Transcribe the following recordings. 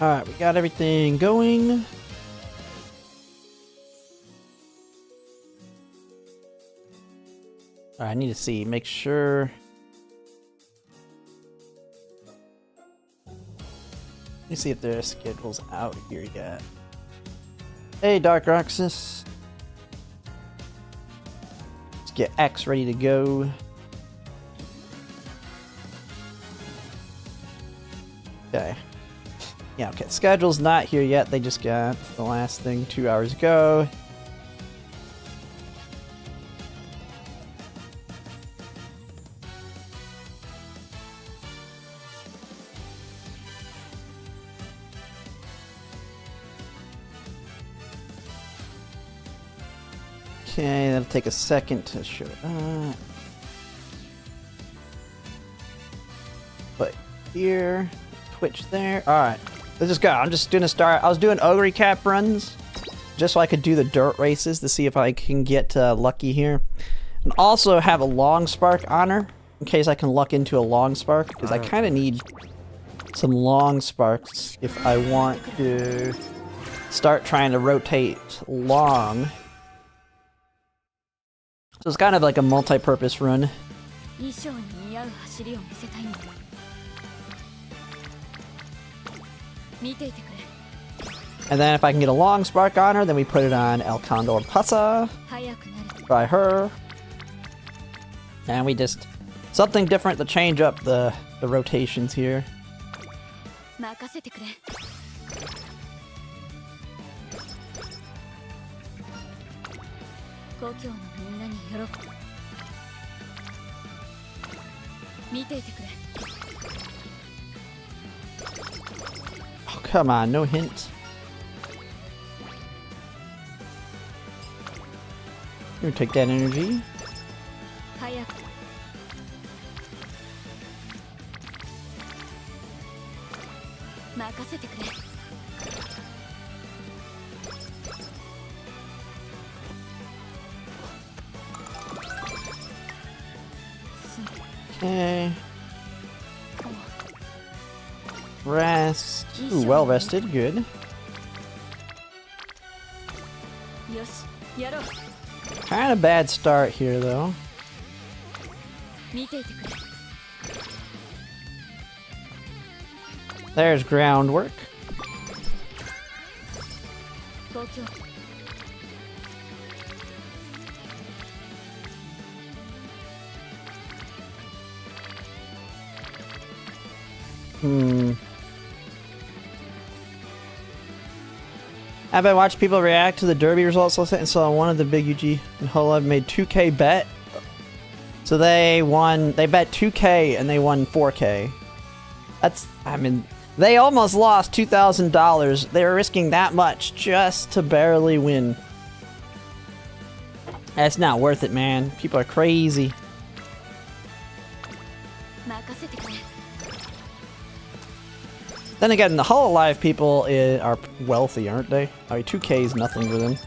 Alright, we got everything going. Alright, I need to see, make sure. Let me see if their schedule's out here yet. Hey, Dark Roxas. Let's get X ready to go. Okay. Yeah, okay. Schedule's not here yet. They just got the last thing 2 hours ago. Okay, that'll take a second to show up. But here, Twitch there. Alright, let's just go. I'm just gonna start. I was doing Ogre Cap runs just so I could do the dirt races to see if I can get lucky here. And also have a long spark honor in case I can luck into a long spark, because I kind of need some long sparks if I want to start trying to rotate long. So it's kind of like a multi-purpose run. And then if I can get a long spark on her, then we put it on El Condor Pasa. Try her. And we just... something different to change up the rotations here. Oh, come on, no hint. Here, take that energy. Okay. Rest. Ooh, well rested. Good. Kind of bad start here, though. There's groundwork. Have I watched people react to the Derby results last night and saw one of the big UG and Hola made 2K bet. So they bet 2K and they won 4K. That's, I mean, they almost lost $2,000. They were risking that much just to barely win. That's not worth it, man. People are crazy. Then again, the Hololive people are wealthy, aren't they? I mean, 2K is nothing to them.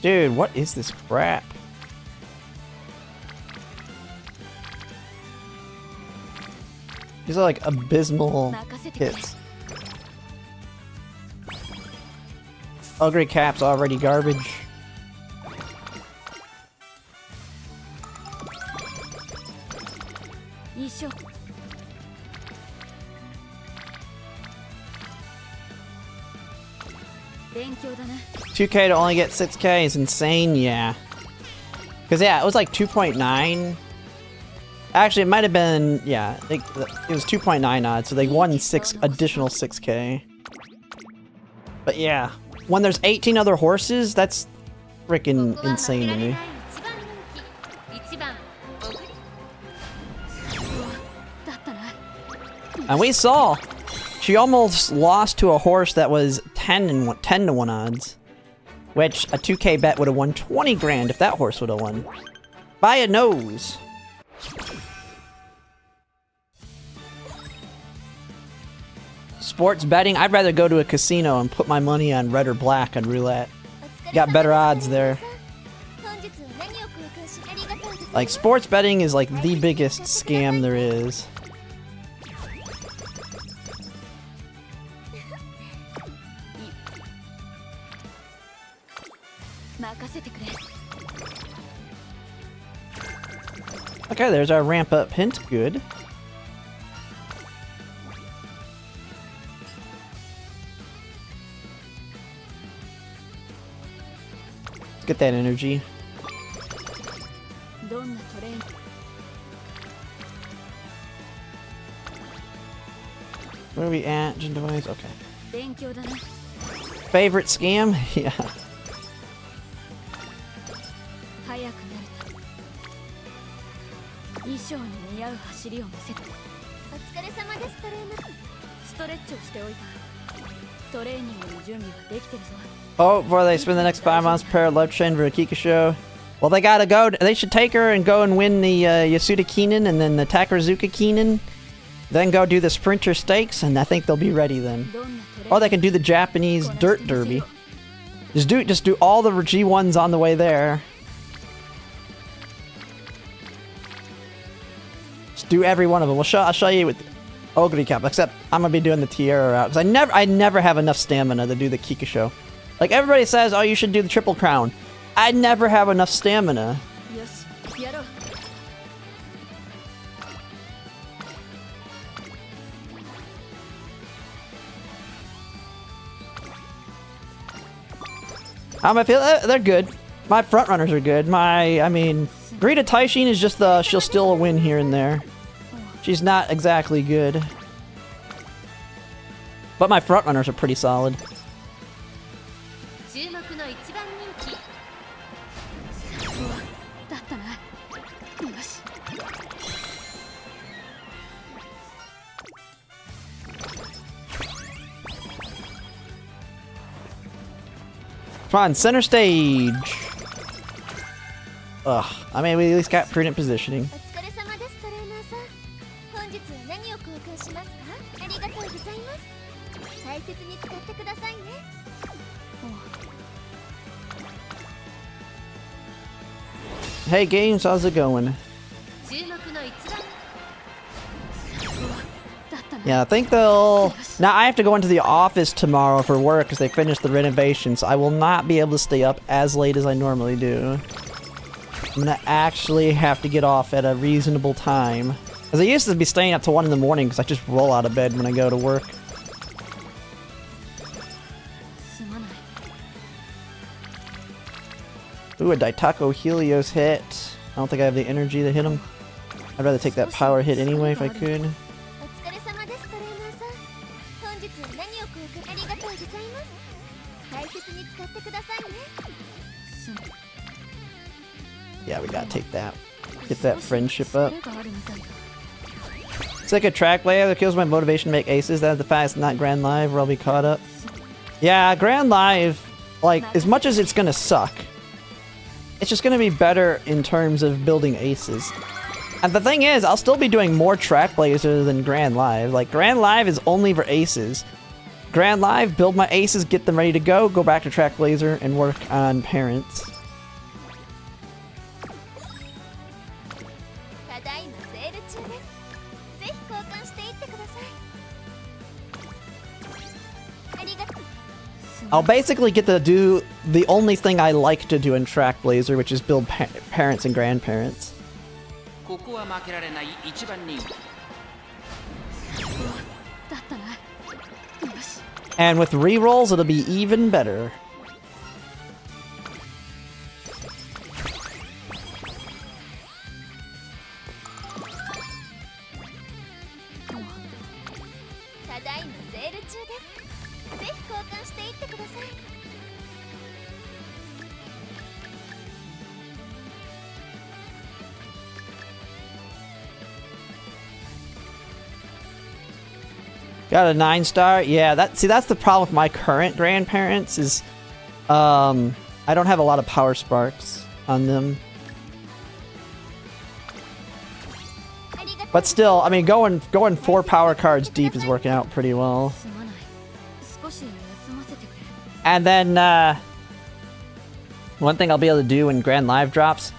Dude, what is this crap? These are like abysmal hits. Ogre Cap's already garbage. $2K to only get 6K is insane, yeah. Because yeah, it was like 2.9. Actually, it might have been, yeah, it was 2.9 odds, so they won additional 6K. But yeah, when there's 18 other horses, that's freaking insane to me. And we saw, she almost lost to a horse that was 10 to 1 odds. Which, a 2K bet would have won 20 grand if that horse would have won. by a nose. Sports betting, I'd rather go to a casino and put my money on red or black on roulette. Got better odds there. Like, sports betting is like the biggest scam there is. Okay, there's our ramp up hint. Good. Let's get that energy. Where are we at? Gen device? Okay. Favorite scam? Yeah. Oh, before they spend the next 5 months prepare love train for Akika show. Well, they gotta go. They should take her and go and win the Yasuda Keenan and then the Takarazuka Keenan. Then go do the Sprinter Stakes, and I think they'll be ready then. Or they can do the Japanese Dirt Derby. Just do all the G1s on the way there. Just do every one of them. I'll show you with Ogre Cap, except I'm gonna be doing the Tierra route because I never have enough stamina to do the Kika show. Like everybody says, oh, you should do the Triple Crown. I never have enough stamina. How am I feel? They're good. My front runners are good. I mean, Greta Taishin is just she'll steal a win here and there. She's not exactly good. But my front runners are pretty solid. Come on, center stage! Ugh, I mean, we at least got prudent positioning. Hey games, how's it going? Yeah, I think they'll... Now, I have to go into the office tomorrow for work because they finished the renovation, so I will not be able to stay up as late as I normally do. I'm gonna actually have to get off at a reasonable time. Because I used to be staying up till 1 in the morning because I just roll out of bed when I go to work. Ooh, a Daitako Helios hit. I don't think I have the energy to hit him. I'd rather take that power hit anyway if I could. Yeah, we gotta take that. Get that friendship up. It's like a track layer that kills my motivation to make aces. That's the fact it's not Grand Live where I'll be caught up. Yeah, Grand Live, like, as much as it's gonna suck, it's just gonna be better in terms of building aces. And the thing is, I'll still be doing more track laser than Grand Live. Like, Grand Live is only for aces. Grand Live, build my aces, get them ready to go back to track laser, and work on parents. I'll basically get to do the only thing I like to do in Track Blazer, which is build parents and grandparents. And with rerolls, it'll be even better. Got a 9-star? Yeah, that's the problem with my current grandparents is I don't have a lot of power sparks on them. But still, I mean, going 4 power cards deep is working out pretty well. And then, one thing I'll be able to do when Grand Live drops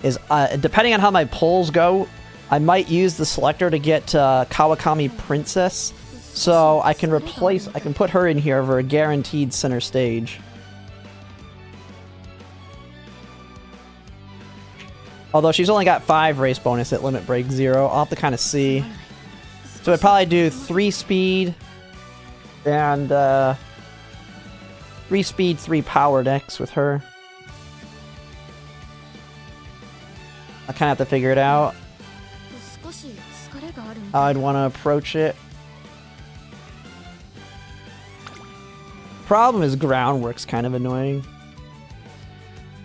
is, depending on how my pulls go, I might use the selector to get Kawakami Princess, so I can put her in here for a guaranteed center stage. Although she's only got 5 race bonus at Limit Break 0, I'll have to kind of see. So I'd probably do 3 speed and 3 speed, 3 power decks with her. I kind of have to figure it out. How I'd want to approach it. Problem is groundwork's kind of annoying.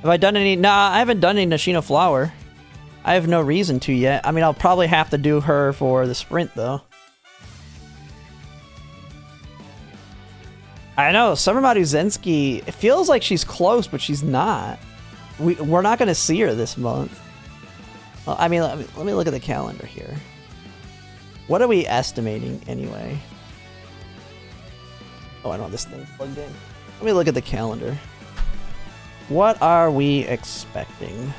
Have I done any? Nah, I haven't done any Nashino Flower. I have no reason to yet. I mean, I'll probably have to do her for the sprint, though. I know, Summermaru Zensky, it feels like she's close, but she's not. We're not going to see her this month. Well, I mean, let me look at the calendar here. What are we estimating, anyway? Oh, I don't have this thing plugged in. Let me look at the calendar. What are we expecting?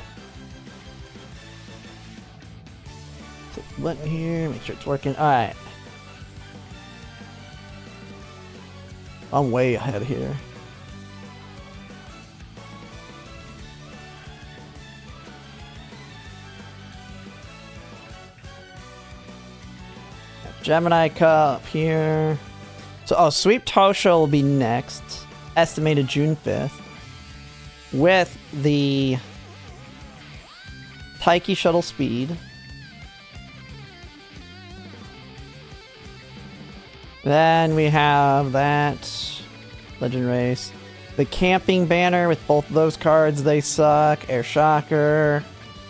Click the button here, make sure it's working. Alright. I'm way ahead here. Gemini Cup here. So, oh, Sweep Tosha will be next. Estimated June 5th. With the Taiki Shuttle Speed. Then we have that Legend Race. The Camping Banner with both of those cards, they suck. Air Shocker.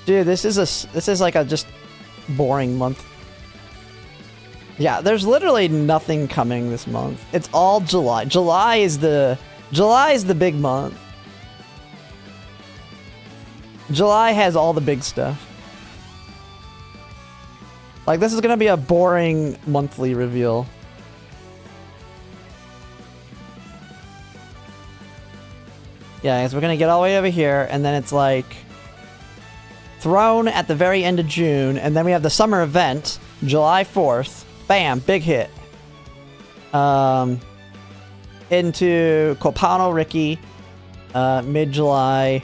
Dude, this is like a just boring month. Yeah, there's literally nothing coming this month. It's all July. July is the big month. July has all the big stuff. Like, this is gonna be a boring monthly reveal. Yeah, because we're gonna get all the way over here, and then it's like Throne at the very end of June, and then we have the summer event, July 4th. Bam, big hit. Into Kopano Ricky, mid-July.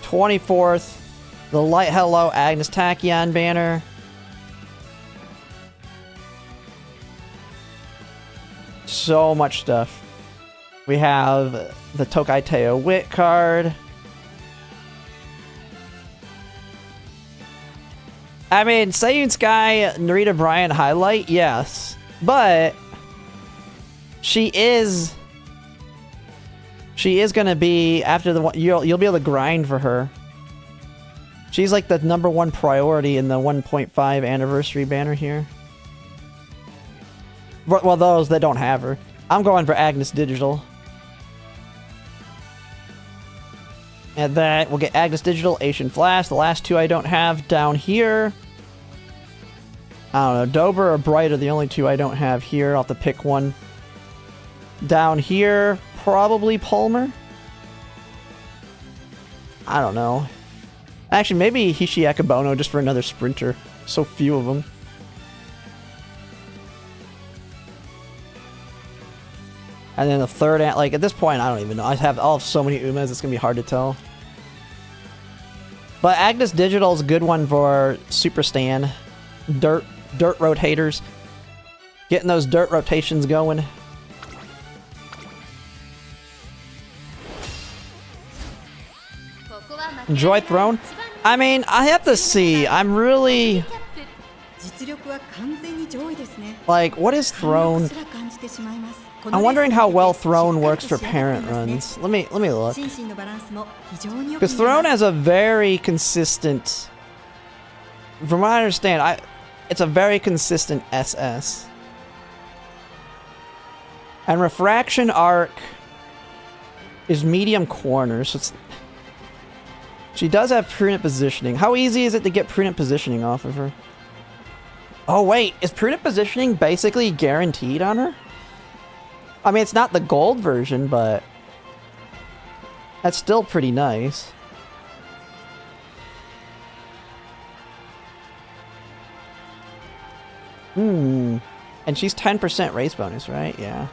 24th, the Light Hello Agnes Tachyon banner. So much stuff. We have the Tokai Teo Wit card. I mean, Sayun Sky, Narita Bryant highlight, yes. But she is gonna be after the one. You'll be able to grind for her. She's like the #1 priority in the 1.5 anniversary banner here. Well, those that don't have her. I'm going for Agnes Digital. And then we'll get Agnes Digital, Asian Flash. The last 2 I don't have down here. I don't know, Dober or Bright are the only 2 I don't have here. I'll have to pick one. Down here, probably Palmer. I don't know. Actually, maybe Hishi Akabono just for another sprinter. So few of them. And then the third, like at this point, I don't even know. I'll have so many Umas, it's gonna be hard to tell. But Agnes Digital is a good one for Super Stan. Dirt rotators. Getting those dirt rotations going. Enjoy Throne? I mean, I have to see. I'm really... Like, what is Throne? I'm wondering how well Throne works for parent runs. Let me look. Because Throne has a very consistent... From what I understand, it's a very consistent SS. And Refraction Arc is medium corner, so She does have prudent positioning. How easy is it to get prudent positioning off of her? Oh wait, is prudent positioning basically guaranteed on her? I mean, it's not the gold version, but that's still pretty nice. And she's 10% race bonus, right? Yeah.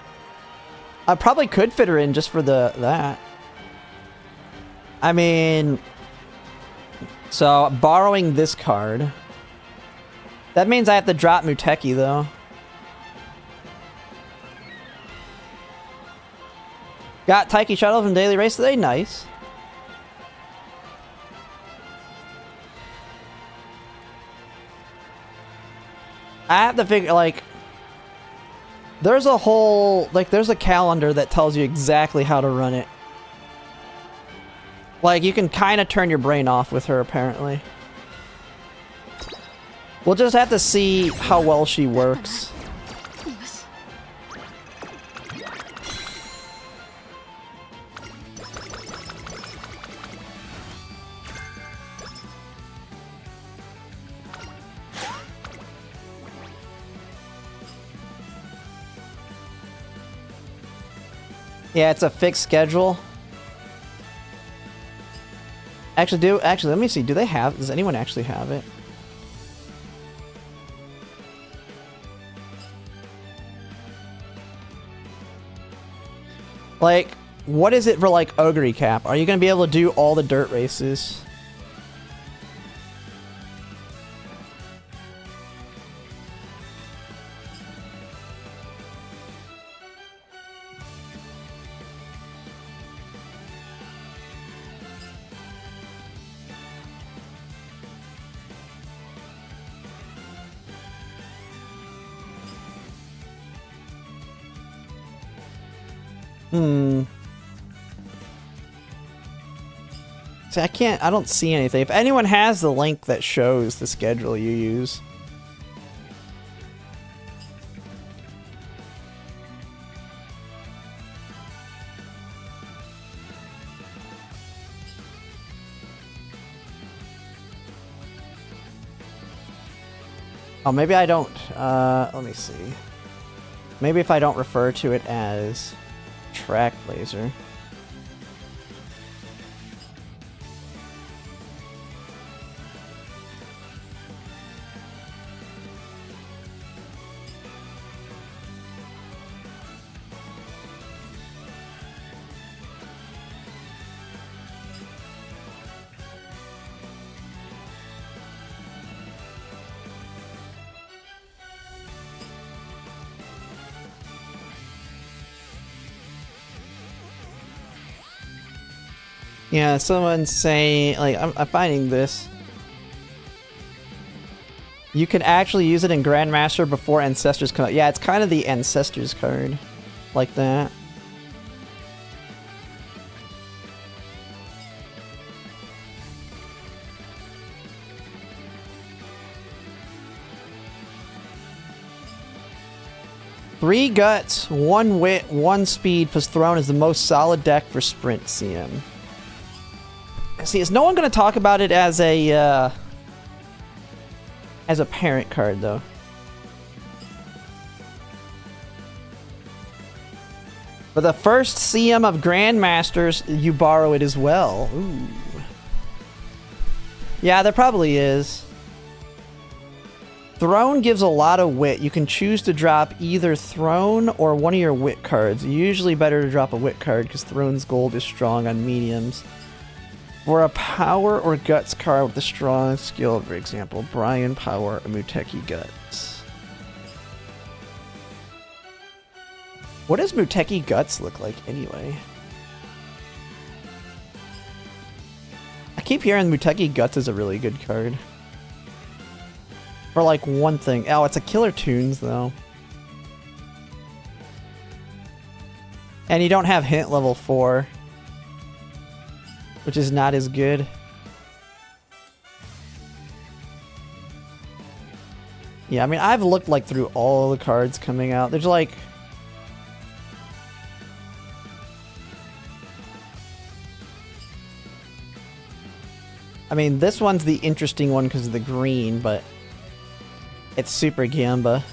I probably could fit her in just for that. I mean, so borrowing this card. That means I have to drop Muteki though. Got Taiki Shuttle from Daily Race today. Nice. I have to figure, like, there's a whole, like, there's a calendar that tells you exactly how to run it. Like, you can kind of turn your brain off with her, apparently. We'll just have to see how well she works. Yeah, it's a fixed schedule. Actually, let me see. Does anyone actually have it? Like, what is it for, like, Ogre Cap? Are you going to be able to do all the dirt races? See, I don't see anything. If anyone has the link that shows the schedule you use. Oh, maybe I don't. Let me see. Maybe if I don't refer to it as Track Blazer. Yeah, someone's saying, like, I'm finding this. You can actually use it in Grandmaster before Ancestors come out. Yeah, it's kind of the Ancestors card. Like that. Three Guts, 1 Wit, 1 Speed plus Throne is the most solid deck for Sprint CM. See, is no one going to talk about it as a parent card, though? For the first CM of Grandmasters, you borrow it as well. Ooh. Yeah, there probably is. Throne gives a lot of wit. You can choose to drop either Throne or one of your wit cards. Usually better to drop a wit card because Throne's gold is strong on mediums. For a power or guts card with a strong skill, for example, Brian Power or Muteki Guts. What does Muteki Guts look like anyway? I keep hearing Muteki Guts is a really good card. For like one thing. Oh, it's a Killer Tunes though. And you don't have hint level 4. Which is not as good. Yeah, I mean, I've looked like through all the cards coming out. There's like... I mean, this one's the interesting one because of the green, but it's super Gamba.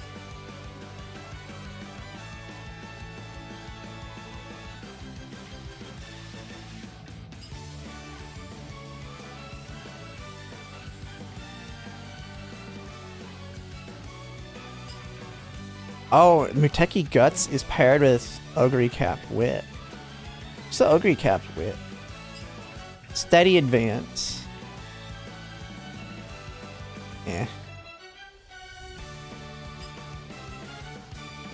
Oh, Muteki Guts is paired with Ogre Cap Wit. What's the Ogre Cap Wit? Steady Advance. Yeah.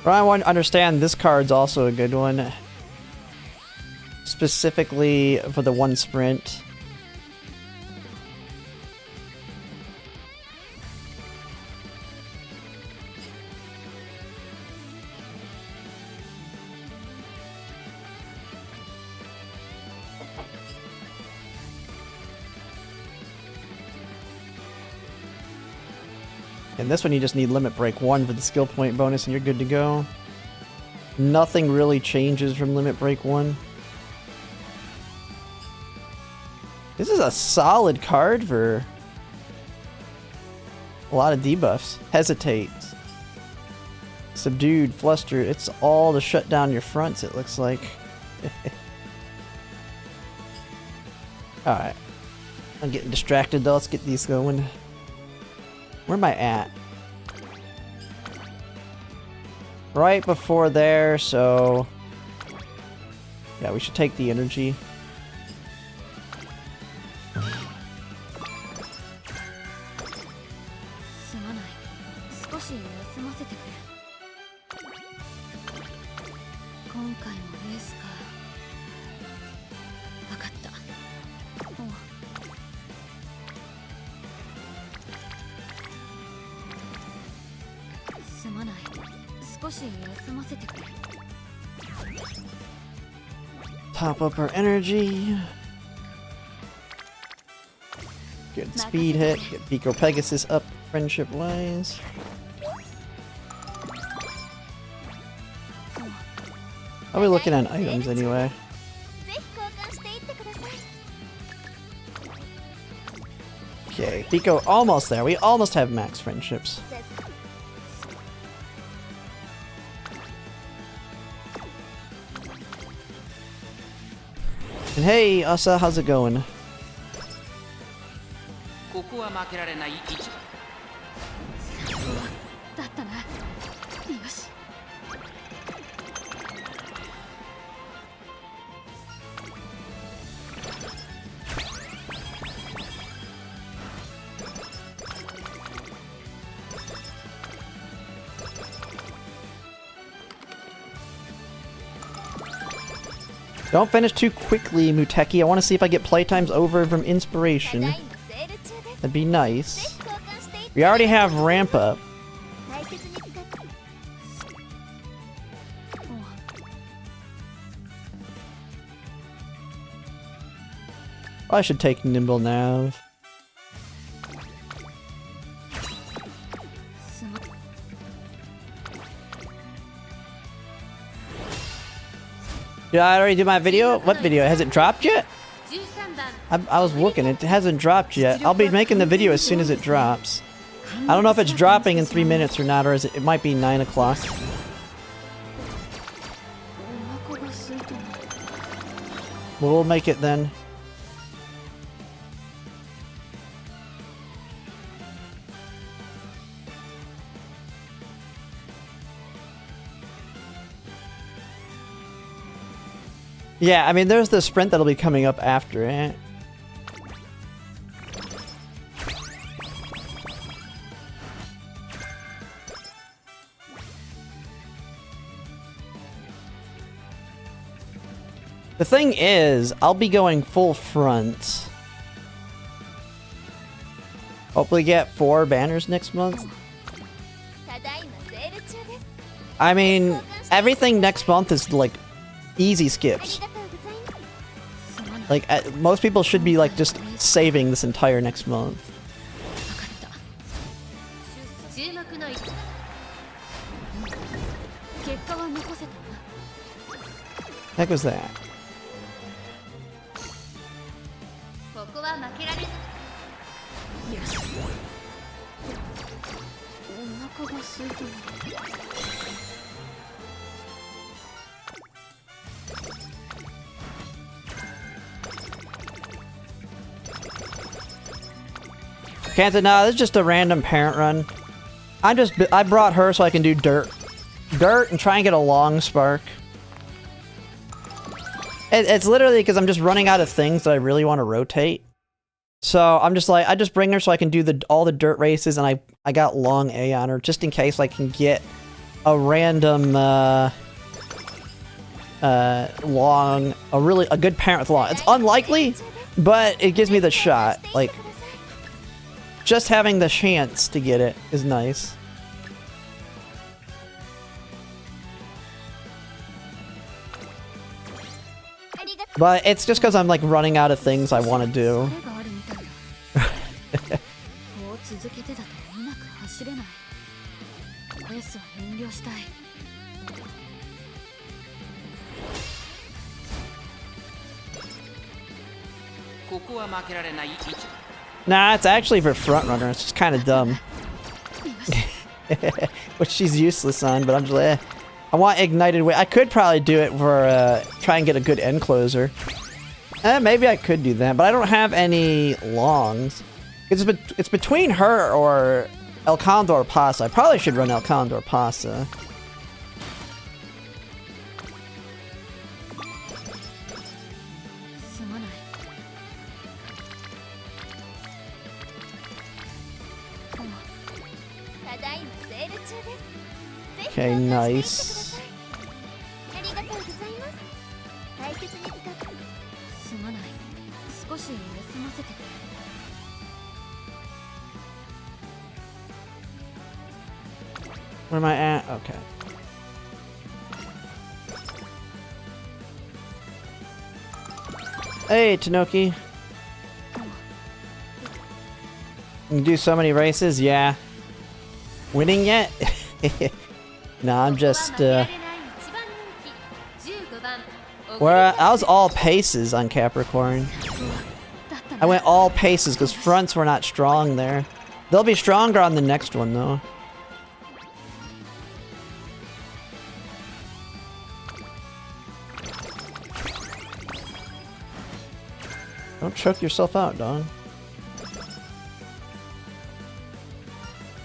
But I want to understand this card's also a good one. Specifically for the one sprint. And this one you just need Limit Break 1 for the skill point bonus and you're good to go. Nothing really changes from Limit Break 1. This is a solid card for a lot of debuffs. Hesitate. Subdued, Flustered. It's all to shut down your fronts, it looks like. Alright. I'm getting distracted though. Let's get these going. Where am I at? Right before there, so... yeah, we should take the energy. Top up our energy. Good speed hit. Get Pico Pegasus up friendship wise. I'll be looking at items anyway. Okay, Pico almost there. We almost have max friendships. And hey, Asa, how's it going? Don't finish too quickly, Muteki. I want to see if I get playtimes over from Inspiration. That'd be nice. We already have Ramp Up. I should take Nimble Nav. Did I already do my video? What video? Has it dropped yet? I was looking. It hasn't dropped yet. I'll be making the video as soon as it drops. I don't know if it's dropping in 3 minutes or not, or is it might be 9 o'clock. We'll make it then. Yeah, I mean, there's the sprint that'll be coming up after it. The thing is, I'll be going full front. Hopefully get 4 banners next month. I mean, everything next month is like easy skips. Like, most people should be like just saving this entire next month. Heck was that? Can't say, no, this is just a random parent run. I brought her so I can do dirt and try and get a long spark. It's literally because I'm just running out of things that I really want to rotate. So I'm just like, I just bring her so I can do all the dirt races, and I got long A on her just in case I can get a random a good parent with long. It's unlikely, but it gives me the shot. Like, just having the chance to get it is nice. But it's just because I'm like running out of things I want to do. Nah, it's actually for frontrunner. It's just kind of dumb. Which she's useless on, but I'm just like, I want ignited wave. I could probably do it for try and get a good end closer. Maybe I could do that, but I don't have any longs. It's between her or El Condor Pasa. I probably should run El Condor Pasa. Okay, nice. Where am I at? Okay. Hey, Tanoki. You can do so many races? Yeah. Winning yet? Nah, I'm just, I was all paces on Capricorn. I went all paces because fronts were not strong there. They'll be stronger on the next one, though. Don't choke yourself out, Dawn.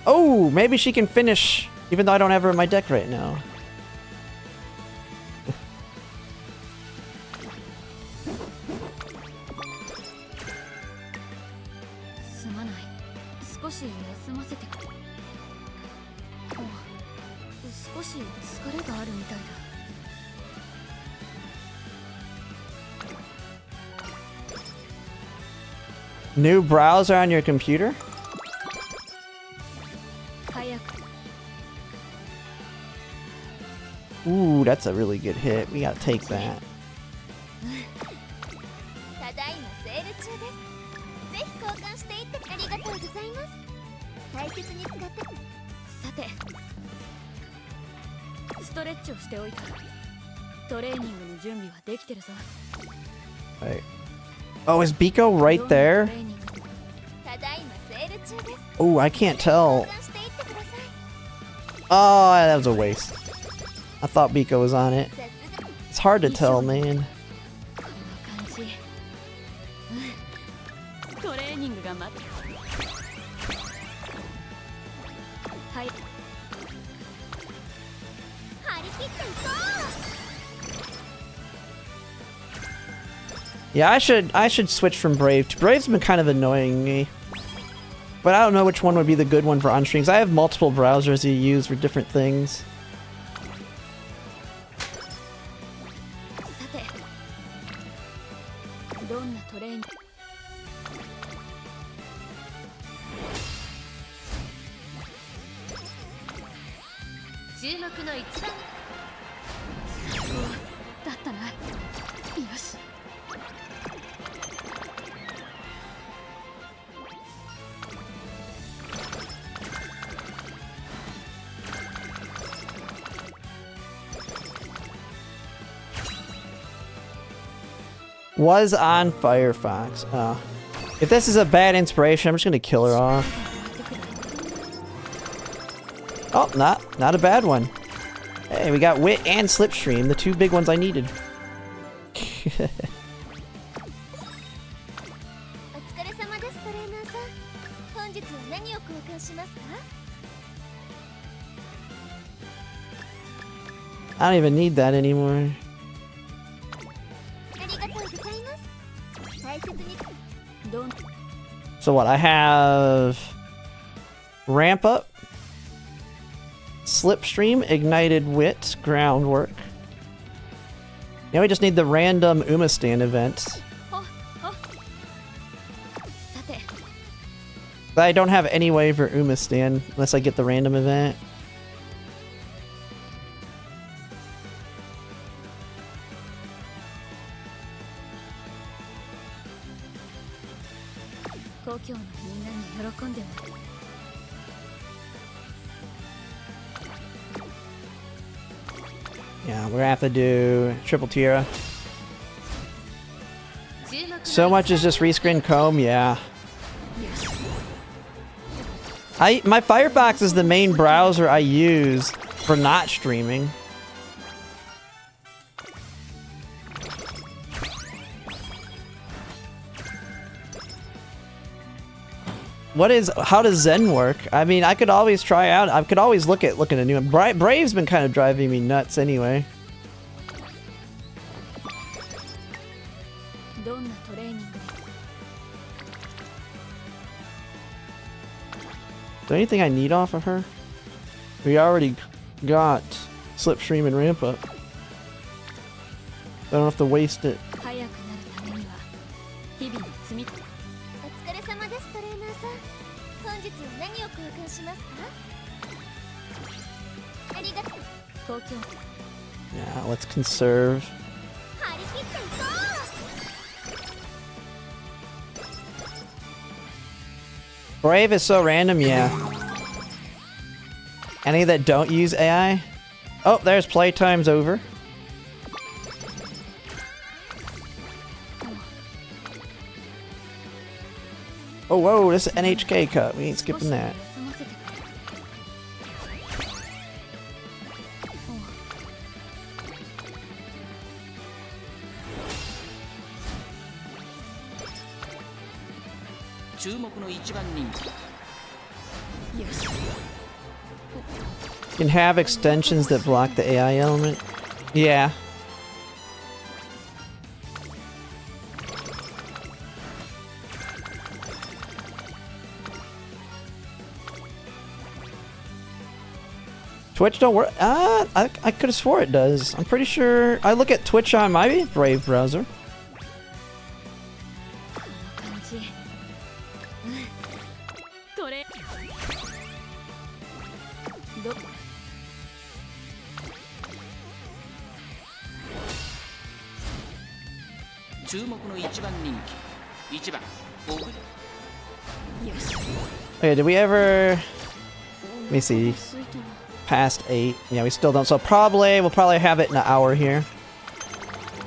Oh, maybe she can finish, even though I don't have her in my deck right now. New browser on your computer? Ooh, that's a really good hit. We gotta take that. Right. Oh, is Biko right there? Oh, I can't tell. Oh, that was a waste. I thought Biko was on it. It's hard to tell, man. Yeah, I should switch from Brave. Brave's been kind of annoying me. But I don't know which one would be the good one for on streams. I have multiple browsers you use for different things. Was on Firefox. Oh. If this is a bad inspiration, I'm just gonna kill her off. Oh, not a bad one. Hey, we got Wit and Slipstream, the two big ones I needed. I don't even need that anymore. So what? I have ramp up, slipstream, ignited wit, groundwork. Now we just need the random Umamusume event. But I don't have any way for Umamusume unless I get the random event. Yeah, we're gonna have to do triple tiara. So much is just rescreen comb, yeah. My Firefox is the main browser I use for not streaming. How does Zen work? I mean, I could always try out. I could always look at a new one. Brave's been kind of driving me nuts anyway. Is there anything I need off of her? We already got slipstream and ramp up. I don't have to waste it. Yeah, let's conserve. Brave is so random, yeah. Any that don't use AI? Oh, there's playtime's over. Oh, whoa, this is NHK cut. We ain't skipping that. Can have extensions that block the AI element. Yeah. Twitch don't work. I could have swore it does. I'm pretty sure. I look at Twitch on my Brave browser. Okay, did we ever... Let me see. Past 8. Yeah, we still don't. So we'll probably have it in an hour here.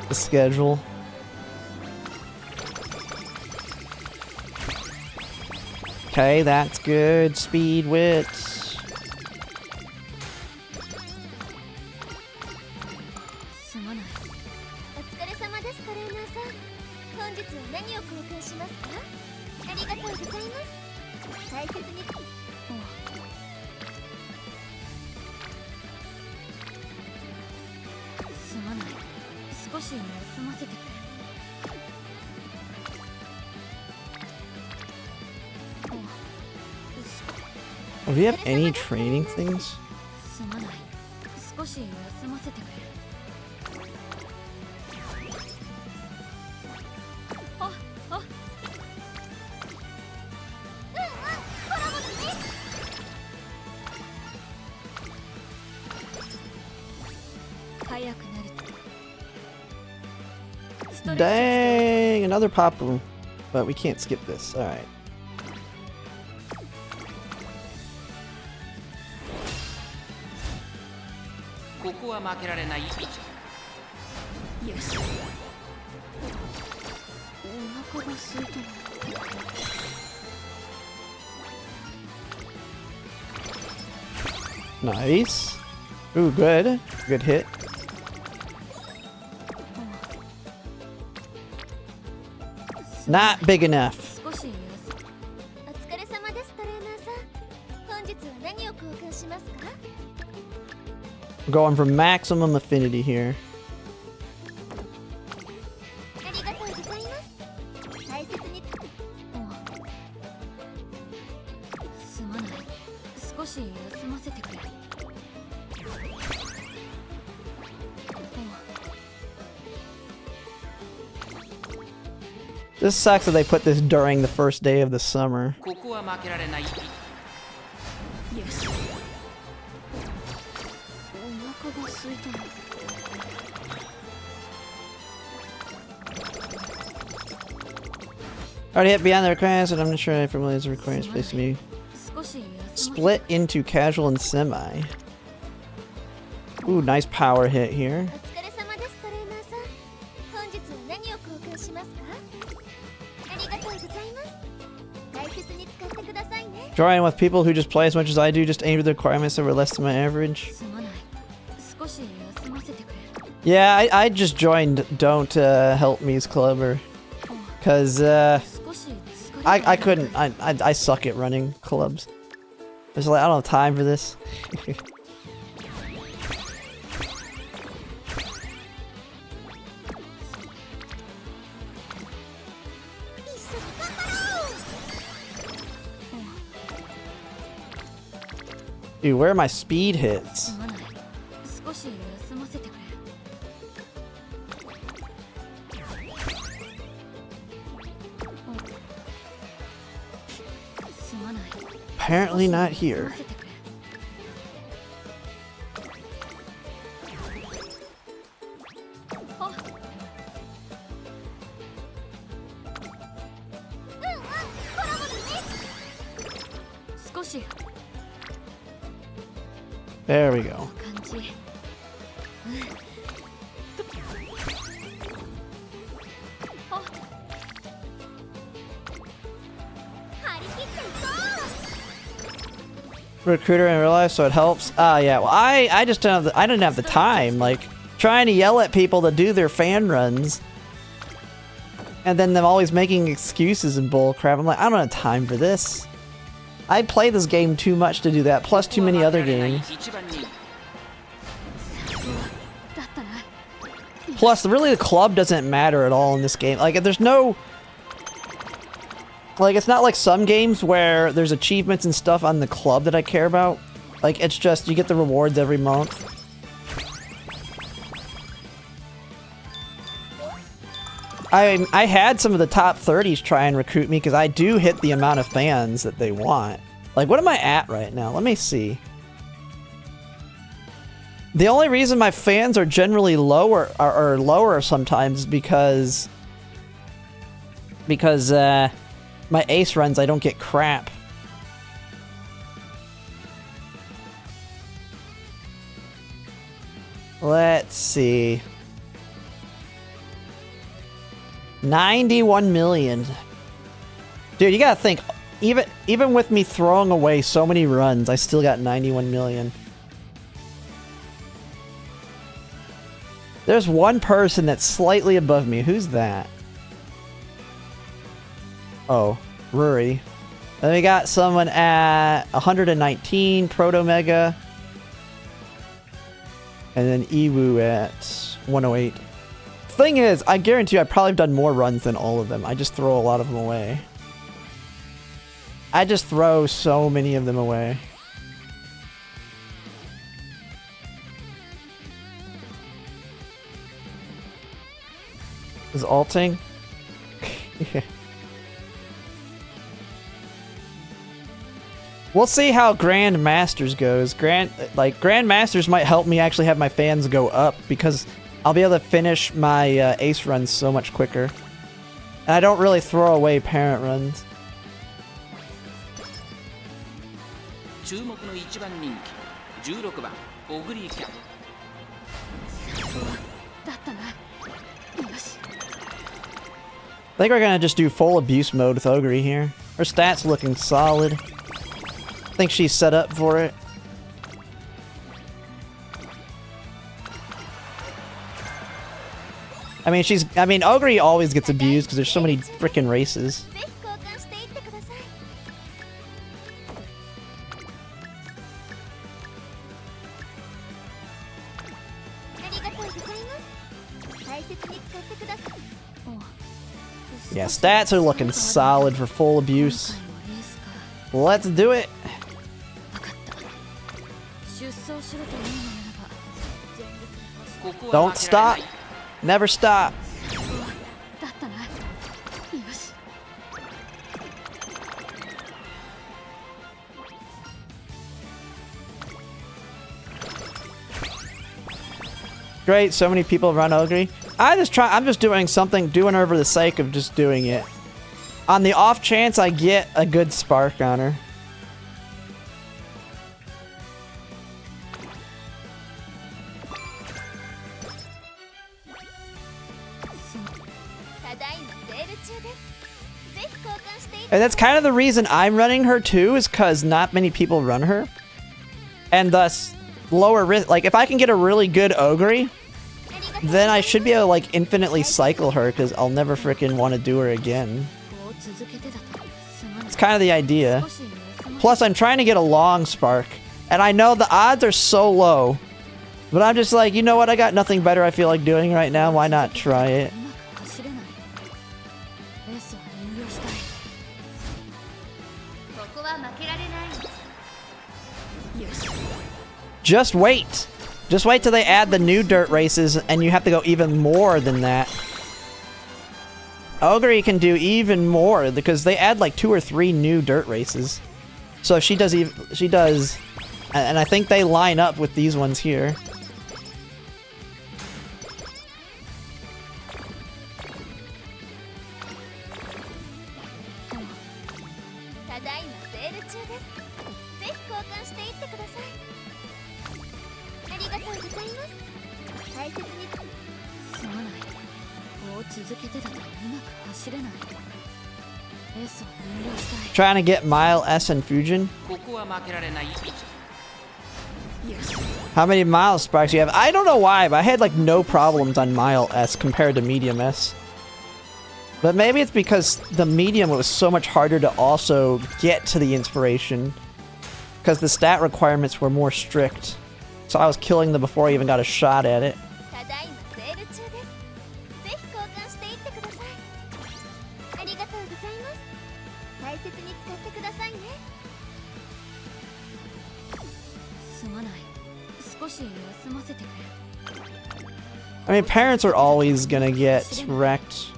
The schedule. Okay, that's good. Speed, wit. Do we have any training things? Dang, another Papu. But we can't skip this. Alright. Nice. Ooh, good. Good hit. Not big enough. We're going for maximum affinity here. This sucks that they put this during the first day of the summer. Already hit beyond the requirements, and I'm not sure if it is a requirement place to be split into casual and semi. Ooh, nice power hit here. Drawing with people who just play as much as I do, just aim for the requirements that were less than my average. Yeah, I just joined Don't Help Me's club, or because I couldn't. I suck at running clubs. I was like, I don't have time for this. Dude, where are my speed hits? Apparently not here. There we go. Recruiter in real life, so it helps. Yeah. Well, I just don't have the, I didn't have the time. Like trying to yell at people to do their fan runs, and then them always making excuses and bull crap. I'm like, I don't have time for this. I play this game too much to do that, plus too many other games. Plus, really, the club doesn't matter at all in this game. Like, there's no... Like, it's not like some games where there's achievements and stuff on the club that I care about. Like, it's just, you get the rewards every month. I had some of the top 30s try and recruit me because I do hit the amount of fans that they want. Like, what am I at right now? Let me see. The only reason my fans are generally lower or lower sometimes is because my ace runs I don't get crap. Let's see. 91 million. Dude, you gotta think, even with me throwing away so many runs, I still got 91 million. There's one person that's slightly above me. Who's that? Oh, Ruri. Then we got someone at 119, Proto Mega. And then Iwu at 108. Thing is, I guarantee you I've probably done more runs than all of them. I just throw a lot of them away. I just throw so many of them away. Is alting? Yeah. We'll see how Grand Masters goes. Grand Masters might help me actually have my fans go up because I'll be able to finish my ace runs so much quicker. And I don't really throw away parent runs. I think we're gonna just do full abuse mode with Ogre here. Her stats looking solid. I think she's set up for it. I mean, Ogre always gets abused because there's so many freaking races. Yeah, stats are looking solid for full abuse. Let's do it. Don't stop. Never stop. Great, so many people run Ogre. I'm just doing something, doing her for the sake of just doing it. On the off chance I get a good spark on her. And that's kind of the reason I'm running her too, is because not many people run her. And thus, lower risk. Like, if I can get a really good Ogre, then I should be able to, like, infinitely cycle her, because I'll never freaking want to do her again. It's kind of the idea. Plus, I'm trying to get a long spark. And I know the odds are so low. But I'm just like, you know what? I got nothing better I feel like doing right now. Why not try it? Just wait. Just wait till they add the new dirt races and you have to go even more than that. Ogre can do even more because they add like 2 or 3 new dirt races. So she does, and I think they line up with these ones here. Trying to get Mile S and Fujin. How many Mile sparks do you have? I don't know why, but I had like no problems on Mile S compared to Medium S. But maybe it's because the Medium was so much harder to also get to the inspiration. Because the stat requirements were more strict. So I was killing them before I even got a shot at it. I mean, parents are always gonna get wrecked.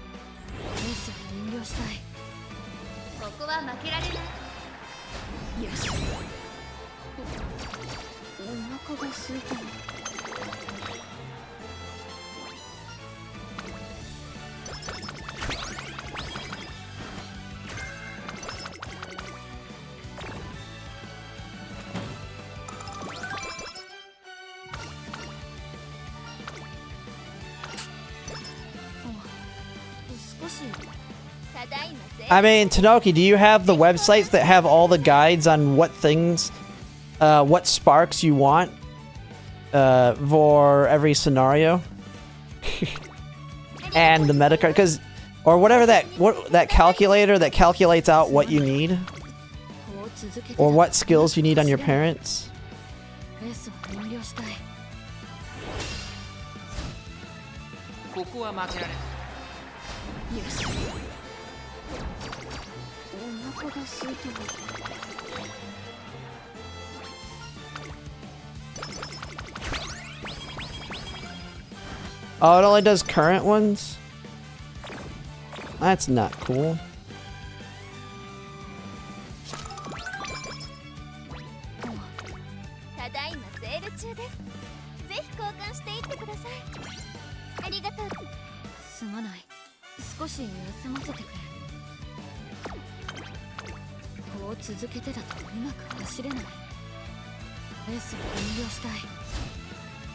I mean, Tanoki, do you have the websites that have all the guides on what things, what sparks you want for every scenario? And the meta card, because, or whatever that calculator that calculates out what you need, or what skills you need on your parents. Oh, it only does current ones? That's not cool.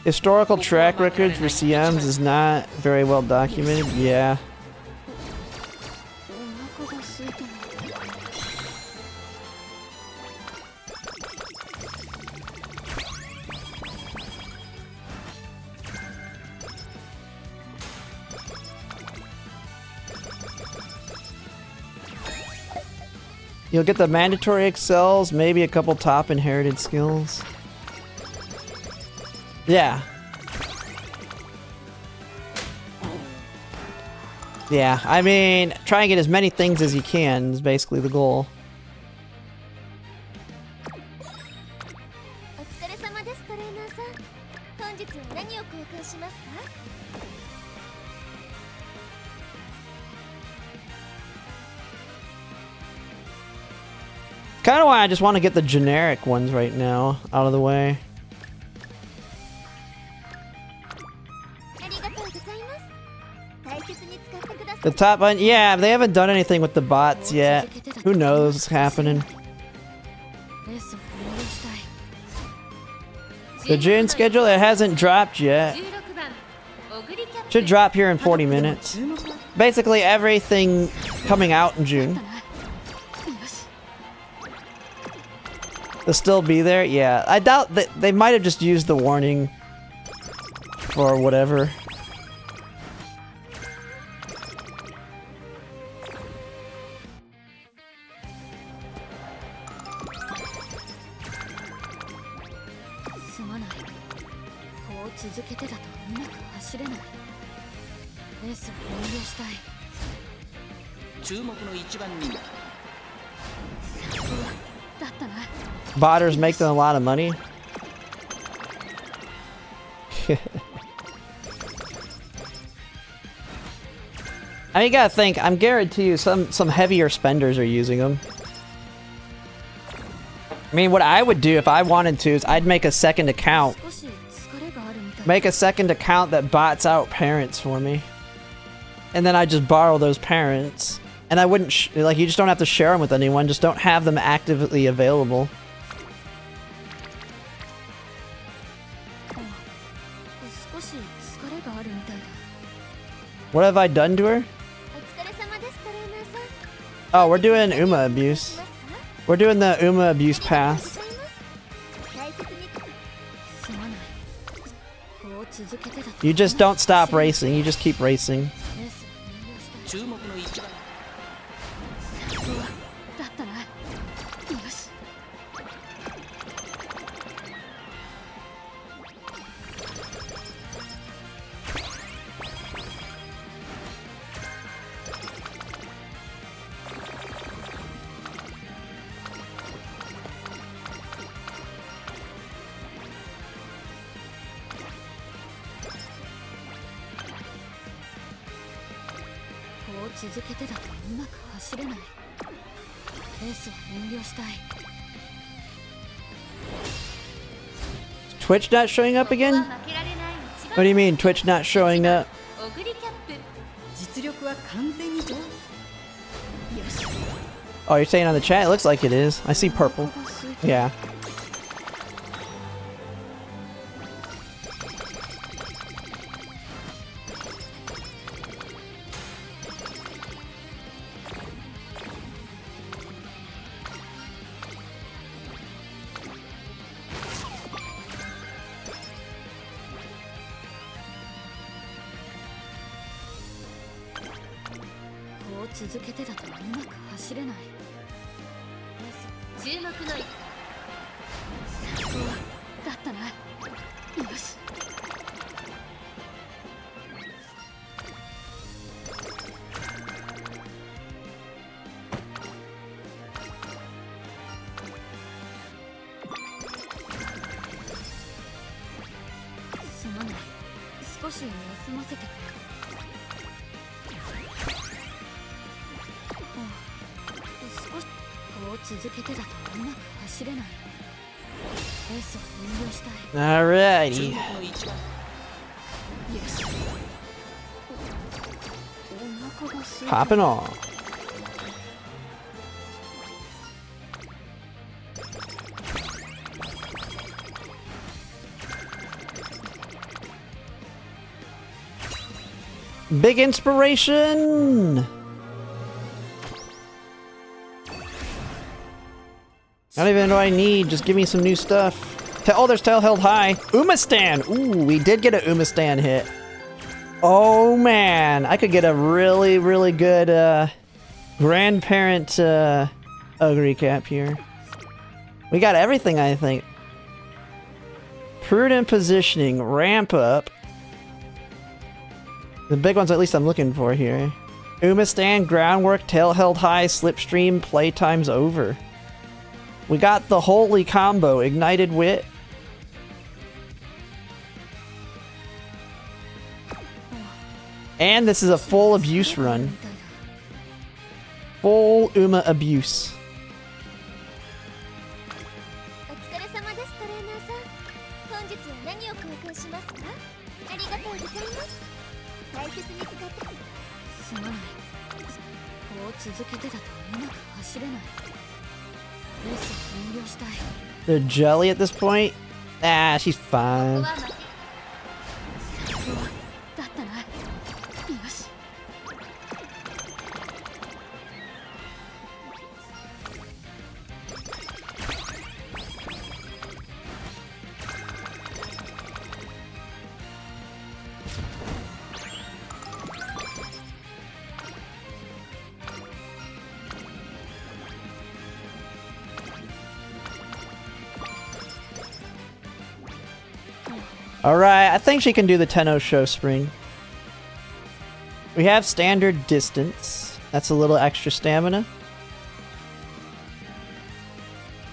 Historical track records for CMs is not very well documented. Yeah. You'll get the mandatory excels, maybe a couple top inherited skills. Yeah, I mean, try and get as many things as you can is basically the goal. Kind of why I just want to get the generic ones right now out of the way. The top one, yeah, they haven't done anything with the bots yet. Who knows what's happening? The June schedule, it hasn't dropped yet. Should drop here in 40 minutes. Basically everything coming out in June. They'll still be there? Yeah. I doubt that they might have just used the warning for whatever. Botters make them a lot of money. I mean, you gotta think, I'm guaranteed you some heavier spenders are using them. I mean, what I would do if I wanted to is I'd make a second account. Make a second account that bots out parents for me. And then I just borrow those parents. And I wouldn't, like, you just don't have to share them with anyone, just don't have them actively available. What have I done to her? Oh, we're doing Uma abuse. We're doing the Uma abuse path. You just don't stop racing, you just keep racing. Twitch not showing up again? What do you mean, Twitch not showing up? Oh, you're saying on the chat? It looks like it is. I see purple. Yeah. Alrighty. Popping off. Big inspiration! I don't even know what I need, just give me some new stuff. Oh, there's tail held high. Umastan! Ooh, we did get an Umastan hit. Oh man, I could get a really, really good grandparent Ogre cap here. We got everything, I think. Prudent positioning, ramp up. The big ones at least I'm looking for here. Uma stand, groundwork, tail held high, slipstream, playtime's over. We got the holy combo, ignited wit. And this is a full abuse run. Full Uma abuse. They're jelly at this point? Ah, she's fine. Alright, I think she can do the Tenno Show Spring. We have standard distance. That's a little extra stamina.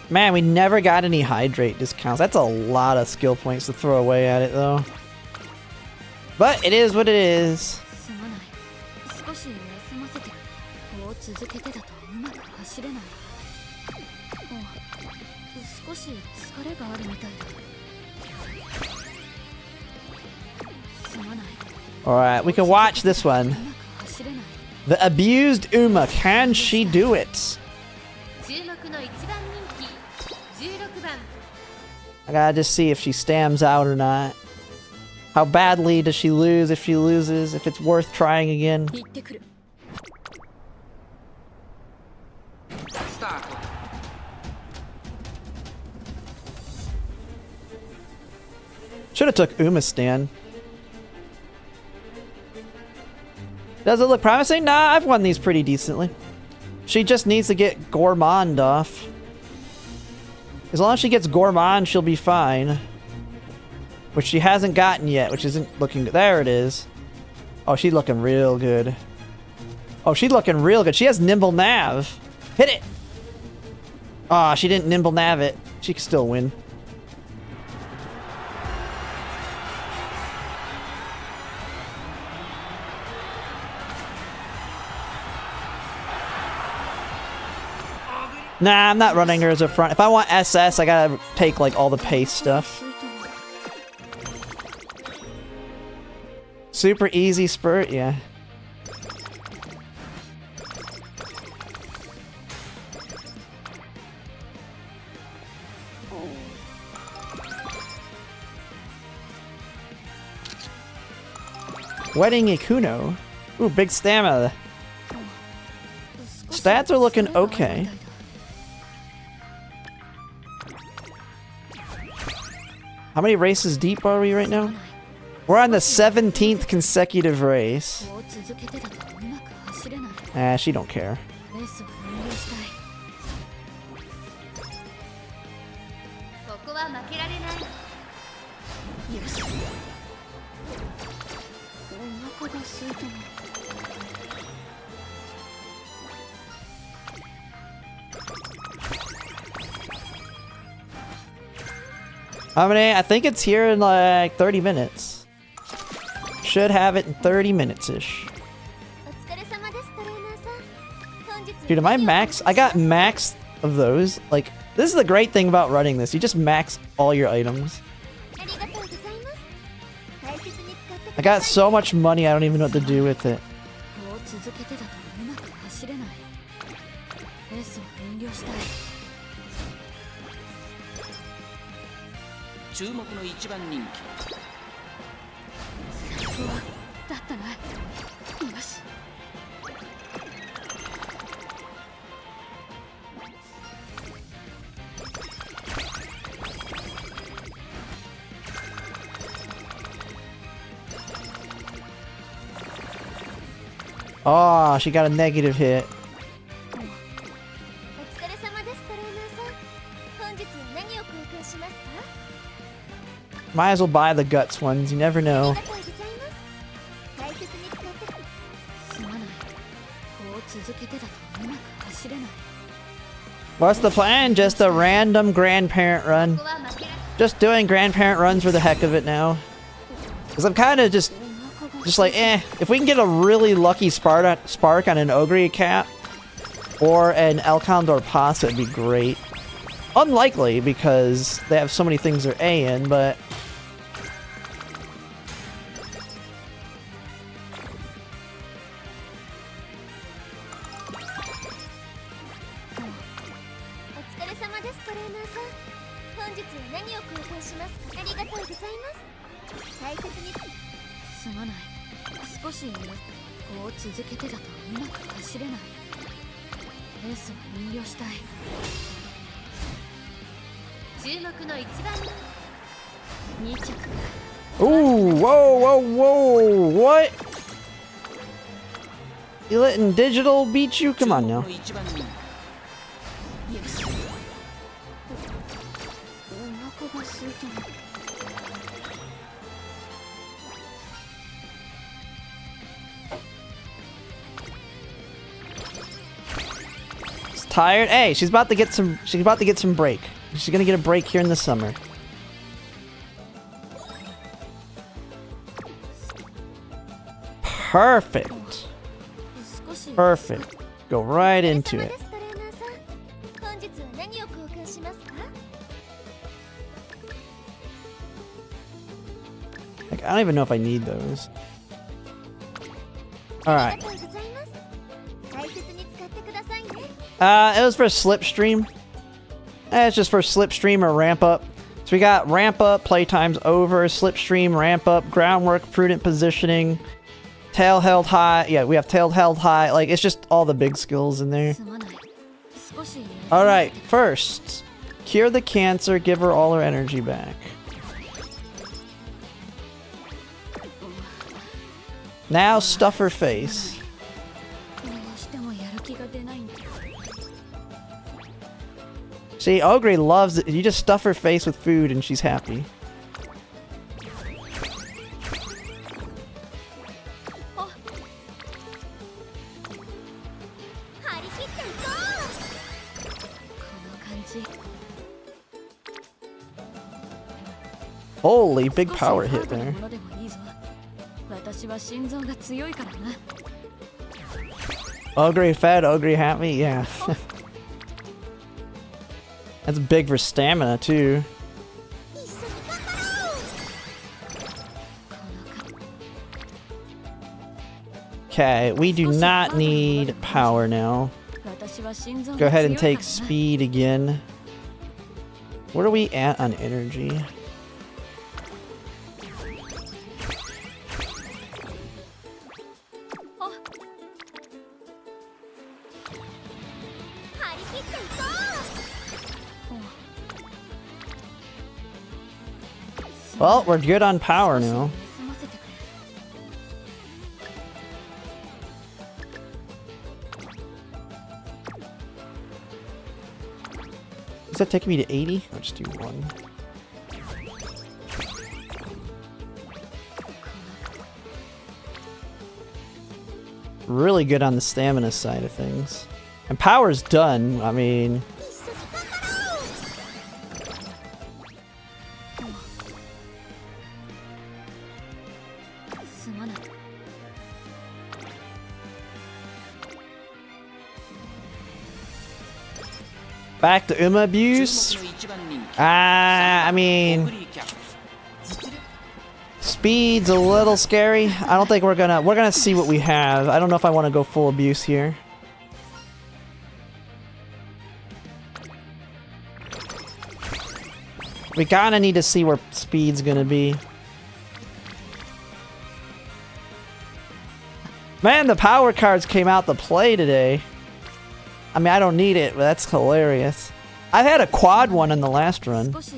Man, we never got any hydrate discounts. That's a lot of skill points to throw away at it, though. But it is what it is. Alright, we can watch this one. The abused Uma, can she do it? I gotta just see if she stamps out or not. How badly does she lose if she loses, if it's worth trying again. Should've took Uma's stand. Does it look promising? Nah, I've won these pretty decently. She just needs to get Gourmand off. As long as she gets Gourmand, she'll be fine. Which she hasn't gotten yet, which isn't looking good. There it is. Oh, she's looking real good. Oh, she's looking real good. She has Nimble Nav. Hit it! Ah, oh, she didn't Nimble Nav it. She can still win. Nah, I'm not running her as a front. If I want SS, I gotta take, like, all the pace stuff. Super easy spurt, yeah. Wedding Ikuno. Ooh, big stamina. Stats are looking okay. How many races deep are we right now? We're on the 17th consecutive race. Ah, she don't care. How many? I think it's here in like 30 minutes. Should have it in 30 minutes-ish. Dude, am I max? I got max of those. Like, this is the great thing about running this. You just max all your items. I got so much money, I don't even know what to do with it. Oh, she got a negative hit. Might as well buy the guts ones, you never know. What's the plan? Just a random grandparent run. Just doing grandparent runs for the heck of it now. Because I'm kind of just like, if we can get a really lucky spark on an Ogre Cap or an El Condor Pasa, it'd be great. Unlikely because they have so many things they're A in, but... Ooh, whoa, what? You letting Digital beat you? Come on now. She's tired. Hey, she's about to get some break. She's gonna get a break here in the summer. Perfect. Perfect. Go right into it. Like, I don't even know if I need those. Alright. It was for Slipstream. It's just for Slipstream or Ramp Up. So we got Ramp Up, Playtime's over, Slipstream, Ramp Up, Groundwork, Prudent Positioning, Tail Held High. Yeah, we have Tail Held High. Like, it's just all the big skills in there. Alright, first, cure the cancer, give her all her energy back. Now stuff her face. See, Ogre loves it. You just stuff her face with food and she's happy. Holy, big power hit there. Ogre fed, Ogre happy, yeah. That's big for stamina too. Okay, we do not need power now. Go ahead and take speed again. What are we at on energy? Well, we're good on power now. Is that taking me to 80? I'll just do 1. Really good on the stamina side of things. And power's done, I mean... Back to Umamusume. I mean, speed's a little scary. I don't think we're gonna see what we have. I don't know if I want to go full abuse here. We kind of need to see where speed's gonna be. Man, the power cards came out to play today. I mean, I don't need it, but that's hilarious. I had a quad one in the last run. Is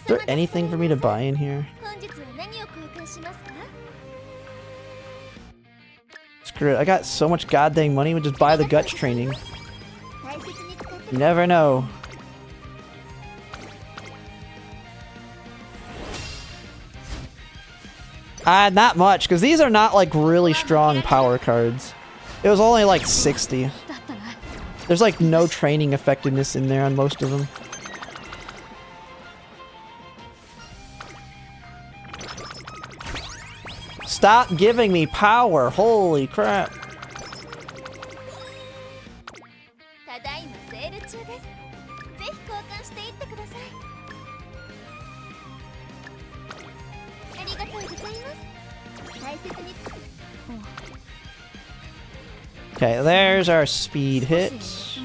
there anything for me to buy in here? Screw it, I got so much goddamn money, we'll just buy the guts training. You never know. Not much, because these are not like really strong power cards. It was only like 60. There's like no training effectiveness in there on most of them. Stop giving me power! Holy crap! Okay, there's our speed hits.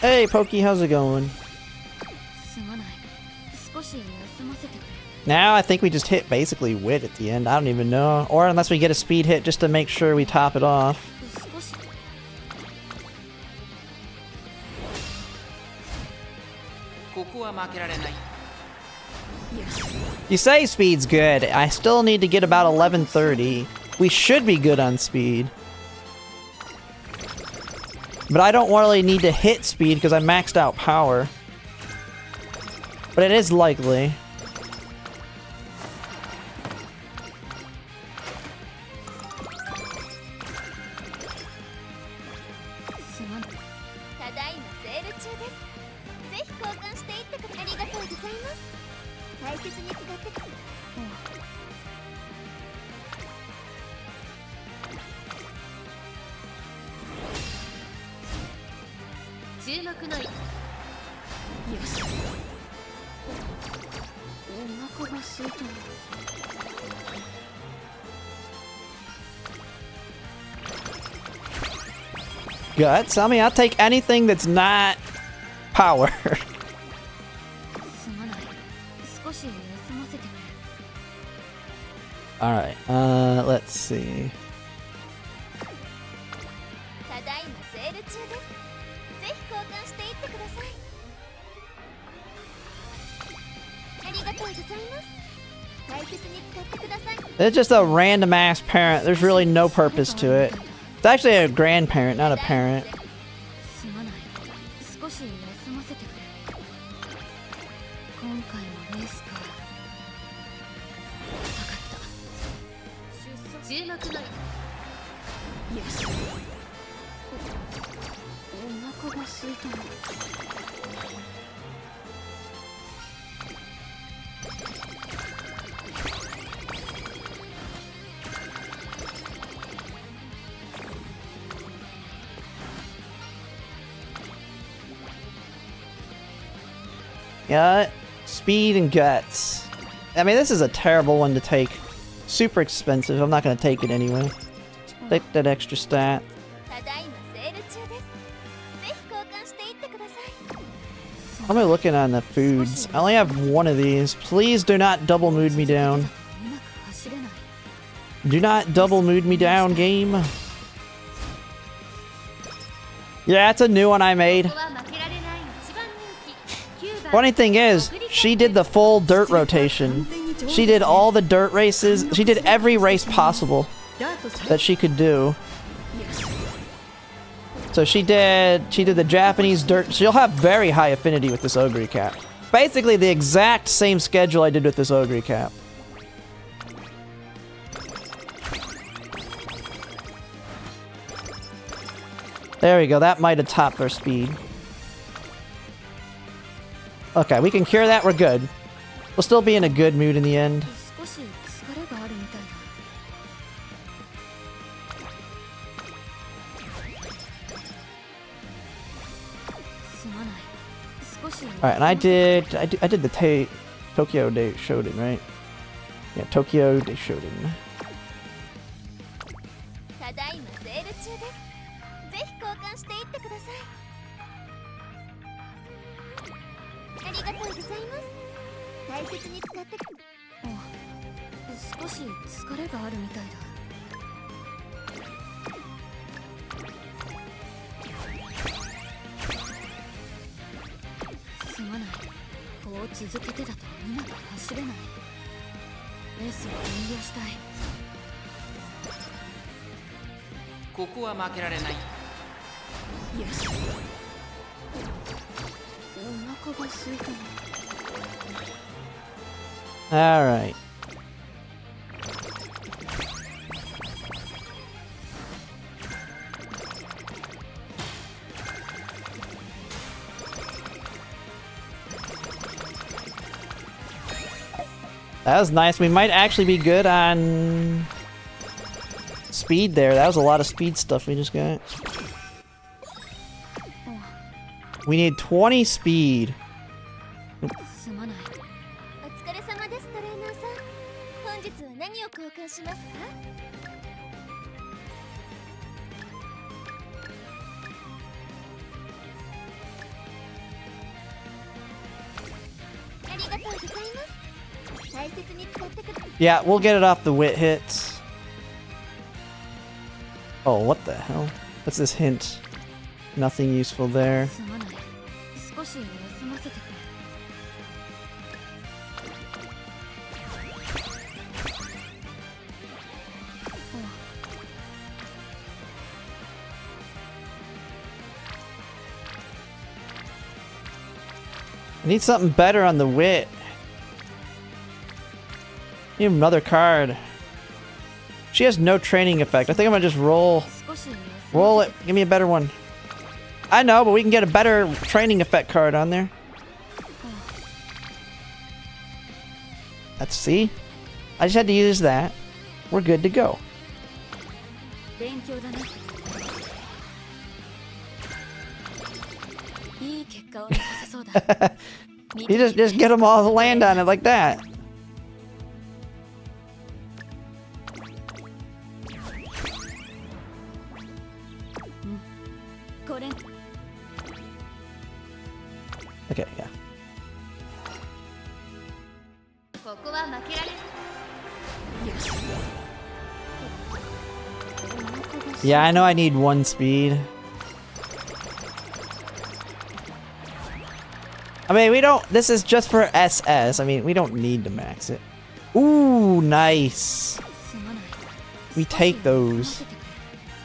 Hey, Pokey, how's it going? Now I think we just hit basically wit at the end. I don't even know. Or unless we get a speed hit just to make sure we top it off. You say speed's good. I still need to get about 1130. We should be good on speed. But I don't really need to hit speed because I maxed out power. But it is likely. Guts? I mean, I'll take anything that's not power. Alright, let's see. It's just a random ass parent. There's really no purpose to it. It's actually a grandparent, not a parent. Yeah, speed and guts. I mean, this is a terrible one to take. Super expensive. I'm not going to take it anyway. Take that extra stat. How am I looking on the foods? I only have one of these. Please do not double mood me down. Do not double mood me down, game. Yeah, it's a new one I made. Funny thing is, she did the full dirt rotation. She did all the dirt races. She did every race possible that she could do. So she did the Japanese dirt. She'll have very high affinity with this Ogre Cap. Basically the exact same schedule I did with this Ogre Cap. There we go. That might have topped our speed. Okay, we can cure that. We're good. We'll still be in a good mood in the end. Alright, and I did the Tokyo Day Shoden, right? Yeah, Tokyo Day Shoden. Alright. That was nice. We might actually be good on speed there. That was a lot of speed stuff we just got. We need 20 speed. Yeah, we'll get it off the wit hits. Oh, what the hell? What's this hint? Nothing useful there. I need something better on the wit. Need another card. She has no training effect. I think I'm gonna just roll it. Give me a better one. I know, but we can get a better training effect card on there. Let's see. I just had to use that. We're good to go. You just get them all to land on it like that. Okay, yeah. Yeah, I know I need 1 speed. I mean, we don't... This is just for SS. I mean, we don't need to max it. Ooh, nice. We take those.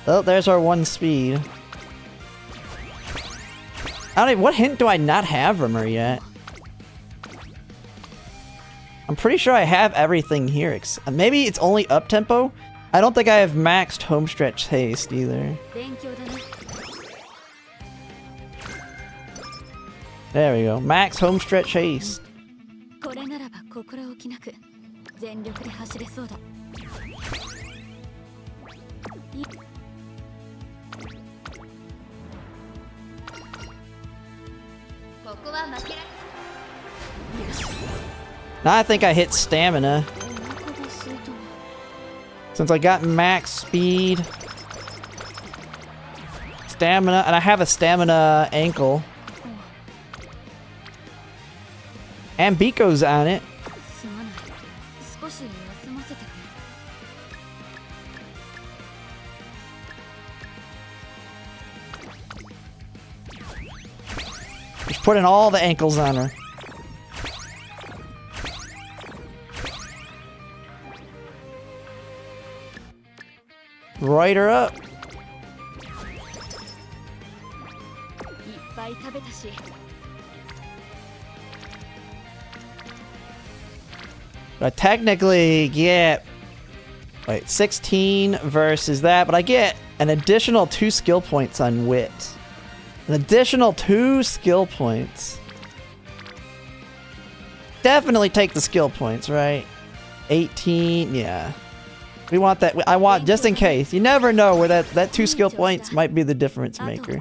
Oh, there's our 1 speed. I don't even... What hint do I not have from her yet? I'm pretty sure I have everything here. Maybe it's only up-tempo? I don't think I have maxed homestretch haste either. There we go. Max homestretch haste. Now I think I hit stamina. Since I got max speed, stamina, and I have a stamina ankle. And Biko's on it. Just putting all the ankles on her. Right her up. I technically get, wait, 16 versus that, but I get an additional 2 skill points on wit. An additional 2 skill points. Definitely take the skill points, right? 18, yeah. We want that. I want, just in case. You never know where that 2 skill points might be the difference maker.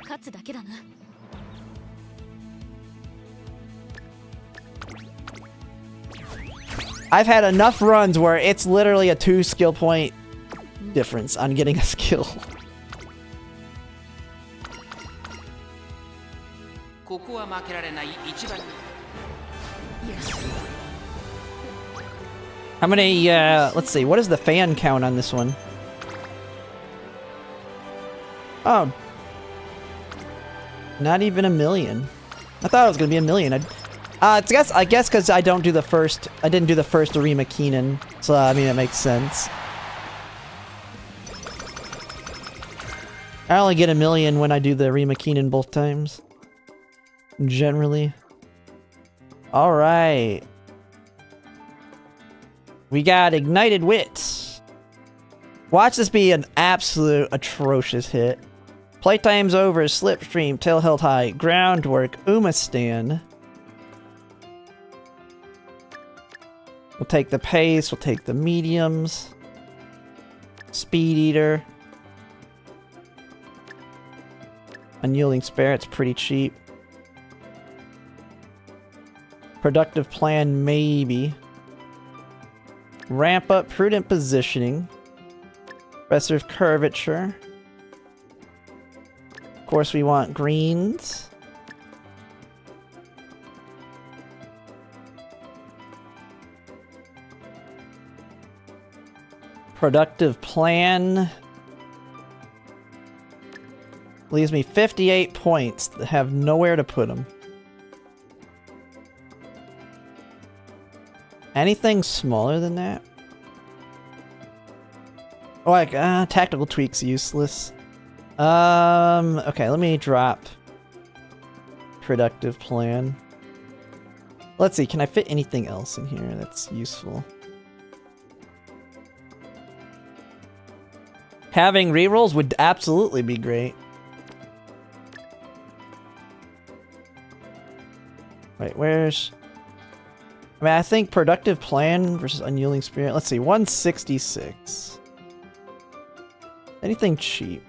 I've had enough runs where it's literally a 2 skill point difference on getting a skill. How many, let's see, what is the fan count on this one? Oh. Not even 1,000,000. I thought it was gonna be 1,000,000. I guess because I didn't do the first Arima Keenan, so I mean it makes sense. I only get 1,000,000 when I do the Arima Keenan both times. Generally. Alright. We got Ignited Wits. Watch this be an absolute atrocious hit. Playtime's over, Slipstream, Tail held high, Groundwork, Umamusume. We'll take the pace, we'll take the mediums. Speed Eater. Unyielding Spirit's pretty cheap. Productive Plan, maybe. Ramp up Prudent Positioning. Aggressive Curvature. Of course, we want greens. Productive Plan. Leaves me 58 points that have nowhere to put them. Anything smaller than that? Oh, like, tactical tweaks useless. Okay, let me drop Productive Plan. Let's see, can I fit anything else in here that's useful? Having rerolls would absolutely be great. Wait, where's... I mean, I think Productive Plan versus Unyielding Spirit. Let's see, 166. Anything cheap?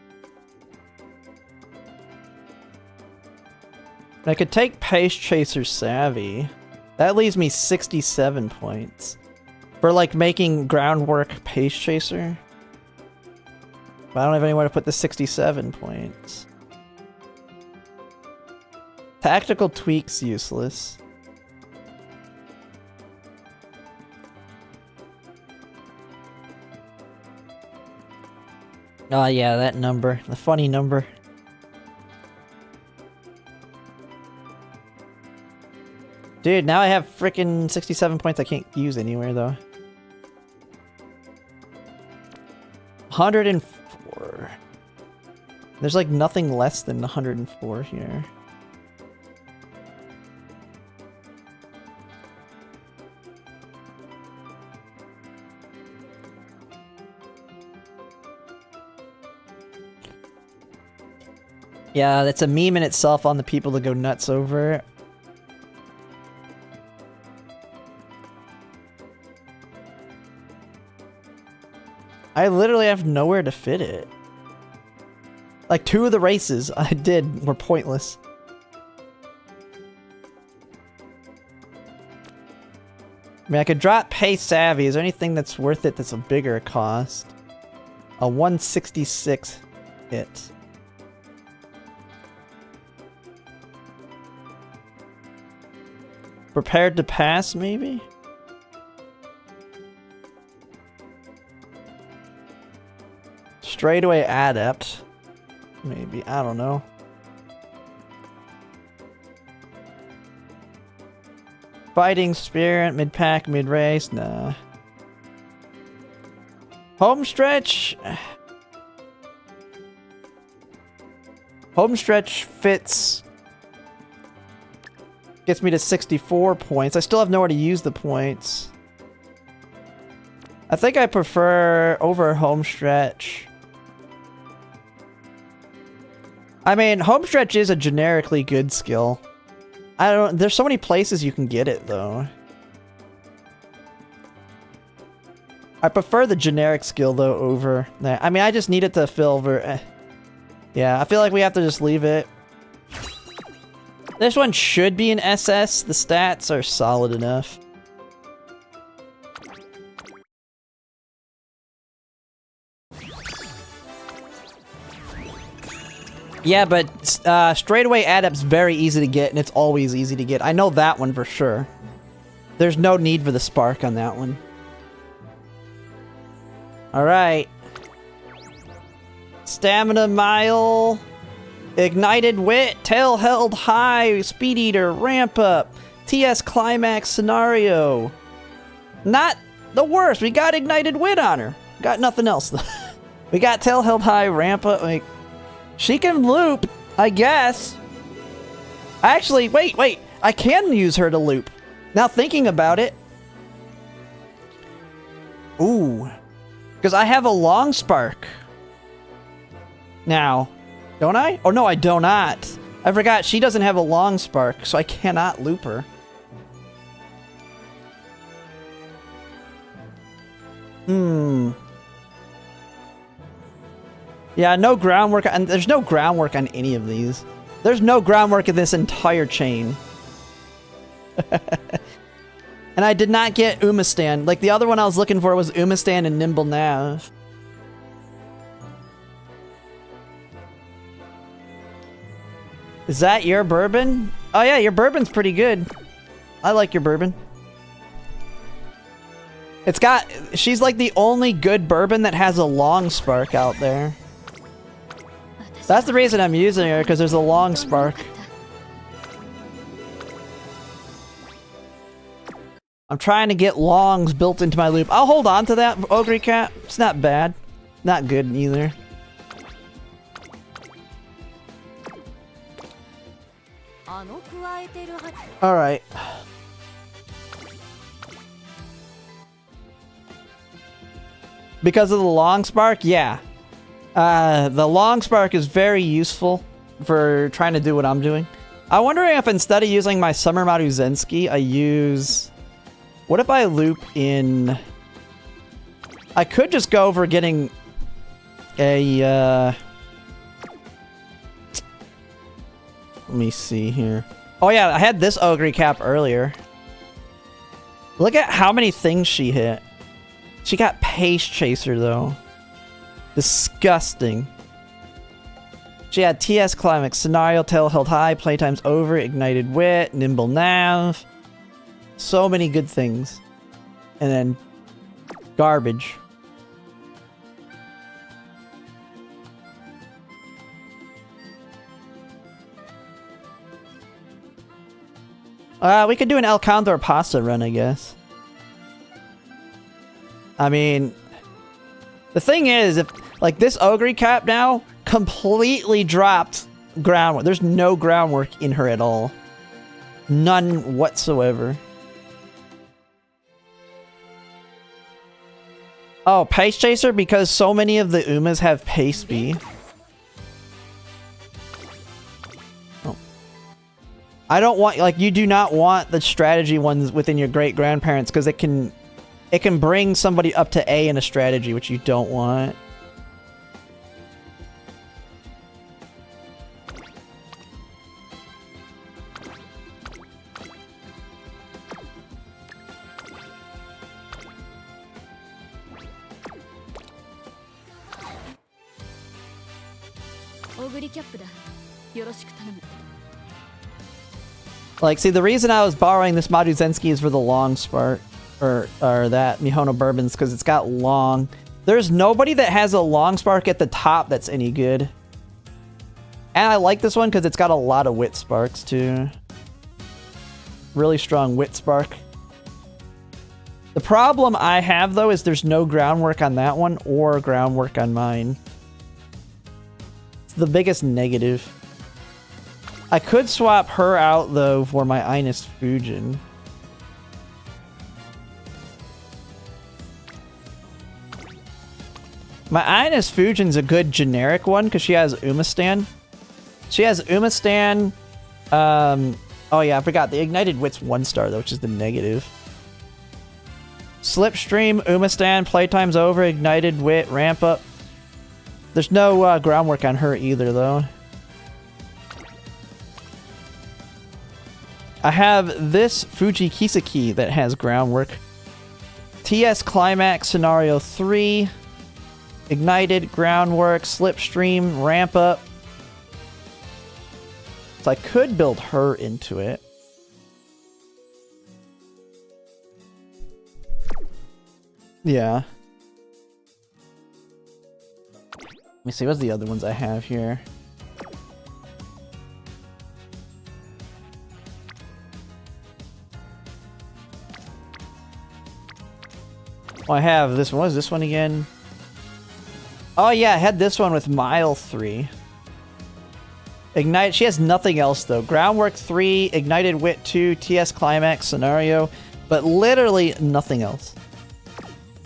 I could take Pace Chaser Savvy. That leaves me 67 points. For, like, making Groundwork Pace Chaser. But I don't have anywhere to put the 67 points. Tactical Tweaks useless. Oh yeah, that number. The funny number. Dude, now I have frickin' 67 points I can't use anywhere though. 104. There's like nothing less than 104 here. Yeah, that's a meme in itself on the people to go nuts over. I literally have nowhere to fit it. Like, 2 of the races I did were pointless. I mean, I could drop Pace Savvy. Is there anything that's worth it that's a bigger cost? A 166 hit. Prepared to Pass, maybe? Straightaway Adept. Maybe, I don't know. Fighting Spirit, mid-pack, mid-race, nah. Homestretch? Homestretch fits... Gets me to 64 points. I still have nowhere to use the points. I think I prefer over Homestretch. I mean, Homestretch is a generically good skill. There's so many places you can get it, though. I prefer the generic skill, though, over that. I mean, I just need it to fill Yeah, I feel like we have to just leave it. This one should be an SS. The stats are solid enough. Yeah, but straightaway Adept's very easy to get, and it's always easy to get. I know that one for sure. There's no need for the spark on that one. Alright. Stamina Mile. Ignited Wit. Tail Held High. Speed Eater. Ramp Up. TS Climax Scenario. Not the worst. We got Ignited Wit on her. Got nothing else though. We got Tail Held High. Ramp Up. Like, she can loop, I guess. Actually, wait. I can use her to loop. Now thinking about it. Ooh. Because I have a long spark. Now. Don't I? Oh no, I do not. I forgot she doesn't have a long spark, so I cannot loop her. Yeah, no groundwork, and there's no groundwork on any of these. There's no groundwork in this entire chain. And I did not get Umastand. Like, the other one I was looking for was Umastand and Nimble Nav. Is that your bourbon? Oh yeah, your bourbon's pretty good. I like your bourbon. It's got... She's like the only good bourbon that has a long spark out there. That's the reason I'm using her, because there's a long spark. I'm trying to get longs built into my loop. I'll hold on to that, Ogre Cat. It's not bad. Not good either. Alright. Because of the long spark? Yeah. The long spark is very useful for trying to do what I'm doing. I'm wondering if instead of using my Summer Maruzensky, I use... What if I loop in... I could just go over getting a... Let me see here. Oh yeah, I had this Ogre Cap earlier. Look at how many things she hit. She got Pace Chaser though. Disgusting. She had TS Climax, Scenario, Tail Held High, Playtime's Over, Ignited Wit, Nimble Nav. So many good things. And then garbage. We could do an El Condor Pasta run, I guess. I mean, the thing is, if like this Ogre Cap now completely dropped groundwork. There's no groundwork in her at all. None whatsoever. Oh, Pace Chaser because so many of the Umas have Pace B. Oh. I don't want, like, you do not want the strategy ones within your great grandparents because it can bring somebody up to A in a strategy, which you don't want. Like, see, the reason I was borrowing this Maruzensky is for the long spark, or that Mihono Bourbon's, because it's got long. There's nobody that has a long spark at the top that's any good. And I like this one because it's got a lot of wit sparks, too. Really strong wit spark. The problem I have, though, is there's no groundwork on that one or groundwork on mine. It's the biggest negative. I could swap her out, though, for my Ines Fujin. My Ines Fujin's a good generic one, because she has Umastan. She has Umastan. Oh yeah, I forgot. The Ignited Wit's 1-star, though, which is the negative. Slipstream, Umastan, Playtime's Over, Ignited Wit, Ramp Up. There's no groundwork on her either, though. I have this Fuji Kiseki that has groundwork. TS Climax Scenario 3. Ignited, Groundwork, Slipstream, Ramp Up. So I could build her into it. Yeah. Let me see, what's the other ones I have here? Oh, I have this one. What is this one again? Oh yeah, I had this one with Mile 3. Ignite. She has nothing else though. Groundwork 3, Ignited Wit 2, TS Climax Scenario, but literally nothing else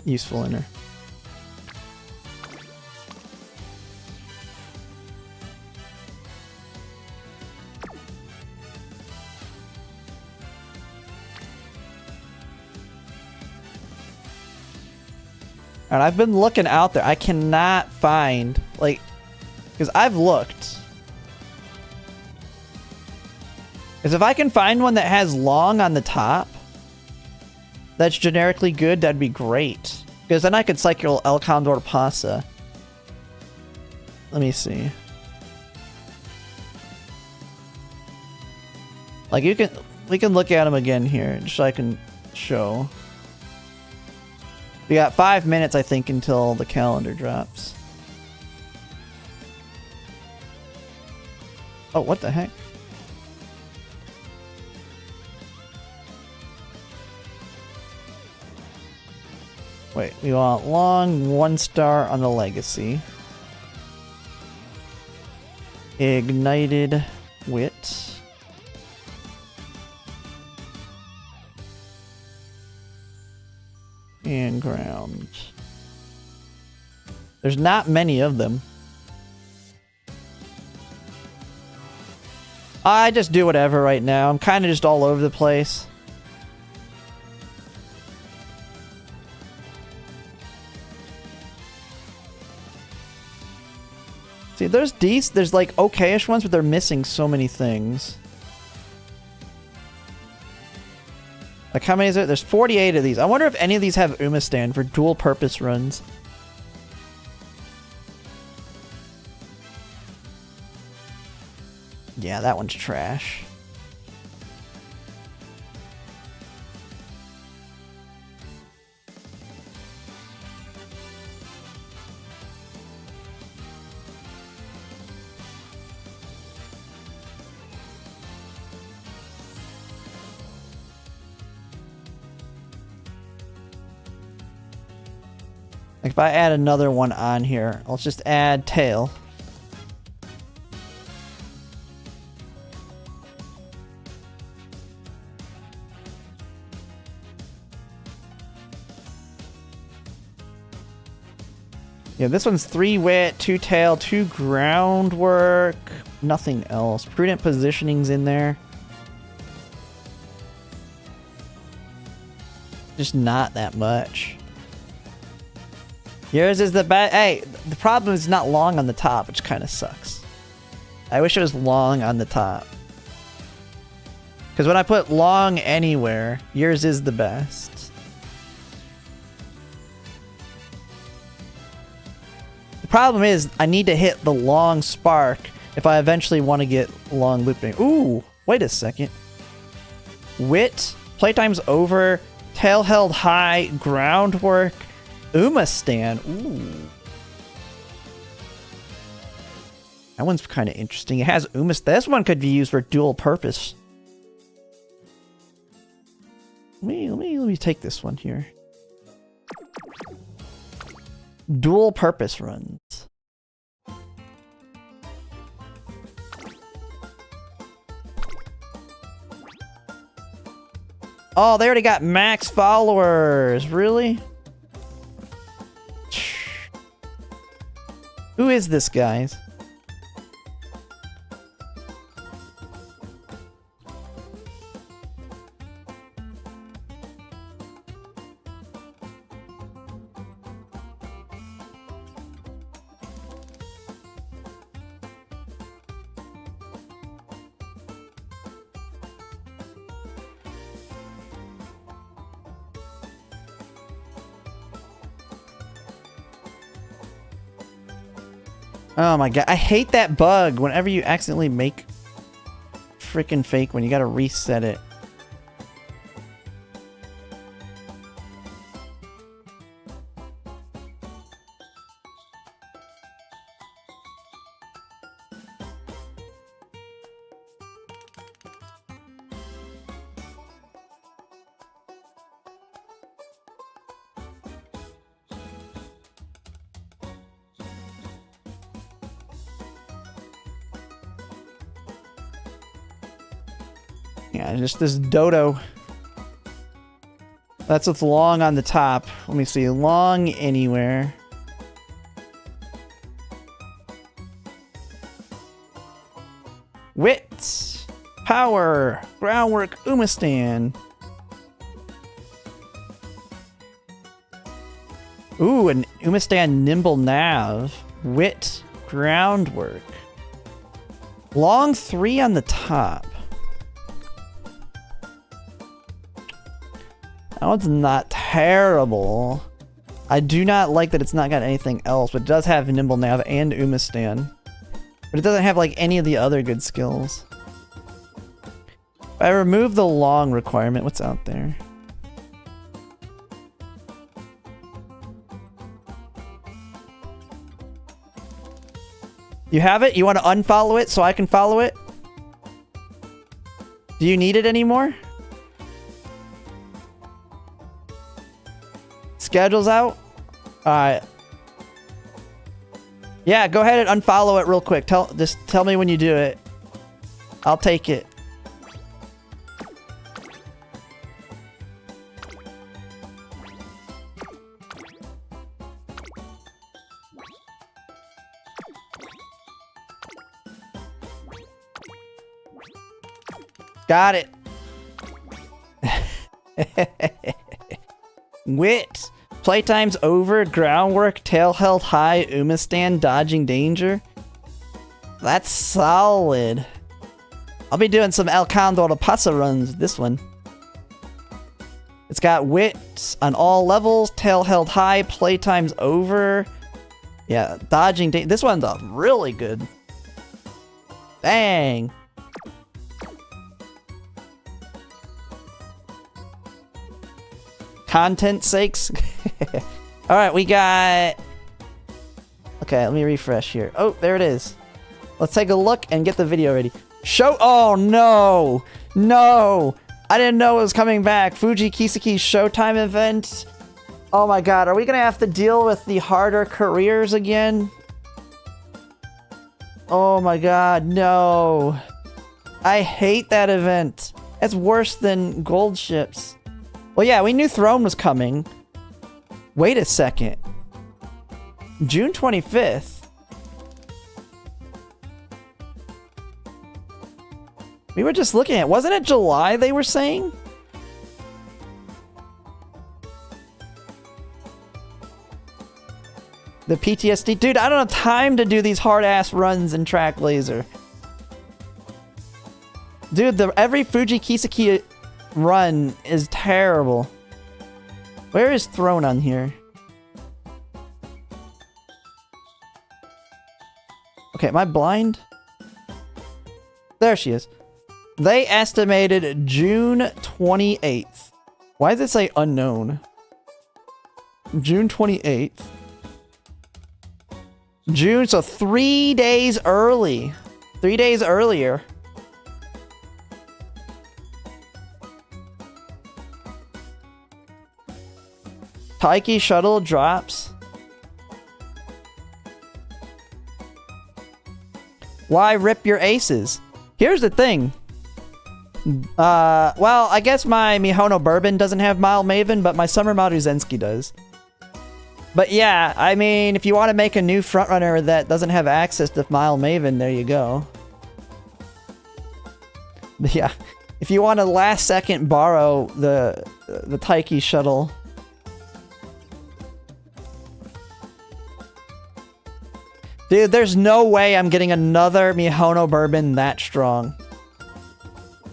useful in her. And I've been looking out there. I cannot find, like, because I've looked. Because if I can find one that has long on the top, that's generically good, that'd be great. Because then I could cycle El Condor Pasa. Let me see. Like, we can look at them again here, just so I can show. We got 5 minutes, I think, until the calendar drops. Oh, what the heck? Wait, we want long 1 star on the Legacy. Ignited Wit. And ground. There's not many of them. I just do whatever right now. I'm kind of just all over the place. See, there's like okay-ish ones, but they're missing so many things. Like, how many is it? There's 48 of these. I wonder if any of these have Umastand for dual purpose runs. Yeah, that one's trash. Like, if I add another one on here, let's just add tail. Yeah, this one's 3 wit, 2 tail, 2 groundwork, nothing else. Prudent positioning's in there. Just not that much. Yours is the best. Hey, the problem is not long on the top, which kind of sucks. I wish it was long on the top. Because when I put long anywhere, yours is the best. The problem is, I need to hit the long spark if I eventually want to get long looping. Ooh, wait a second. Wit, playtime's over, tail held high, groundwork, Umastand. Ooh. That one's kind of interesting. It has Umastand. This one could be used for dual purpose. Let me take this one here. Dual purpose runs. Oh, they already got max followers. Really? Who is this, guys? Oh my god, I hate that bug whenever you accidentally make freaking fake when you gotta reset it. Yeah, just this dodo. That's what's long on the top. Let me see. Long anywhere. Wit. Power. Groundwork. Umastan. Ooh, an Umastan Nimble Nav. Wit. Groundwork. Long 3 on the top. That one's not terrible. I do not like that it's not got anything else, but it does have Nimble Nav and Umastan. But it doesn't have like any of the other good skills. If I remove the long requirement, what's out there? You have it? You want to unfollow it so I can follow it? Do you need it anymore? Schedule's out? Alright. Yeah, go ahead and unfollow it real quick. Just tell me when you do it. I'll take it. Got it. Wit. Playtime's over. Groundwork. Tail held high. Umastan. Dodging danger. That's solid. I'll be doing some El Condor de Pasa runs with this one. It's got wit on all levels. Tail held high. Playtime's over. Yeah, dodging danger. This one's really good. Bang. Content sakes. Alright, we got... Okay, let me refresh here. Oh, there it is. Let's take a look and get the video ready. Oh, no! No! I didn't know it was coming back. Fuji Kisaki's Showtime event. Oh my god, are we gonna have to deal with the harder careers again? Oh my god, no. I hate that event. It's worse than gold ships. Well, yeah, we knew Throne was coming. Wait a second. June 25th. We were just looking at... Wasn't it July they were saying? The PTSD... Dude, I don't have time to do these hard-ass runs in Track Laser. Dude, every Fuji Kiseki run is terrible. Where is Throne on here? Okay, am I blind? There she is. They estimated June 28th. Why does it say unknown? June 28th. June, so 3 days early. 3 days earlier. Taiki shuttle drops. Why rip your aces? Here's the thing. Well, I guess my Mihono Bourbon doesn't have Mile Maven, but my Summer Maruzensky does. But yeah, I mean, if you want to make a new frontrunner that doesn't have access to Mile Maven, there you go. But yeah, if you want to last second borrow the Taiki shuttle. Dude, there's no way I'm getting another Mihono Bourbon that strong.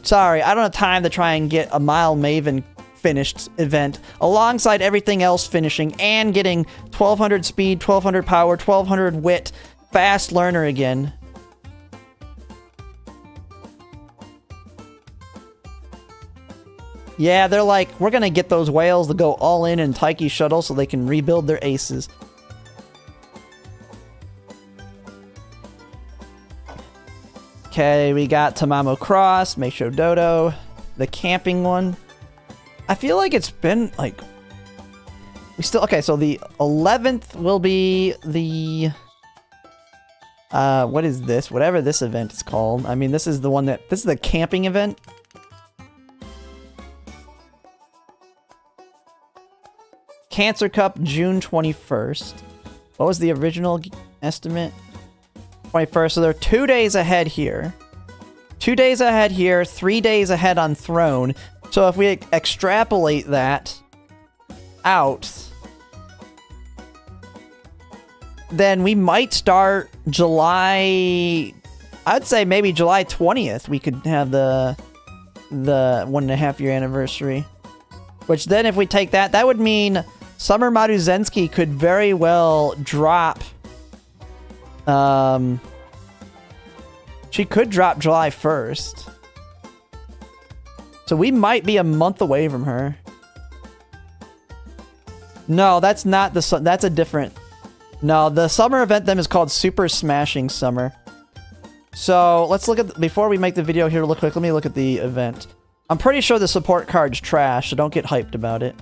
Sorry, I don't have time to try and get a Mile Maven finished event alongside everything else finishing and getting 1200 speed, 1200 power, 1200 wit, fast learner again. Yeah, they're like, we're gonna get those whales to go all in Taiki shuttle so they can rebuild their aces. Okay, we got Tamamo Cross, Meisho Dodo, the camping one. I feel like it's been, like... Okay, so the 11th will be the... what is this? Whatever this event is called. I mean, this is the one that... This is the camping event. Cancer Cup, June 21st. What was the original estimate? 21st, so they're 2 days ahead here. 2 days ahead here, 3 days ahead on Throne. So if we extrapolate that out, then we might start July... I'd say maybe July 20th we could have the 1.5 year anniversary. Which then if we take that, that would mean Summer Maruzensky could very well drop... she could drop July 1st. So we might be a month away from her. No, that's not the... That's a different... No, the summer event then is called Super Smashing Summer. So let's look at... Before we make the video here real quick, let me look at the event. I'm pretty sure the support card's trash, so don't get hyped about it.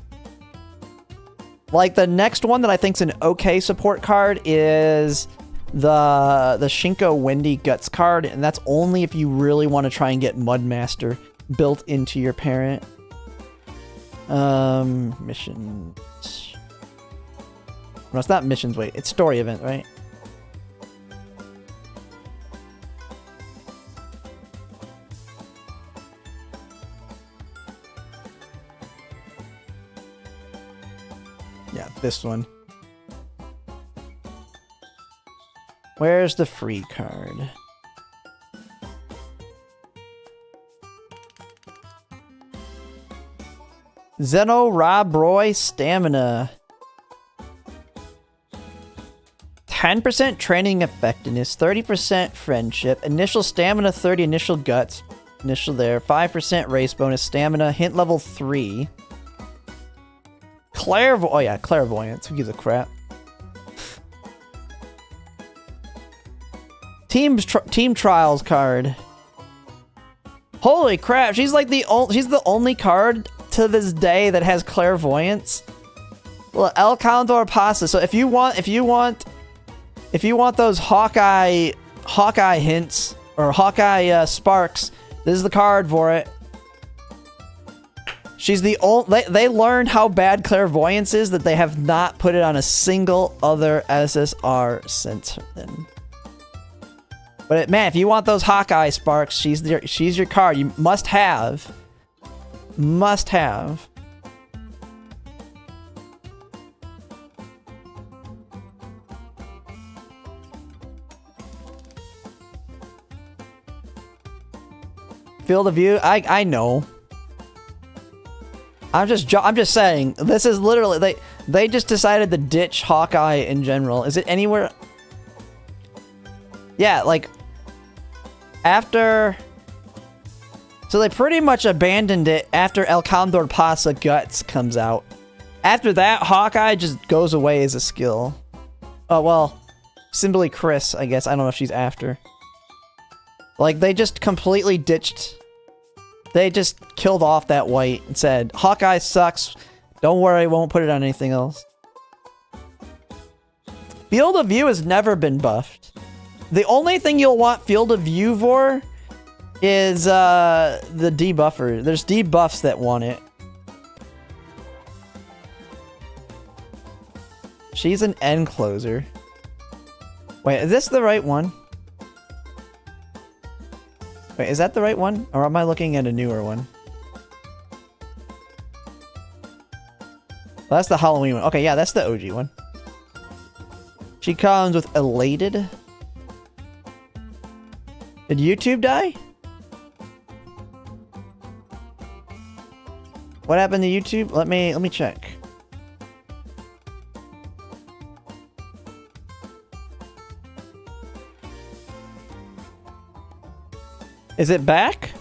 Like, the next one that I think's an okay support card is the Shinko Wendy Guts card, and that's only if you really want to try and get Mudmaster built into your parent. Missions. No, it's not missions, wait. It's story event, right? Yeah, this one. Where's the free card? Zeno Rob Roy Stamina. 10% training effectiveness, 30% friendship, initial stamina 30, initial guts, initial there, 5% race bonus, stamina, hint level 3. Oh yeah, clairvoyance, who gives a crap? Team Trials card. Holy crap, she's like she's the only card to this day that has clairvoyance. Well, El Condor Pasta. So if you want those Hawkeye hints or Hawkeye sparks, this is the card for it. She's the only... They learned how bad clairvoyance is that they have not put it on a single other SSR since then. But man, if you want those Hawkeye sparks, she's your card. You must have. Must have. Field of view? I know. I'm just saying, this is literally, they just decided to ditch Hawkeye in general. Is it anywhere? Yeah, like, after... So they pretty much abandoned it after El Condor Pasa Guts comes out. After that, Hawkeye just goes away as a skill. Oh, well, simply Chris, I guess. I don't know if she's after. Like, they just completely ditched... They just killed off that white and said, Hawkeye sucks. Don't worry, I won't put it on anything else. Field of View has never been buffed. The only thing you'll want Field of View for is the debuffer. There's debuffs that want it. She's an end closer. Wait, is this the right one? Wait, is that the right one? Or am I looking at a newer one? Well, that's the Halloween one. Okay, yeah, that's the OG one. She comes with Elated. Did YouTube die? What happened to YouTube? Let me check. Is it back?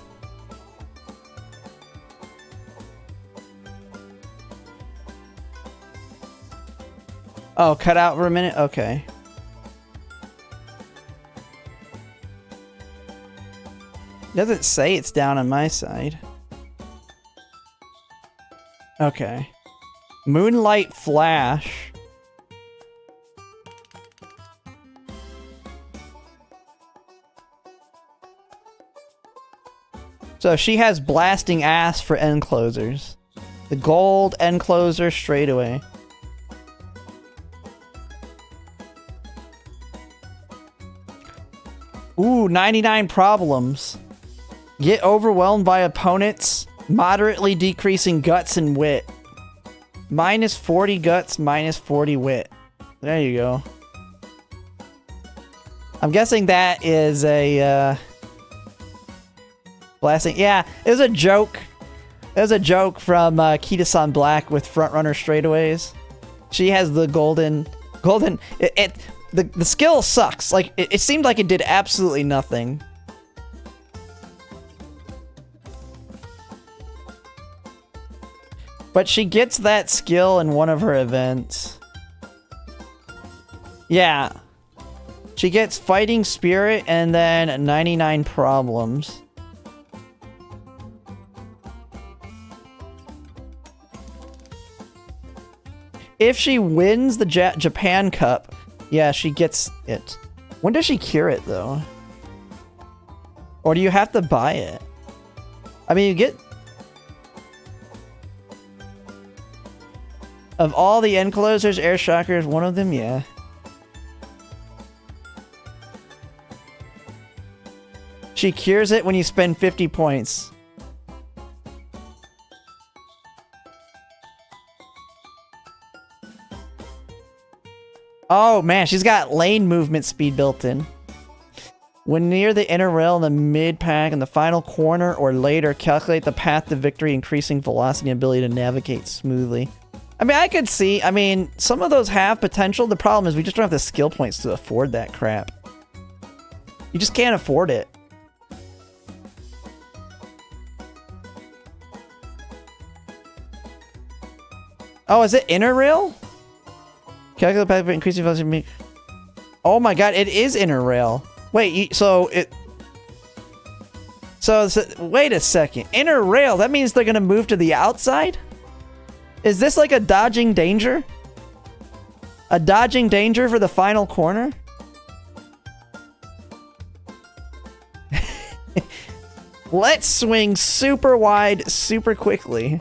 Oh, cut out for a minute? Okay. Doesn't say it's down on my side. Okay. Moonlight Flash. So she has blasting ass for end closers. The gold end closer straight away. Ooh, 99 problems. Get overwhelmed by opponents, moderately decreasing guts and wit. Minus 40 guts, minus 40 wit. There you go. I'm guessing that is a, blasting. Yeah, it was a joke. It was a joke from Kita-san Black with Frontrunner straightaways. She has the golden... The skill sucks. Like, it seemed like it did absolutely nothing. But she gets that skill in one of her events. Yeah. She gets Fighting Spirit and then 99 problems. If she wins the Japan Cup, yeah, she gets it. When does she cure it, though? Or do you have to buy it? I mean, you get... Of all the end closers, Air Shocker is one of them, yeah. She cures it when you spend 50 points. Oh man, she's got lane movement speed built in. When near the inner rail in the mid-pack in the final corner or later, calculate the path to victory, increasing velocity and ability to navigate smoothly. I mean, I could see, I mean, some of those have potential. The problem is we just don't have the skill points to afford that crap. You just can't afford it. Oh, is it inner rail? Calculate path for increasing velocity. Oh my god, it is inner rail. Wait, so wait a second. Inner rail, that means they're gonna move to the outside? Is this like a dodging danger? A dodging danger for the final corner? Let's swing super wide, super quickly.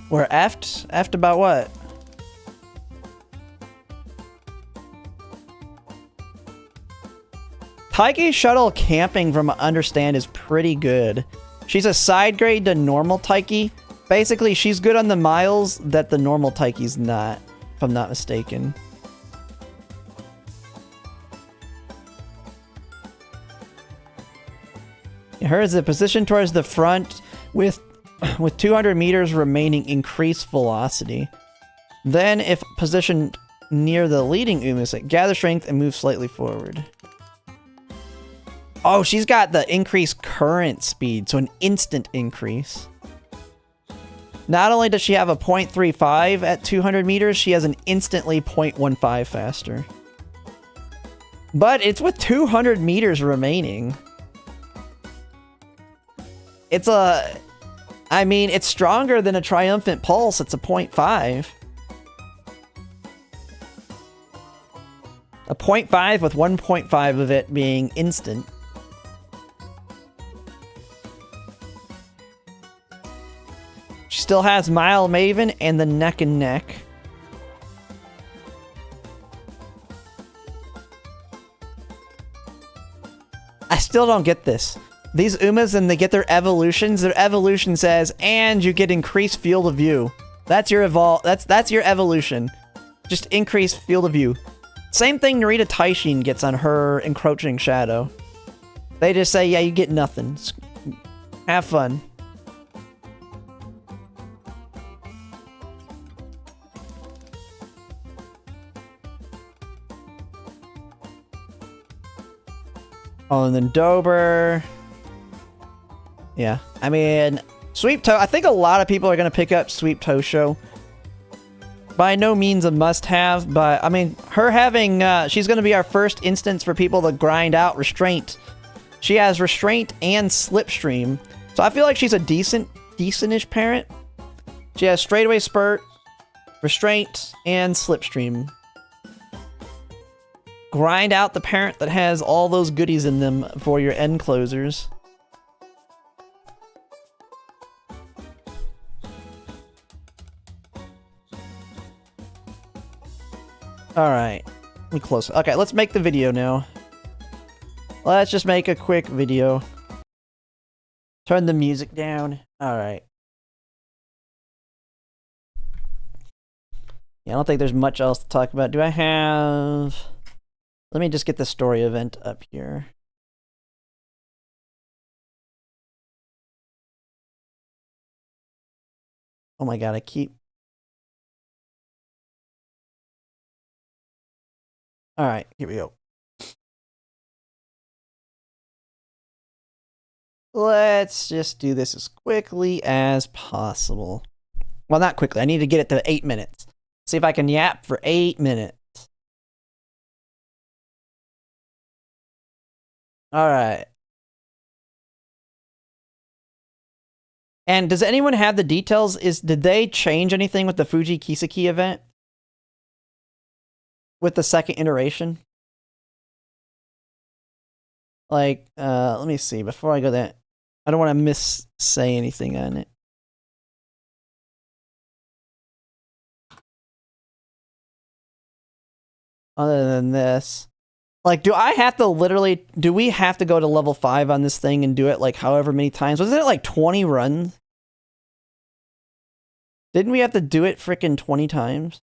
We're effed? Effed about what? Taiki Shuttle camping, from what I understand, is pretty good. She's a side grade to normal Taiki. Basically, she's good on the miles that the normal Taiki's not, if I'm not mistaken. Hers is a position towards the front with 200 meters remaining increased velocity. Then, if positioned near the leading Umamusume, gather strength and move slightly forward. Oh, she's got the increased current speed, so an instant increase. Not only does she have a 0.35 at 200 meters, she has an instantly 0.15 faster. But it's with 200 meters remaining. It's a... I mean, it's stronger than a Triumphant Pulse. It's a 0.5. A 0.5 with 1.5 of it being instant. She still has Mile Maven and the neck and neck. I still don't get this. These Umas, and they get their evolutions. Their evolution says, and you get increased field of view. That's your that's your evolution. Just increased field of view. Same thing Narita Taishin gets on her encroaching shadow. They just say, yeah, you get nothing. Have fun. Oh, and then Dober. Yeah, I mean, Sweep Toe, I think a lot of people are going to pick up Sweep Tosho. By no means a must-have, but, I mean, her having, she's going to be our first instance for people to grind out Restraint. She has Restraint and Slipstream, so I feel like she's a decentish parent. She has Straightaway Spurt, Restraint, and Slipstream. grind out the parent that has all those goodies in them for your end closers. Alright. Let me close. Okay, let's make the video now. Let's just make a quick video. Turn the music down. Alright. Yeah, I don't think there's much else to talk about. Do I have... Let me just get the story event up here. Oh my god, I keep... Alright, here we go. Let's just do this as quickly as possible. Well, not quickly. I need to get it to 8 minutes. See if I can yap for 8 minutes. Alright. And does anyone have the details? Did they change anything with the Fuji Kiseki event? With the second iteration? Like, let me see. Before I go that, I don't want to say anything on it. Other than this. Like, do we have to go to level 5 on this thing and do it like however many times? Wasn't it like 20 runs? Didn't we have to do it frickin' 20 times?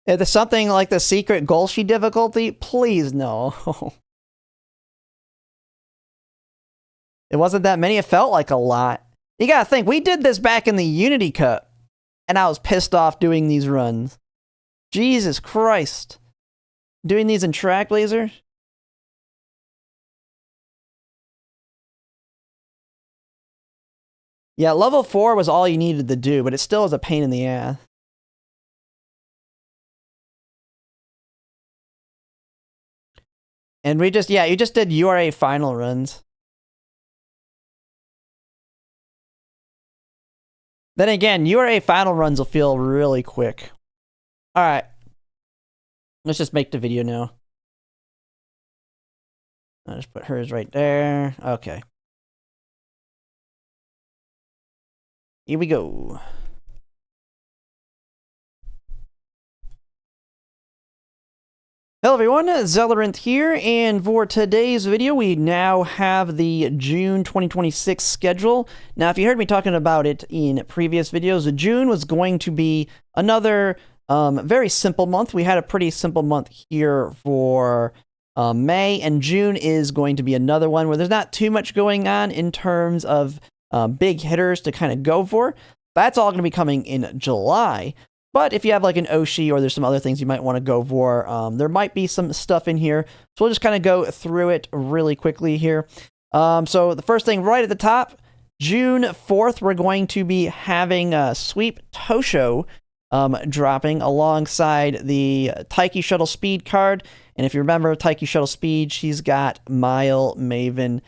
If there's something like the secret Golshi difficulty, please no. It wasn't that many. It felt like a lot. You gotta think, we did this back in the Unity Cup, and I was pissed off doing these runs. Jesus Christ. Doing these in Trackblazer? Yeah, level 4 was all you needed to do, but it still was a pain in the ass. And we just, yeah, you just did URA final runs. Then again, URA final runs will feel really quick. Alright. Let's just make the video now. I'll just put hers right there. Okay. Here we go. Hello everyone, Zellerant here, and for today's video we now have the June 2026 schedule. Now if you heard me talking about it in previous videos, June was going to be another very simple month. We had a pretty simple month here for May, and June is going to be another one where there's not too much going on in terms of big hitters to kind of go for. That's all going to be coming in July. But if you have like an Oshi or there's some other things you might want to go for, there might be some stuff in here. So we'll just kind of go through it really quickly here. So the first thing right at the top, June 4th, we're going to be having Sweep Tosho dropping alongside the Taiki Shuttle Speed card. And if you remember Taiki Shuttle Speed, she's got Mile Maven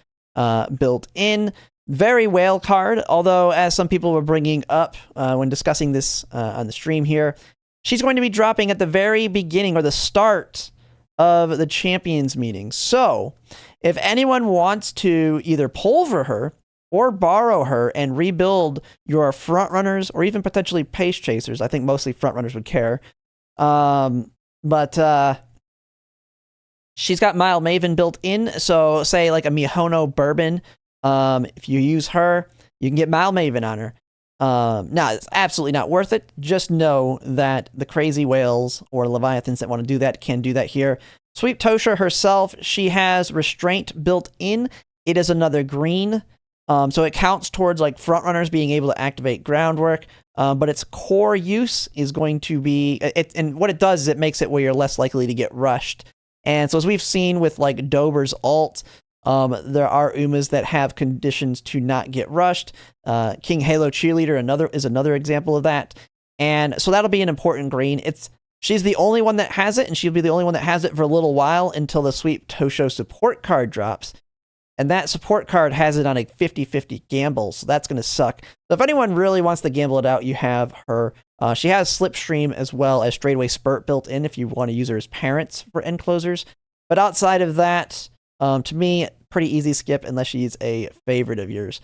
built in. Very whale card, although as some people were bringing up when discussing this on the stream here, she's going to be dropping at the very beginning or the start of the Champions meeting. So if anyone wants to either pulver her or borrow her and rebuild your front runners or even potentially pace chasers, I think mostly front runners would care. But she's got Mile Maven built in, so say like a Mihono Bourbon. If you use her, you can get Mile Maven on her. Now, it's absolutely not worth it. Just know that the crazy whales or leviathans that want to do that can do that here. Sweep Tosha herself, she has Restraint built in. It is another green. So it counts towards like front runners being able to activate groundwork. But its core use is going to be, and what it does is it makes it where you're less likely to get rushed. And so as we've seen with like Dober's ult, there are Umas that have conditions to not get rushed. King Halo Cheerleader is another example of that. And so that'll be an important green. She's the only one that has it, and she'll be the only one that has it for a little while until the Sweep Tosho support card drops. and that support card has it on a 50-50 gamble, so that's going to suck. So if anyone really wants to gamble it out, you have her. She has Slipstream as well as Straightaway Spurt built in if you want to use her as parents for end closers. But outside of that, to me, pretty easy skip unless she's a favorite of yours.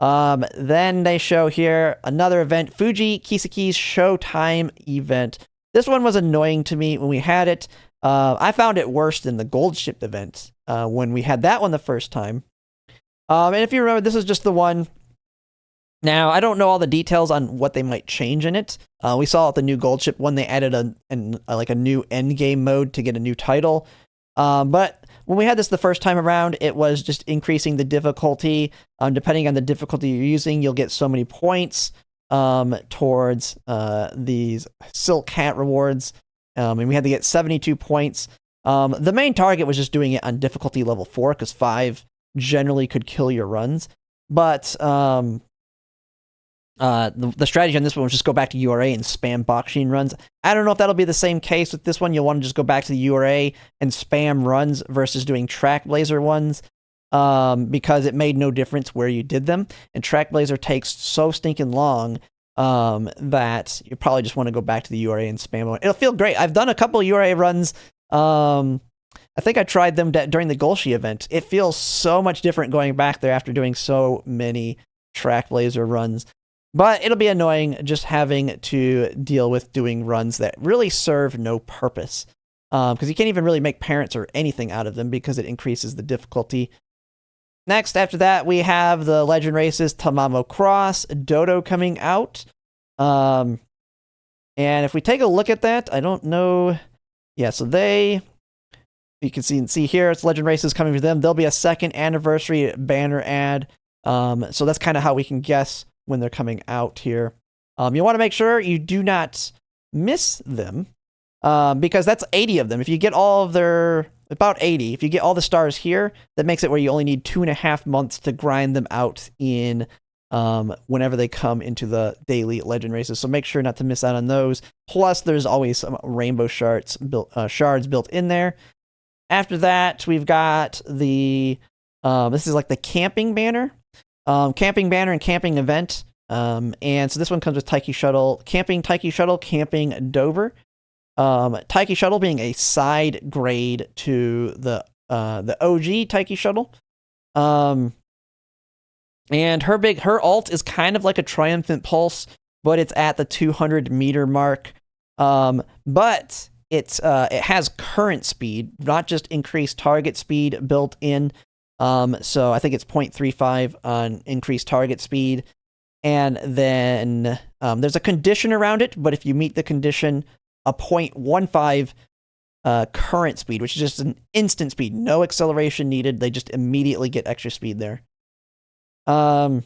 Then they show here another event, Fuji Kisaki's Showtime event. This one was annoying to me when we had it. I found it worse than the Gold Ship event when we had that one the first time. And if you remember, this is just the one. Now, I don't know all the details on what they might change in it. We saw at the new Gold Ship one, they added a new end game mode to get a new title. But when we had this the first time around, it was just increasing the difficulty. Depending on the difficulty you're using, you'll get so many points towards these Silk Hat rewards. And we had to get 72 points. The main target was just doing it on difficulty level 4, because 5 generally could kill your runs. But the strategy on this one was just go back to URA and spam Boxing runs. I don't know if that'll be the same case with this one. You'll want to just go back to the URA and spam runs versus doing Track Blazer ones, because it made no difference where you did them. And Track Blazer takes so stinking long that you probably just want to go back to the URA and spam one. It'll feel great. I've done a couple URA runs. I think I tried them during the Golshi event. It feels so much different going back there after doing so many Track Blazer runs. But it'll be annoying just having to deal with doing runs that really serve no purpose. Because you can't even really make parents or anything out of them because it increases the difficulty. Next, after that, we have the Legend Races Tamamo Cross Dodo coming out. And if we take a look at that, I don't know. Yeah, so you can see here, it's Legend Races coming for them. There'll be a 2nd anniversary banner ad. So that's kind of how we can guess when they're coming out here. You want to make sure you do not miss them, because that's 80 of them. If you get all of their, about 80, if you get all the stars here, that makes it where you only need 2.5 months to grind them out in whenever they come into the daily Legend Races. So make sure not to miss out on those. Plus, there's always some rainbow shards built in there. After that, we've got the, this is like the camping banner. Camping banner and camping event. And so this one comes with Taiki Shuttle, Camping Taiki Shuttle, Camping Dover. Taiki Shuttle being a side grade to the OG Taiki Shuttle. And her ult is kind of like a Triumphant Pulse, but it's at the 200 meter mark. But it has current speed, not just increased target speed built in. So I think it's 0.35 on increased target speed. And then there's a condition around it, but if you meet the condition, a 0.15 current speed, which is just an instant speed, no acceleration needed. They just immediately get extra speed there. Oh,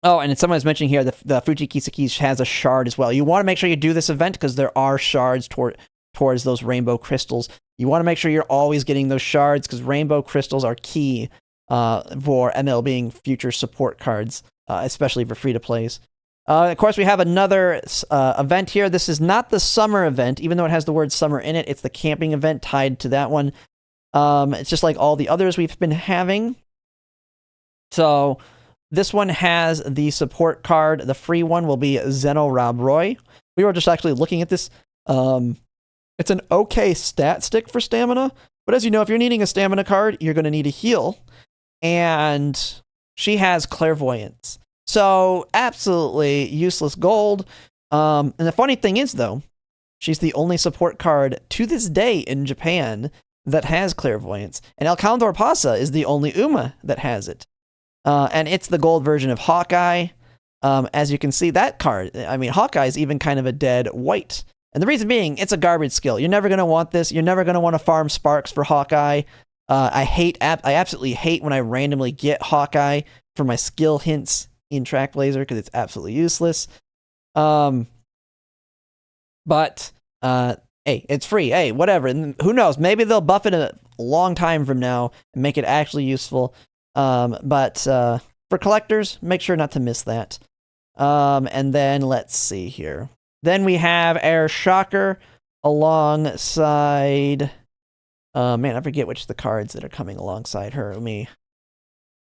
and someone was mentioning here the Fuji Kisaki has a shard as well. You want to make sure you do this event because there are shards towards those rainbow crystals. You want to make sure you're always getting those shards because rainbow crystals are key for ML being future support cards, especially for free-to-plays. Of course, we have another event here. This is not the summer event, even though it has the word summer in it. It's the camping event tied to that one. It's just like all the others we've been having. So this one has the support card. The free one will be Zeno Rob Roy. We were just actually looking at this. It's an okay stat stick for stamina, but as you know, if you're needing a stamina card, you're going to need a heal, and she has clairvoyance. So absolutely useless gold. And the funny thing is, though, she's the only support card to this day in Japan that has clairvoyance, and El Condor Pasa is the only Uma that has it. And it's the gold version of Hawkeye. As you can see, that card, I mean, Hawkeye is even kind of a dead white. And the reason being, it's a garbage skill. You're never going to want this. You're never going to want to farm sparks for Hawkeye. I absolutely hate when I randomly get Hawkeye for my skill hints in Track Blazer because it's absolutely useless. But hey, it's free. Hey, whatever. And who knows? Maybe they'll buff it a long time from now and make it actually useful. But for collectors, make sure not to miss that. And then let's see here. Then we have Air Shocker alongside Man, I forget which of the cards that are coming alongside her. Let me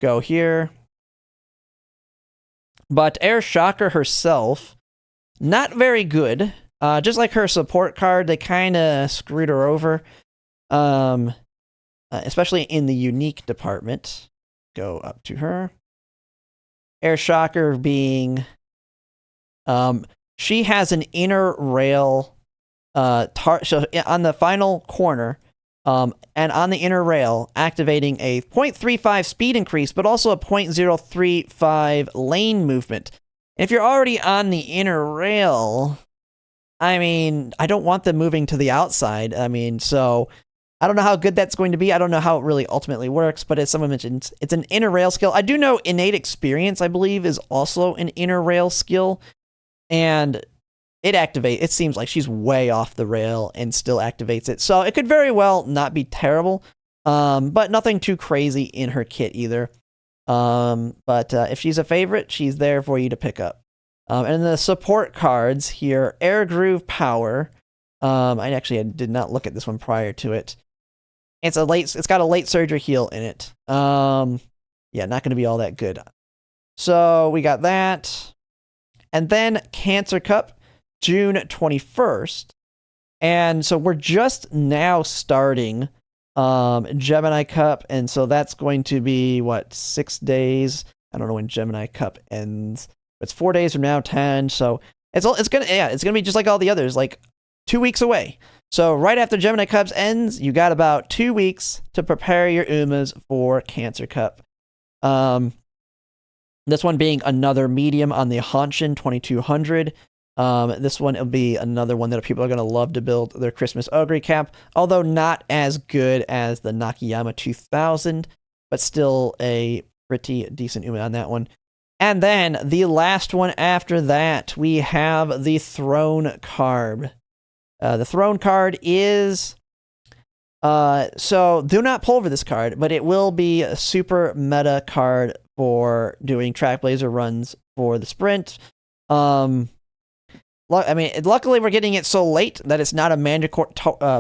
go here. But Air Shocker herself, not very good. Just like her support card, they kind of screwed her over. Especially in the unique department. Go up to her. Air Shocker being... she has an inner rail... so on the final corner... and on the inner rail, activating a 0.35 speed increase, but also a 0.035 lane movement. And if you're already on the inner rail, I mean, I don't want them moving to the outside. I mean, so I don't know how good that's going to be. I don't know how it really ultimately works, but as someone mentioned, it's an inner rail skill. I do know Innate Experience, I believe, is also an inner rail skill. And it seems like she's way off the rail and still activates it. So it could very well not be terrible, but nothing too crazy in her kit either. But if she's a favorite, she's there for you to pick up. And the support cards here, Air Groove Power. I did not look at this one prior to it. It's got a late surgery heal in it. Yeah, not going to be all that good. So we got that. And then Cancer Cup. June 21st. And so we're just now starting Gemini Cup, and so that's going to be, 6 days? I don't know when Gemini Cup ends. It's 4 days from now, 10, so it's gonna be just like all the others, like 2 weeks away. So right after Gemini Cups ends, you got about 2 weeks to prepare your Umas for Cancer Cup. This one being another medium on the Hanshin 2200. This one will be another one that people are going to love to build their Christmas Ogre Cap, although not as good as the Nakayama 2000, but still a pretty decent Uma on that one. And then the last one after that, we have the Throne card. The Throne card is... so do not pull for this card, but it will be a super meta card for doing Track Blazer runs for the sprint. I mean, luckily we're getting it so late that it's not a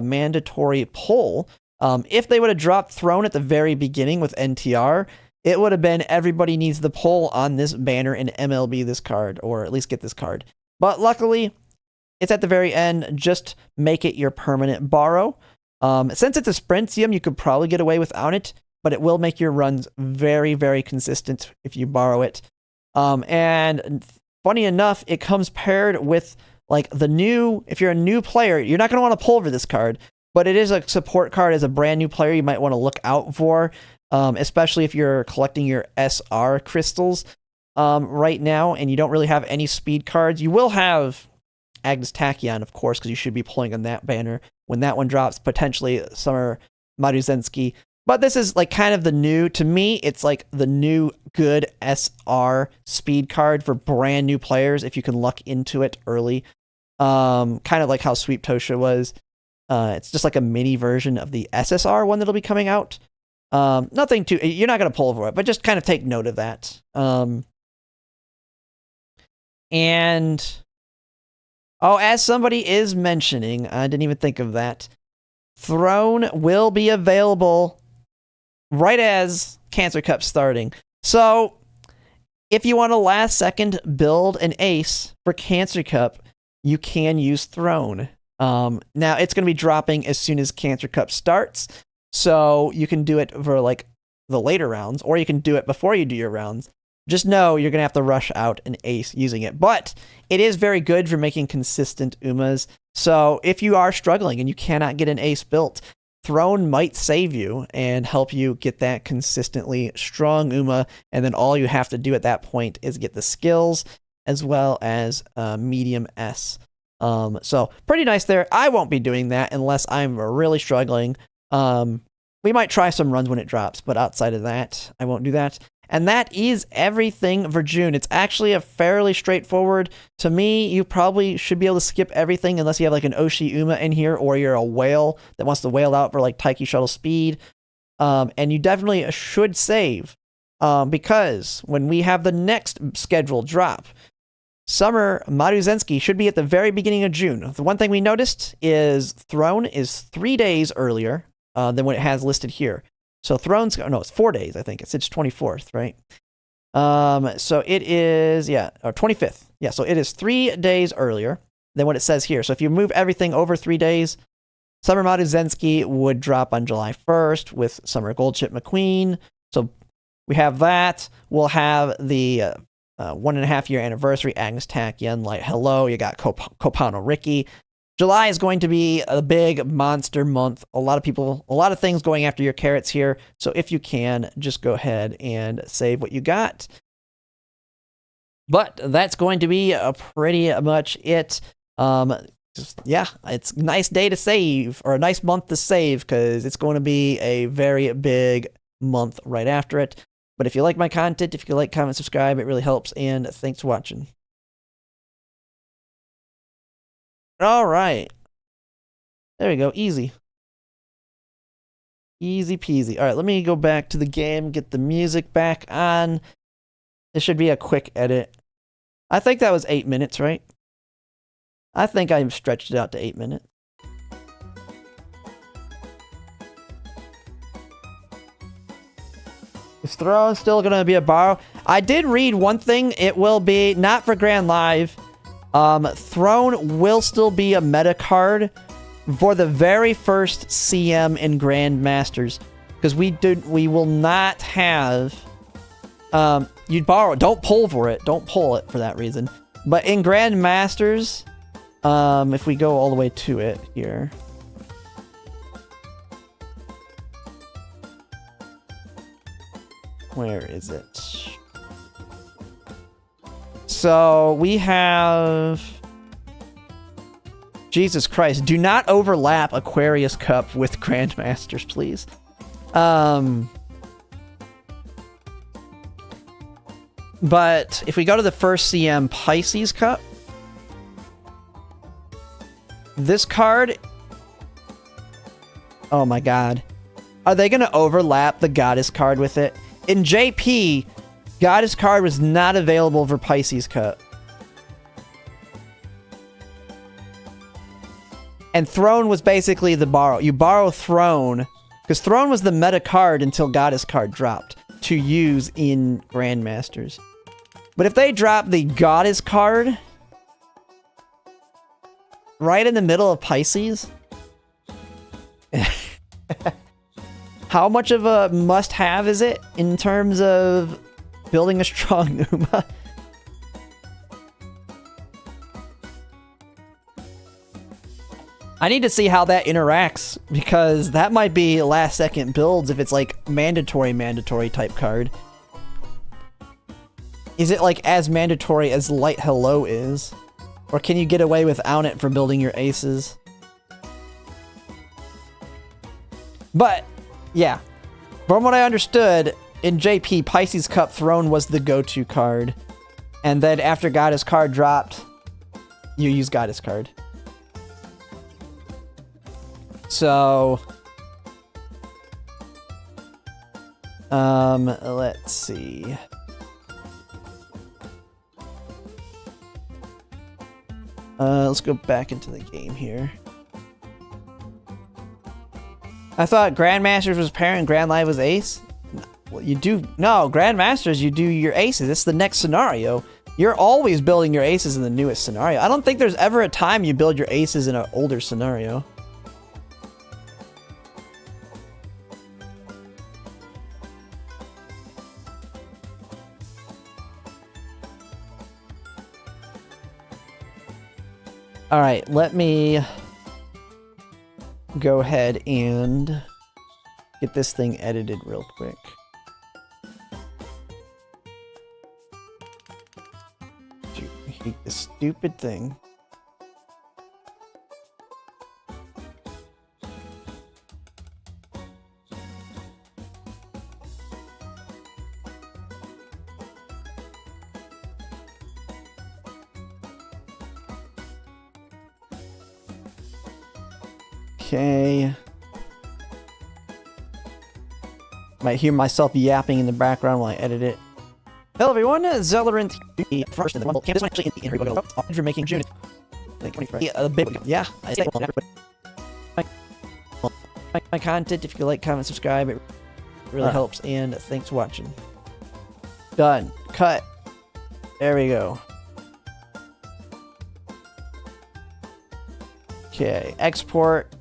mandatory pull. If they would have dropped Throne at the very beginning with NTR, it would have been everybody needs the pull on this banner in MLB this card, or at least get this card. But luckily, it's at the very end. Just make it your permanent borrow. Since it's a Sprintzium, you could probably get away without it, but it will make your runs very, very consistent if you borrow it. And funny enough, it comes paired with if you're a new player, you're not going to want to pull for this card, but it is a support card as a brand new player you might want to look out for, especially if you're collecting your SR crystals right now and you don't really have any speed cards. You will have Agnes Tachyon, of course, because you should be pulling on that banner when that one drops, potentially Summer Maruzensky. But this is kind of the new, to me, it's the new good SR speed card for brand new players if you can luck into it early. Kind of like how Sweep Tosha was. It's just like a mini version of the SSR one that'll be coming out. Nothing too, you're not going to pull for it, but just kind of take note of that. As somebody is mentioning, I didn't even think of that. Throne will be available right as Cancer Cup's starting. So, if you want to last second build an ace for Cancer Cup, you can use Throne. Now, it's going to be dropping as soon as Cancer Cup starts, so you can do it for the later rounds, or you can do it before you do your rounds. Just know you're going to have to rush out an ace using it. But it is very good for making consistent Umas. So if you are struggling and you cannot get an ace built, Throne might save you and help you get that consistently strong Uma. And then all you have to do at that point is get the skills as well as medium S. So pretty nice there. I won't be doing that unless I'm really struggling. We might try some runs when it drops, but outside of that, I won't do that. And that is everything for June. It's actually a fairly straightforward. To me, you probably should be able to skip everything unless you have an Oshi Uma in here, or you're a whale that wants to whale out for Taiki Shuttle Speed. And you definitely should save, because when we have the next scheduled drop, Summer Maruzensky should be at the very beginning of June. The one thing we noticed is Throne is 3 days earlier. than what it has listed here. So Thrones, no, it's 4 days, I think. It's 24th, right? So it is, yeah, or 25th. Yeah, so it is 3 days earlier than what it says here. So if you move everything over 3 days, Summer Maruzenski would drop on July 1st with Summer Goldchip McQueen. So we have that. We'll have the 1.5 year anniversary Agnes Tack, Yen Light Hello. You got Copano Ricky. July is going to be a big monster month. A lot of things going after your carrots here. So if you can, just go ahead and save what you got. But that's going to be pretty much it. Yeah, it's a nice day to save, or a nice month to save, because it's going to be a very big month right after it. But if you like my content, if you like, comment, subscribe, it really helps, and thanks for watching. All right. There we go, easy. Easy peasy. All right, let me go back to the game, get the music back on. This should be a quick edit. I think that was 8 minutes, right? I think I've stretched it out to 8 minutes. Is Throne still going to be a borrow? I did read one thing. It will be, not for Grand Live. Throne will still be a meta card for the very first CM in Grand Masters. Because we will not have... you'd borrow it. Don't pull for it. Don't pull it for that reason. But in Grand Masters... if we go all the way to it here. Where is it? So we have... Jesus Christ. Do not overlap Aquarius Cup with Grandmasters, please. But if we go to the first CM Pisces Cup, this card... Oh my god. Are they going to overlap the Goddess card with it? In JP, Goddess card was not available for Pisces Cup. And Throne was basically the borrow. You borrow Throne, because Throne was the meta card until Goddess card dropped to use in Grandmasters. But if they drop the Goddess card right in the middle of Pisces, how much of a must-have is it in terms of building a strong Uma? I need to see how that interacts, because that might be last-second builds if it's like mandatory type card. Is it like as mandatory as Light Hello is? Or can you get away without it for building your aces? But, yeah. From what I understood, in JP, Pisces Cup Throne was the go-to card. And then after Goddess card dropped, you use Goddess card. So... let's see... let's go back into the game here. I thought Grandmasters was parent and Grand Live was ace? Well, you do... No, Grandmasters, you do your aces. It's the next scenario. You're always building your aces in the newest scenario. I don't think there's ever a time you build your aces in an older scenario. Alright, let me go ahead and get this thing edited real quick. Dude, I hate this stupid thing. Okay. Might hear myself yapping in the background while I edit it. Hello everyone, Zellerant first in the Rumble campus. Actually in the for making June. Yeah, I my content. If you like, comment, subscribe, it really helps. And thanks for watching. Done. Cut. There we go. Okay, export.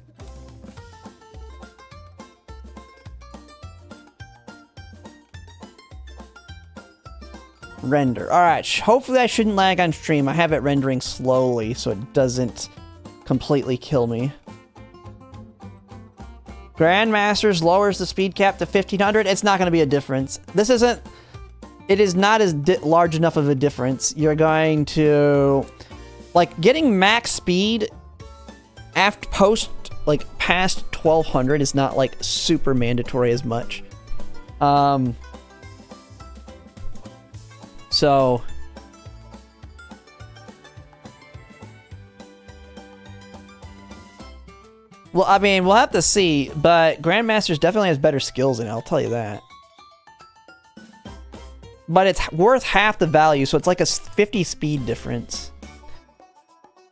Render. Alright, hopefully I shouldn't lag on stream. I have it rendering slowly so it doesn't completely kill me. Grandmasters lowers the speed cap to 1500. It's not going to be a difference. This isn't... It is not as large enough of a difference. You're going to... Like, getting max speed after past 1200 is not, like, super mandatory as much. So... Well, I mean, we'll have to see, but Grandmasters definitely has better skills in it, I'll tell you that. But it's worth half the value, so it's like a 50 speed difference.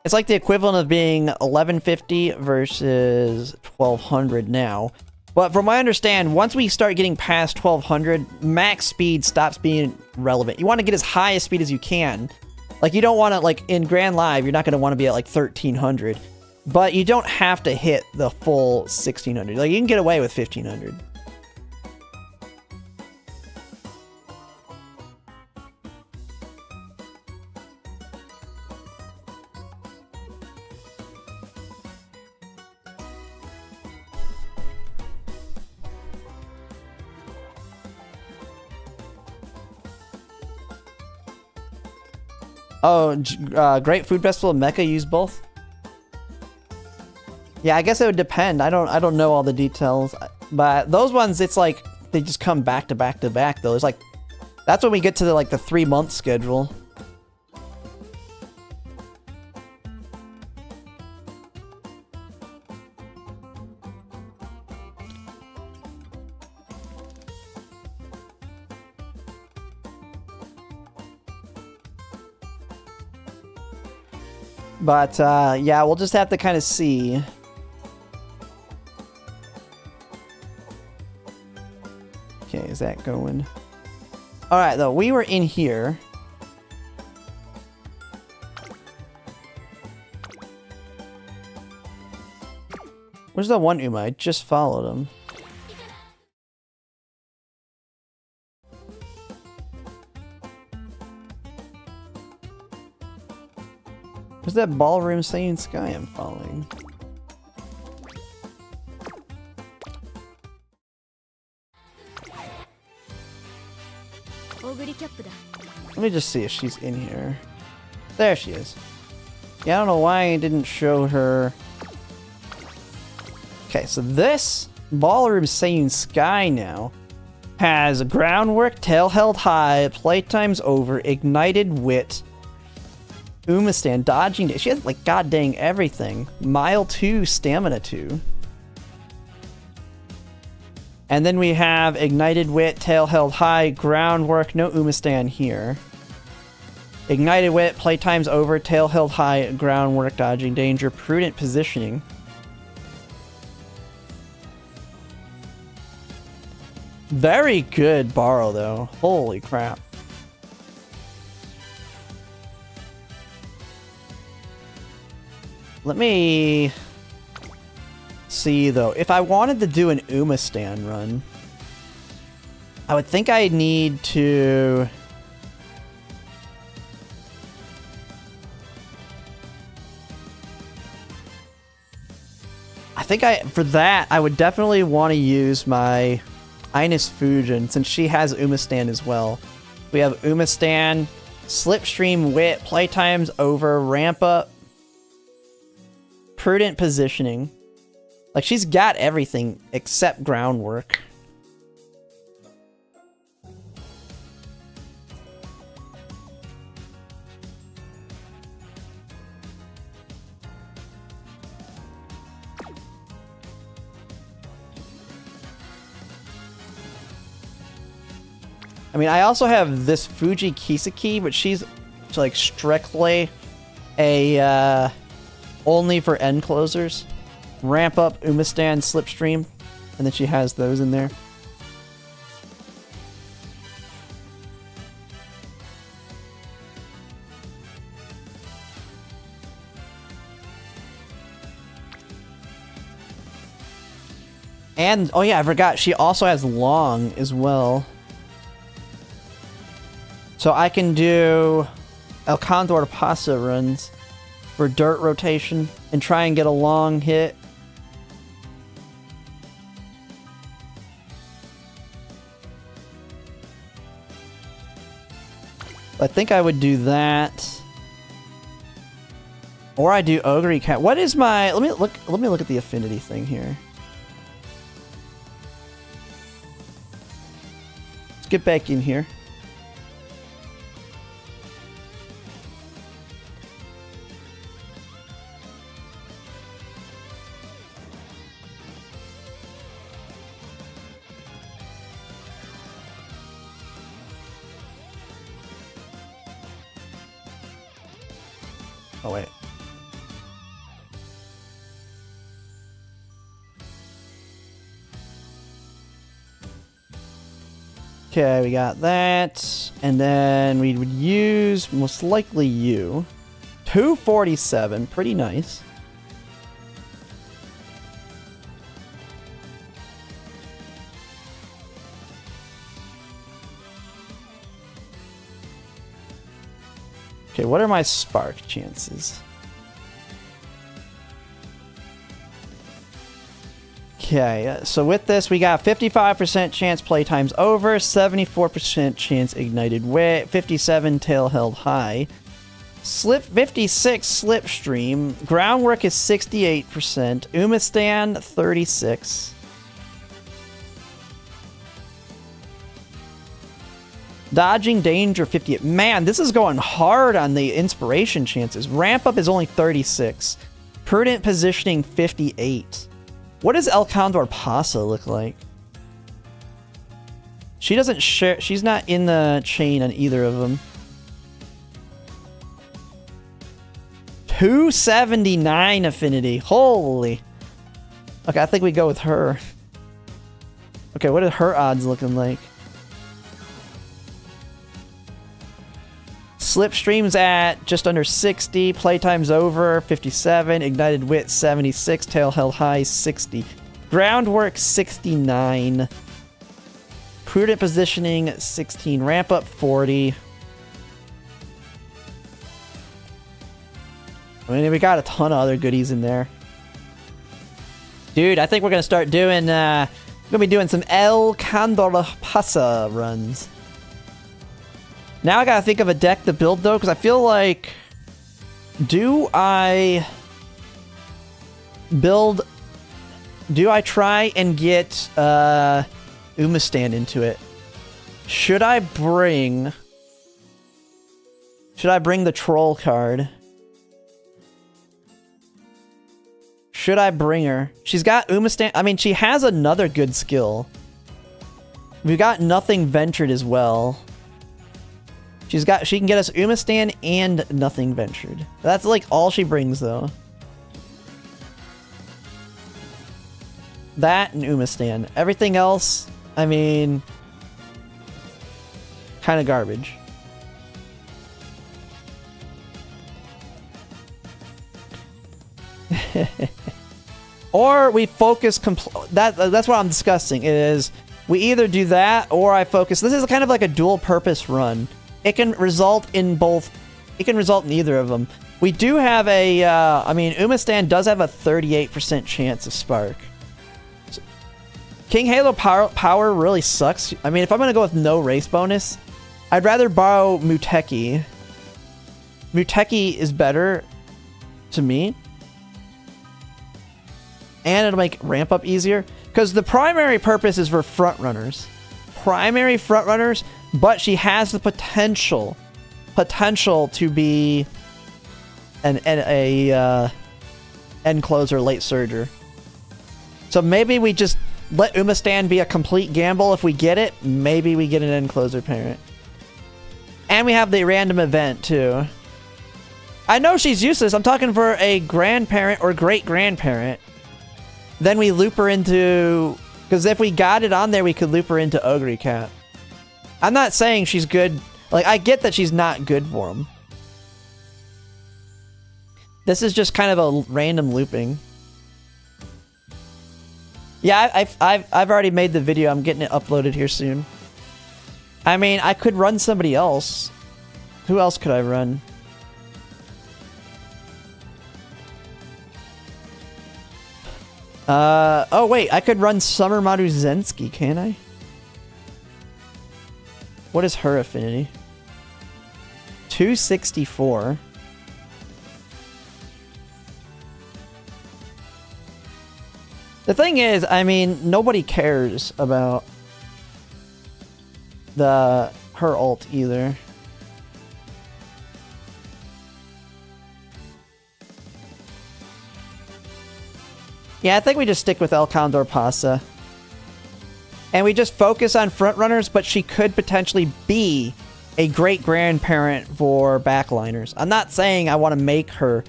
It's like the equivalent of being 1150 versus 1200 now. But from what I understand, once we start getting past 1200, max speed stops being relevant. You want to get as high a speed as you can. Like, you don't want to, like, in Grand Live, you're not going to want to be at, like, 1300. But you don't have to hit the full 1600. Like, you can get away with 1500. Oh, Great Food Festival Mecca use both? Yeah, I guess it would depend. I don't know all the details, but those ones, it's like they just come back to back to back. Though it's like that's when we get to the 3-month schedule. But yeah, we'll just have to kind of see. Okay, is that going? Alright, though, we were in here. Where's the one Uma? I just followed him. Where's that ballroom saying sky I'm following? Let me just see if she's in here. There she is. Yeah, I don't know why I didn't show her. Okay, so this ballroom saying sky now has groundwork, tail held high, playtime's over, ignited wit, Umastand, dodging. She has like god dang everything. Mile 2, stamina 2. And then we have ignited wit, tail held high, groundwork, no Umastand here. Ignited wit, playtime's over, tail held high, groundwork, dodging danger, prudent positioning. Very good borrow though. Holy crap. Let me see though. If I wanted to do an Umastand run, I would think I need to... for that, I would definitely want to use my Ines Fujin, since she has Umastand as well. We have Umastand, Slipstream Wit, playtime's over, ramp up, prudent positioning. Like, she's got everything except groundwork. I mean, I also have this Fuji Kiseki, but she's like strictly a only for end closers. Ramp up, Umastand, Slipstream. And then she has those in there. And, oh yeah, I forgot, she also has long as well. So I can do El Condor Pasa runs for dirt rotation and try and get a long hit. I think I would do that. Or I do Ogre Cat. What is my... Let me look at the affinity thing here. Let's get back in here. Oh, wait. Okay, we got that. And then we would use, most likely you. 247, pretty nice. Okay, what are my spark chances? Okay, so with this, we got 55% chance playtime's over, 74% chance ignited wit, 57 tail held high, 56 slipstream, groundwork is 68%, Umastand 36. Dodging danger 58. Man, this is going hard on the inspiration chances. Ramp up is only 36. Prudent positioning 58. What does El Condor Pasa look like? She doesn't share. She's not in the chain on either of them. 279 affinity. Holy. Okay, I think we go with her. Okay, what are her odds looking like? Slipstream's at just under 60, playtime's over 57, ignited wit 76, tail held high 60, groundwork 69, prudent positioning 16, ramp up 40. I mean, we got a ton of other goodies in there. Dude, I think we're gonna start doing, we're gonna be doing some El Condor Pasa runs. Now I gotta think of a deck to build though, because I feel like, do I try and get Umastand into it? Should I bring the troll card? Should I bring her? She's got Umastand. I mean, she has another good skill. We've got Nothing Ventured as well. She can get us Umastand and Nothing Ventured. That's like all she brings though. That and Umastand. Everything else, I mean, kind of garbage. Or we focus that's what I'm discussing is we either do that or I focus. This is kind of like a dual purpose run. It can result in both. It can result in either of them. We do have a, I mean, Umastand does have a 38% chance of spark. So, King Halo power really sucks. I mean, if I'm going to go with no race bonus, I'd rather borrow Muteki. Muteki is better to me. And it'll make ramp up easier. Because the primary purpose is for front runners. Primary front runners. But she has the potential to be an end closer, late surger. So maybe we just let Umastand be a complete gamble. If we get it, maybe we get an end closer parent. And we have the random event too. I know she's useless. I'm talking for a grandparent or great grandparent. Then we loop her into Because if we got it on there, we could loop her into Ogre Cap. I'm not saying she's good. Like, I get that she's not good for him. This is just kind of a random looping. Yeah, I've already made the video. I'm getting it uploaded here soon. I mean, I could run somebody else. Who else could I run? Oh wait, I could run Summer Maruzensky, can I? What is her affinity? 264. The thing is, I mean, nobody cares about her ult either. Yeah, I think we just stick with El Condor Pasa. And we just focus on frontrunners, but she could potentially be a great grandparent for backliners. I'm not saying I want to make her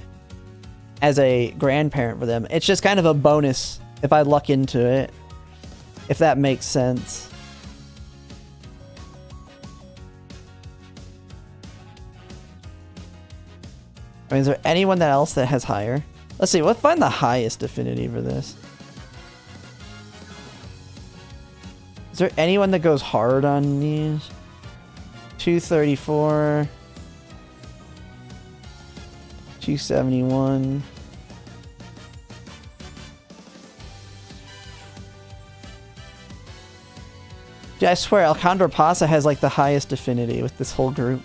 as a grandparent for them. It's just kind of a bonus if I luck into it. If that makes sense. I mean, is there anyone else that has higher? Let's see, let's find the highest affinity for this. Is there anyone that goes hard on these? 234. 271. Dude, I swear, El Condor Pasa has like the highest affinity with this whole group.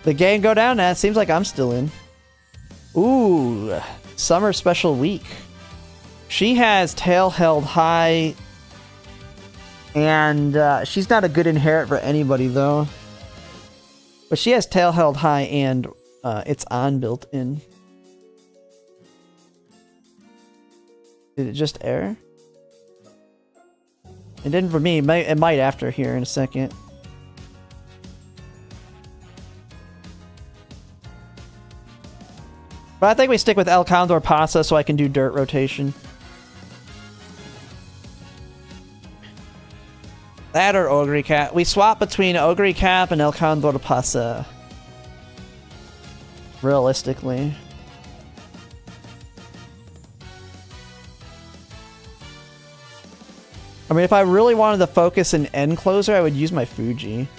The game go down now. It seems like I'm still in. Ooh, Summer Special Week. She has Tail Held High. And she's not a good inherit for anybody though. But she has Tail Held High and it's on built in. Did it just error? It didn't for me. It might after here in a second. But I think we stick with El Condor Pasa so I can do dirt rotation. That or Ogre Cap. We swap between Ogre Cap and El Condor Pasa. Realistically. I mean, if I really wanted to focus an end closer, I would use my Fuji.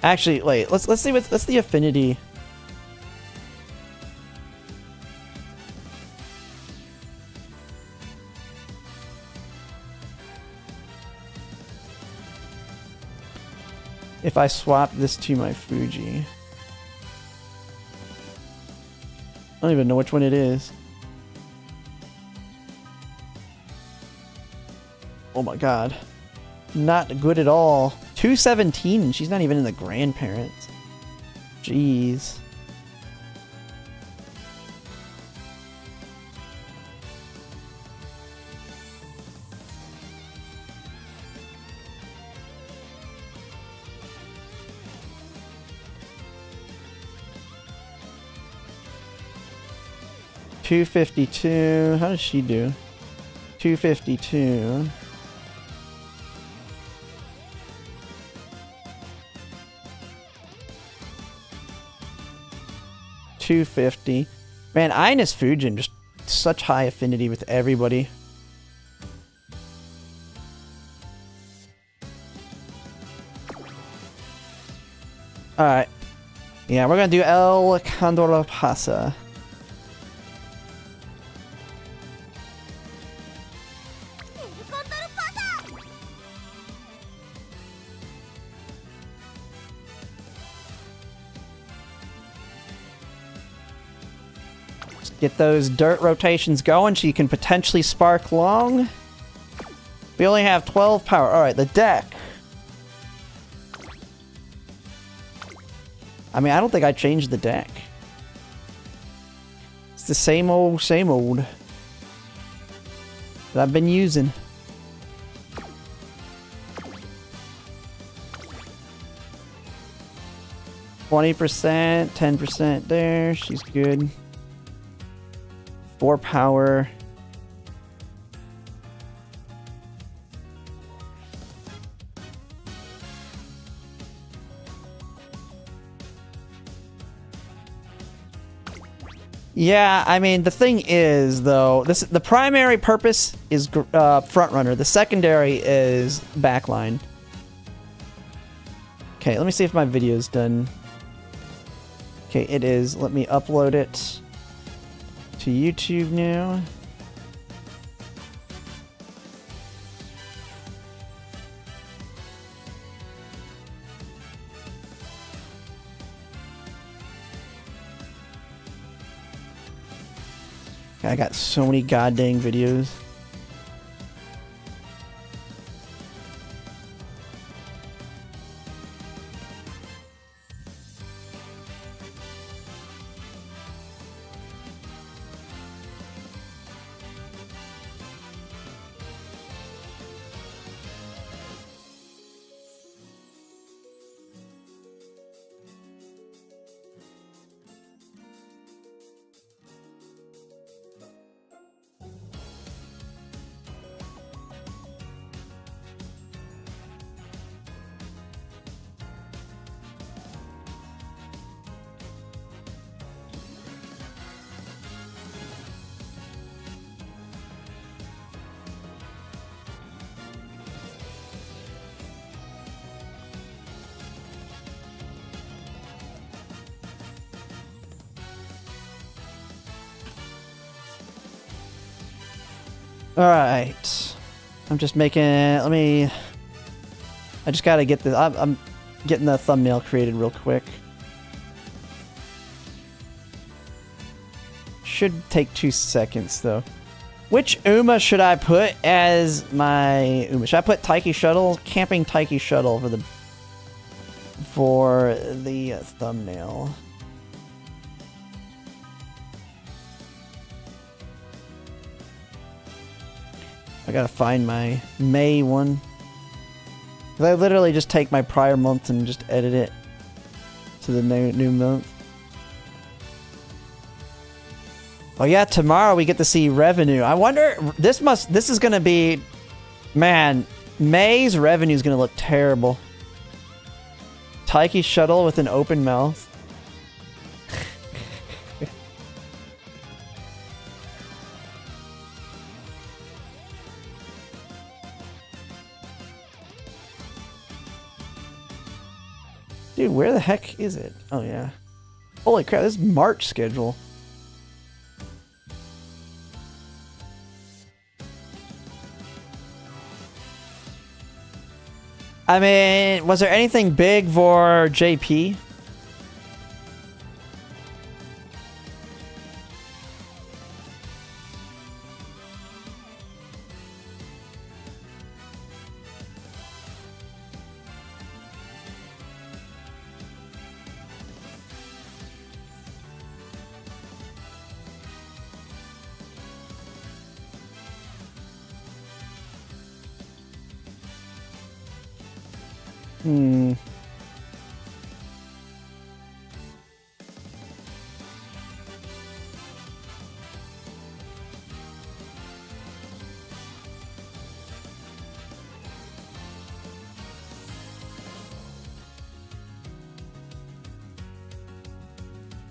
Actually, wait. Let's see what's the affinity. If I swap this to my Fuji. I don't even know which one it is. Oh my god. Not good at all. 217 and she's not even in the grandparents. Jeez. $252. How does she do? 252. $250. Man, Ines Fujin just such high affinity with everybody. Alright. Yeah, we're gonna do El Condor Pasa. Get those dirt rotations going. She can potentially spark long. We only have 12 power. Alright, the deck. I mean, I don't think I changed the deck. It's the same old that I've been using. 20%, 10% there. She's good. 4 power. Yeah, I mean, the thing is, though, the primary purpose is front runner. The secondary is backline. Okay, let me see if my video is done. Okay, it is. Let me upload it to YouTube now. I got so many goddamn videos. Alright. I'm just making... Let me... I just gotta get this... I'm getting the thumbnail created real quick. Should take 2 seconds, though. Which Uma should I put as my Uma? Should I put Taiki Shuttle? Camping Taiki Shuttle for the thumbnail. I gotta find my May one. 'Cause I literally just take my prior month and just edit it to the new month. Oh yeah, tomorrow we get to see revenue. I wonder, this is gonna be, man, May's revenue is gonna look terrible. Taiki Shuttle with an open mouth. Dude, where the heck is it? Oh, yeah. Holy crap, this is March schedule. I mean, was there anything big for JP?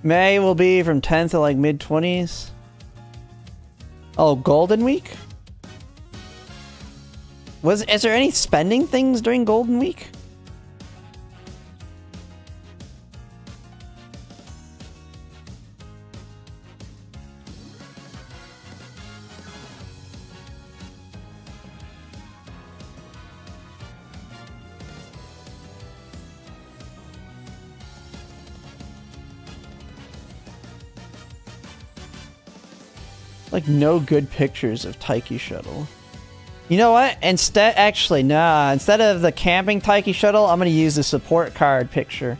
May will be from 10th to like mid-20s. Oh, Golden Week? Is there any spending things during Golden Week? Like, no good pictures of Taiki Shuttle. You know what? Instead of the camping Taiki Shuttle, I'm gonna use the support card picture.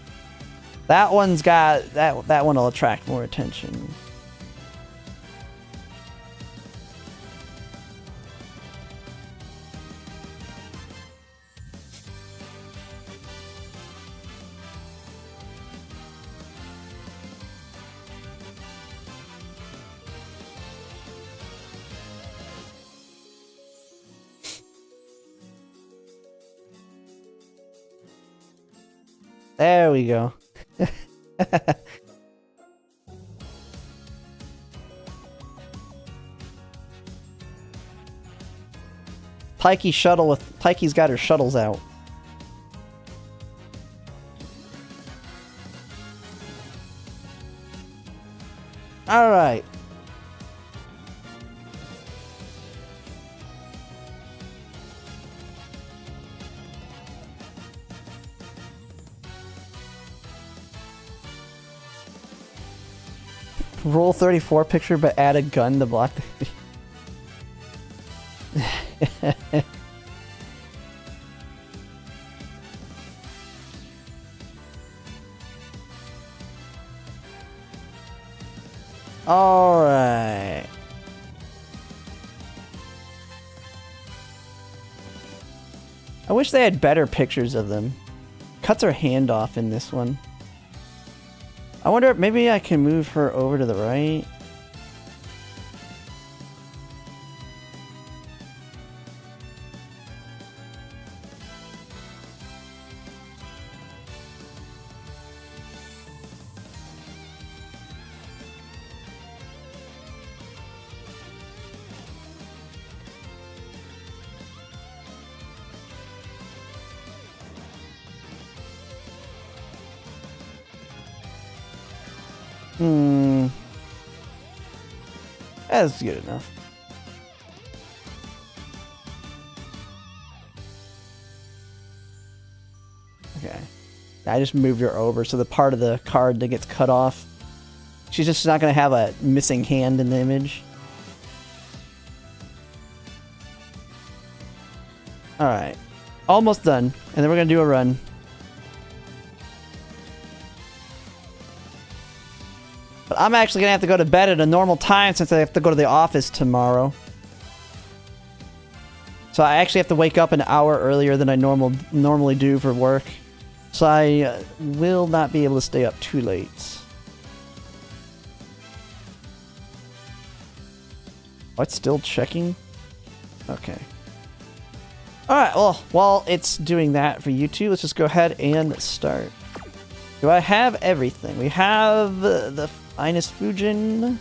That one's got... That one will attract more attention. There we go. Taiki's got her shuttles out. All right. Rule 34 picture, but add a gun to block the... Alright. I wish they had better pictures of them. Cuts her hand off in this one. I wonder if maybe I can move her over to the right. That's good enough. Okay. I just moved her over, so the part of the card that gets cut off, she's just not going to have a missing hand in the image. Alright. Almost done. And then we're going to do a run. But I'm actually going to have to go to bed at a normal time since I have to go to the office tomorrow. So I actually have to wake up an hour earlier than I normally do for work. So I will not be able to stay up too late. Oh, it's still checking? Okay. Alright, well, while it's doing that for you two, let's just go ahead and start. Do I have everything? We have the finest Fujin.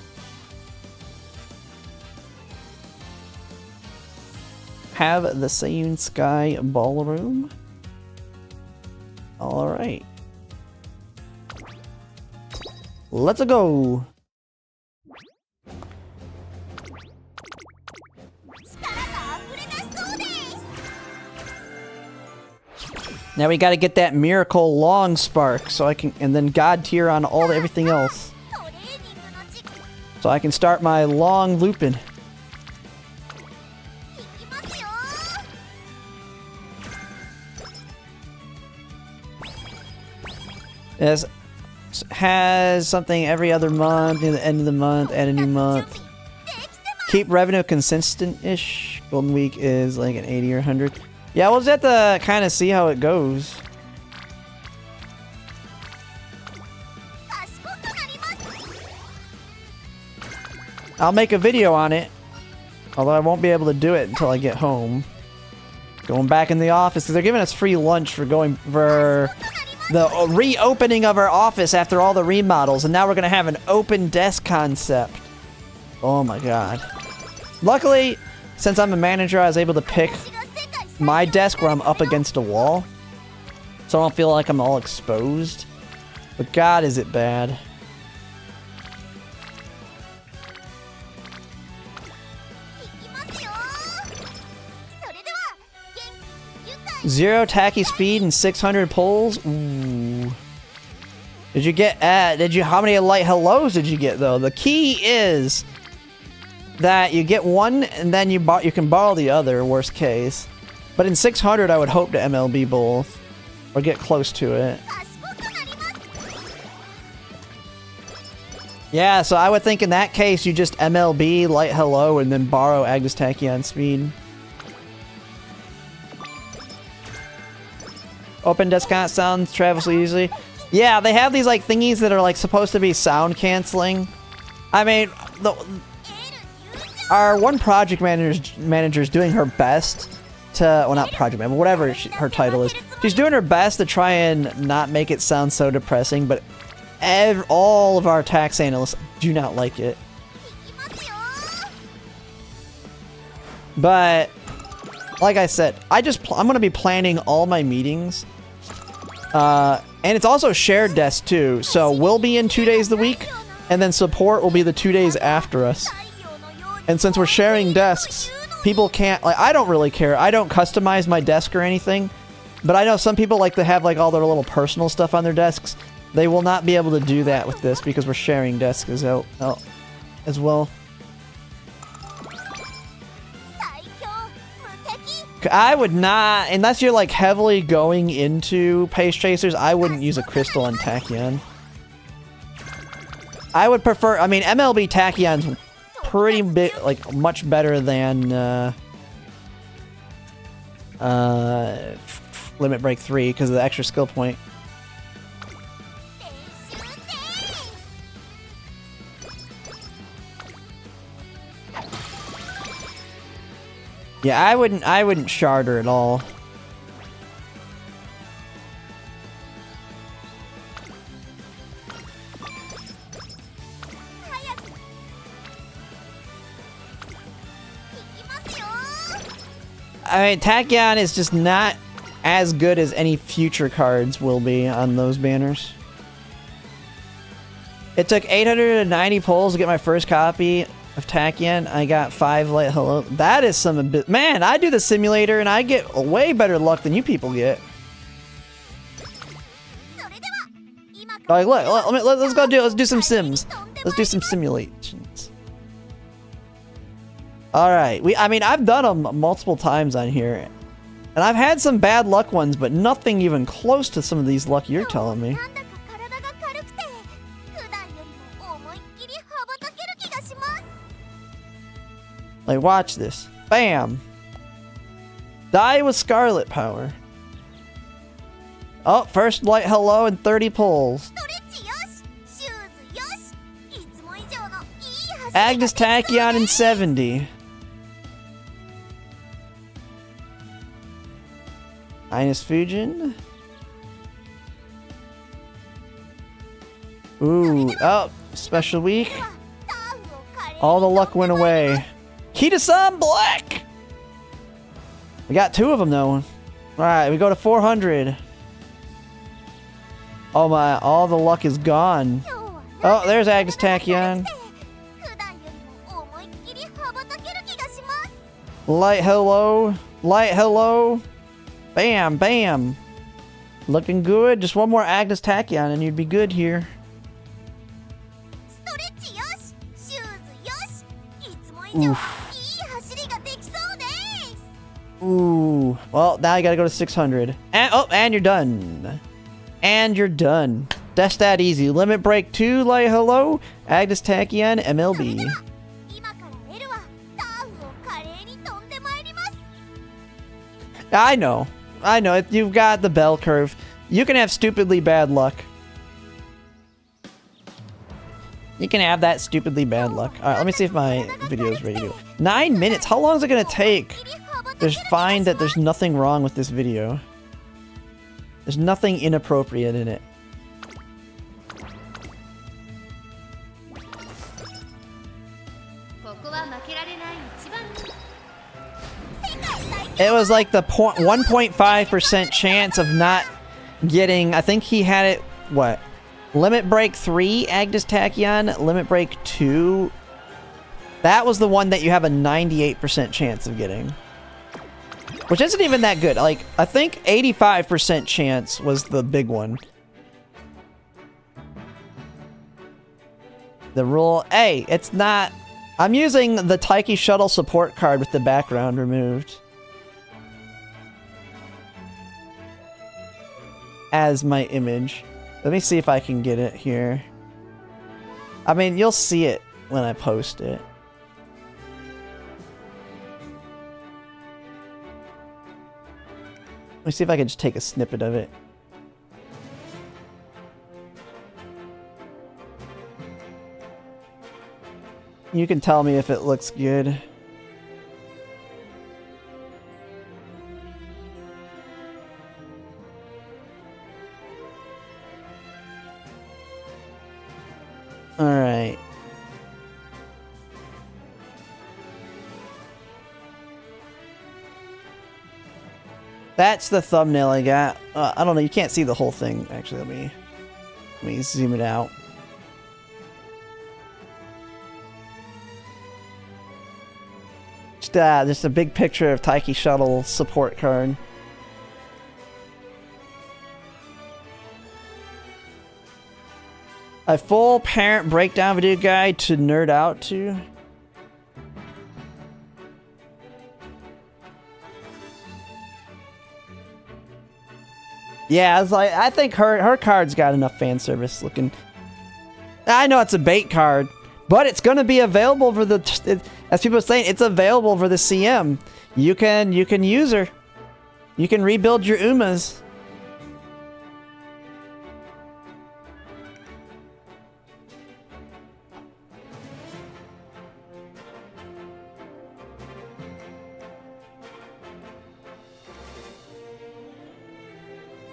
Have the Seiyun Sky Ballroom. Alright. Let's go! Now we gotta get that miracle long spark so I can, and then God tier on everything else. So I can start my long looping. It has something every other month, near the end of the month, add a new month. Keep revenue consistent-ish. Golden Week is like an 80 or 100. Yeah, we'll just have to kind of see how it goes. I'll make a video on it. Although I won't be able to do it until I get home. Going back in the office, because they're giving us free lunch for going for the reopening of our office after all the remodels. And now we're going to have an open desk concept. Oh my god. Luckily, since I'm a manager, I was able to pick my desk where I'm up against a wall. So I don't feel like I'm all exposed. But god, is it bad. Zero tacky speed and 600 pulls. Ooh. Did you get how many light hellos did you get though? The key is that you get one and then you can borrow the other, worst case. But in 600 I would hope to MLB both or get close to it. Yeah, so I would think in that case you just MLB light hello and then borrow Agnes Tachyon speed. Open discount sounds traversely easily. Yeah, they have these like thingies that are like supposed to be sound canceling. I mean, our one project manager's doing her best well, not project manager, but whatever her title is. She's doing her best to try and not make it sound so depressing, but all of our tax analysts do not like it. But like I said, I'm gonna be planning all my meetings, and it's also shared desk too. So we'll be in 2 days a week, and then support will be the 2 days after us. And since we're sharing desks, people can't, like, I don't really care. I don't customize my desk or anything, but I know some people like to have like all their little personal stuff on their desks. They will not be able to do that with this because we're sharing desks as well. I would not, unless you're like heavily going into Pace Chasers, I wouldn't use a Crystal and Tachyon. I would prefer, I mean, MLB Tachyon's pretty big, like much better than Limit Break 3 because of the extra skill point. Yeah, I wouldn't shard her at all. I mean, Tachyon is just not as good as any future cards will be on those banners. It took 890 pulls to get my first copy of Tachyon. I got 5 light hello. That is some bit. Man, I do the simulator and I get way better luck than you people get. Like, look, let's do some sims. Let's do some simulations. All right, I mean, I've done them multiple times on here, and I've had some bad luck ones, but nothing even close to some of these luck you're telling me. Like, watch this. Bam! Die with Scarlet Power. Oh, first light hello and 30 pulls. Agnes Tachyon in 70. Ines Fujin. Ooh, oh, special week. All the luck went away. Kita-san Black! We got 2 of them though. Alright, we go to 400. Oh my, all the luck is gone. Oh, there's Agnes Tachyon. Light hello. Light hello. Bam, bam. Looking good. Just one more Agnes Tachyon and you'd be good here. Oof. Ooh. Well, now you gotta go to 600. And, oh, and you're done. And you're done. That's that easy. Limit Break 2, Light Hello, Agnes Tachyon, MLB. I know. I know. You've got the bell curve. You can have stupidly bad luck. You can have that stupidly bad luck. Alright, let me see if my video is ready to go. 9 minutes? How long is it going to take to find that there's nothing wrong with this video? There's nothing inappropriate in it. It was like the 1.5% chance of not getting... I think he had it... What? Limit Break 3, Agnes Tachyon. Limit Break 2. That was the one that you have a 98% chance of getting. Which isn't even that good. Like, I think 85% chance was the big one. The rule... Hey, it's not... I'm using the Taiki Shuttle support card with the background removed as my image. Let me see if I can get it here. I mean, you'll see it when I post it. Let me see if I can just take a snippet of it. You can tell me if it looks good. Alright. That's the thumbnail I got. I don't know, you can't see the whole thing. Actually, let me zoom it out. Just a big picture of Taiki Shuttle support card. A full parent breakdown video guide to nerd out to. Yeah, I think her card's got enough fan service looking. I know it's a bait card, but it's going to be available for the, as people are saying, it's available for the CM. You can use her. You can rebuild your Umas.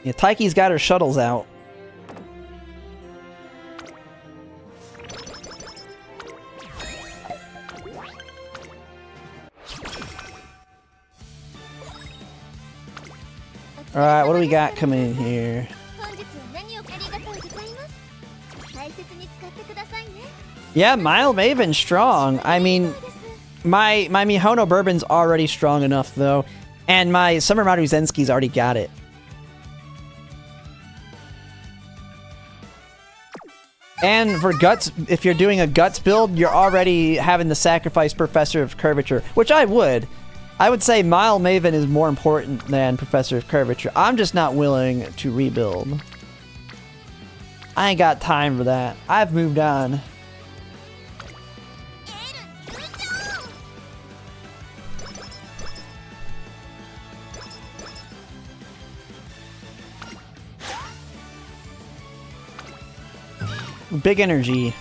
Yeah, Taiki's got her shuttles out. Alright, what do we got coming in here? Yeah, Mild Maven's strong. I mean, my Mihono Bourbon's already strong enough, though. And my Summer Maru Zenski's already got it. And for Guts, if you're doing a Guts build, you're already having to sacrifice Professor of Curvature, which I would. I would say Mild Maven is more important than Professor of Curvature. I'm just not willing to rebuild. I ain't got time for that. I've moved on. Big energy.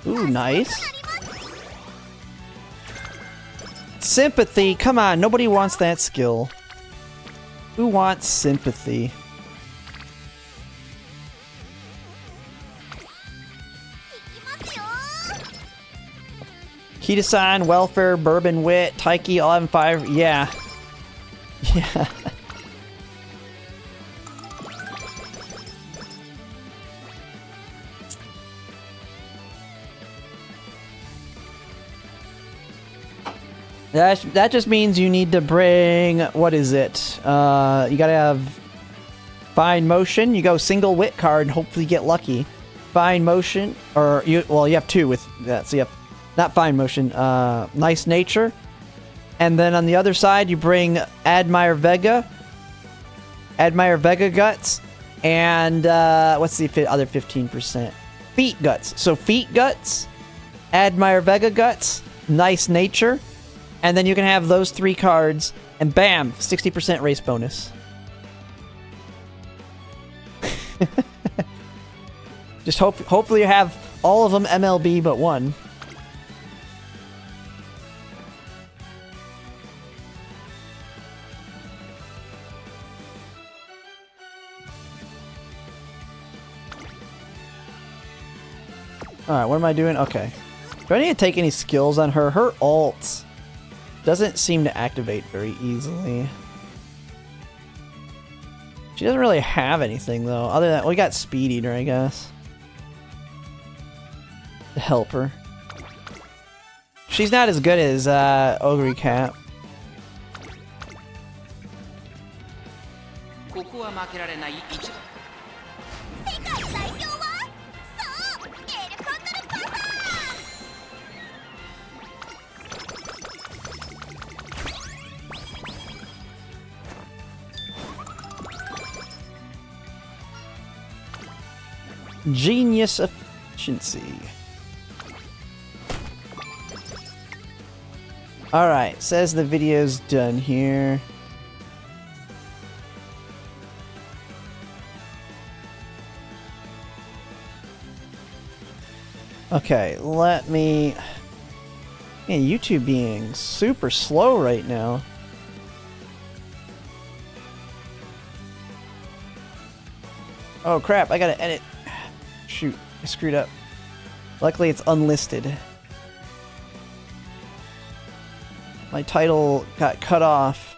Ooh, nice. Sympathy, come on, nobody wants that skill. Who wants sympathy? Kita-san, Welfare, Bourbon, Wit, Taiki, 11-5, yeah. Yeah. That just means you need to bring, what is it? You gotta have Fine Motion, you go single Wit card and hopefully get lucky. Fine Motion, or you have two with that, so you have not Fine Motion, Nice Nature. And then on the other side, you bring Admire Vega Guts, and what's the other 15%? Feet Guts. So Feet Guts, Admire Vega Guts, Nice Nature, and then you can have those three cards, and bam, 60% race bonus. Just hopefully you have all of them MLB but one. Alright, what am I doing? Okay. Do I need to take any skills on her? Her ult doesn't seem to activate very easily. She doesn't really have anything, though. Other than, we got Speed Eater, I guess. To help her. She's not as good as Ogre Cat. Genius efficiency. Alright, says the video's done here. Okay, let me... Man, YouTube being super slow right now. Oh crap, I gotta edit. Shoot, I screwed up. Luckily it's unlisted. My title got cut off.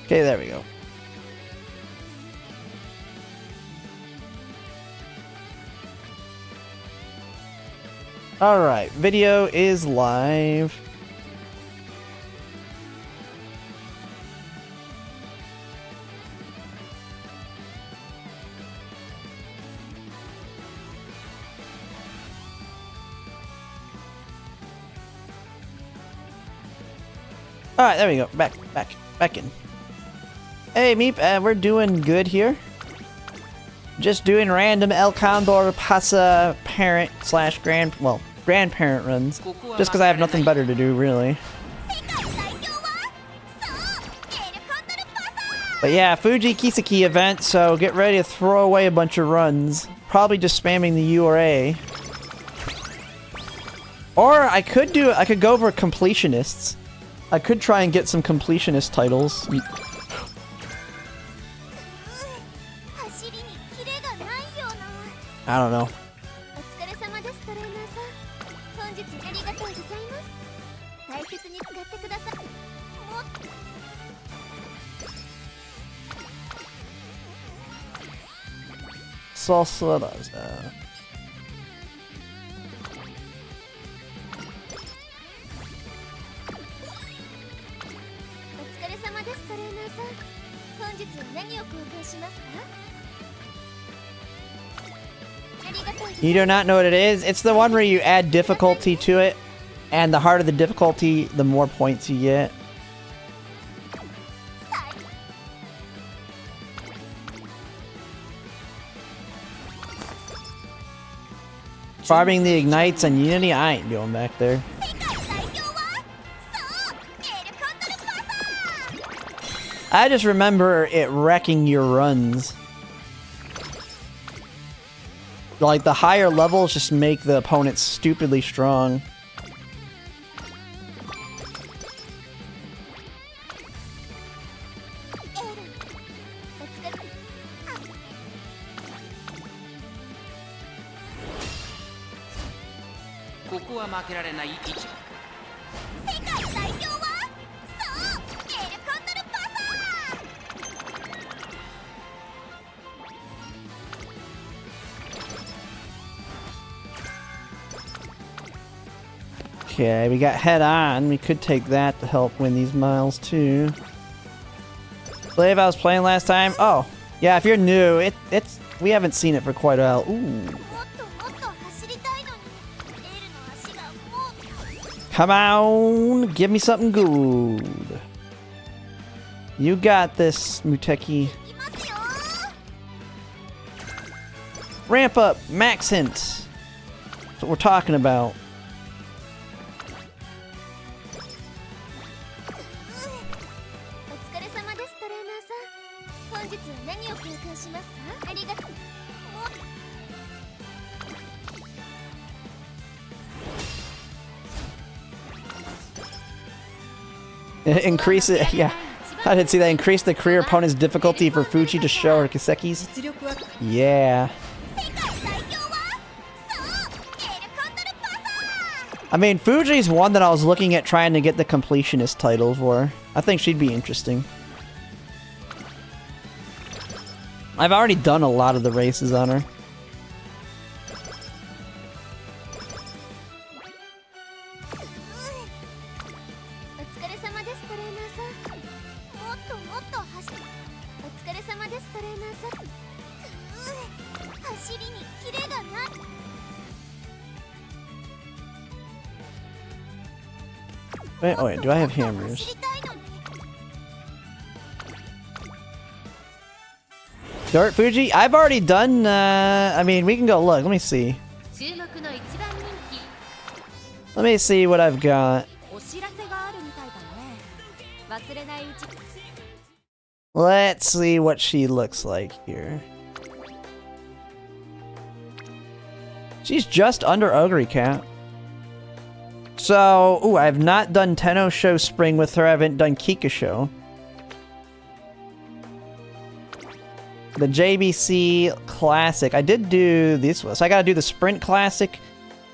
Okay, there we go. Alright, video is live. Alright, there we go. Back in. Hey, Meep, we're doing good here. Just doing random El Condor Pasa parent slash grandparent runs. Just because I have nothing better to do, really. But yeah, Fuji Kiseki event, so get ready to throw away a bunch of runs. Probably just spamming the U or A. Or I could go for completionists. I could try and get some completionist titles. I don't know. Salsa. You do not know what it is? It's the one where you add difficulty to it, and the harder the difficulty, the more points you get. Farming the ignites on Unity? I ain't going back there. I just remember it wrecking your runs. Like, the higher levels just make the opponents stupidly strong. Okay, we got head on. We could take that to help win these miles too. Believe I was playing last time. Oh, yeah. If you're new, it's we haven't seen it for quite a while. Ooh. Come on, give me something good. You got this, Muteki. Ramp up, max hint. That's what we're talking about. Increase it, yeah. I didn't see that. Increase the career opponent's difficulty for Fuji to show her Kisekis. Yeah. I mean, Fuji's one that I was looking at trying to get the completionist title for. I think she'd be interesting. I've already done a lot of the races on her. Wait, oh wait, do I have hammers? Dirt Fuji? I've already done, I mean, we can go look. Let me see. Let me see what I've got. Let's see what she looks like here. She's just under Ogre Cap. So, ooh, I have not done Tenno Show Spring with her. I haven't done Kika Show. The JBC Classic. I did do this one. So I gotta do the Sprint Classic.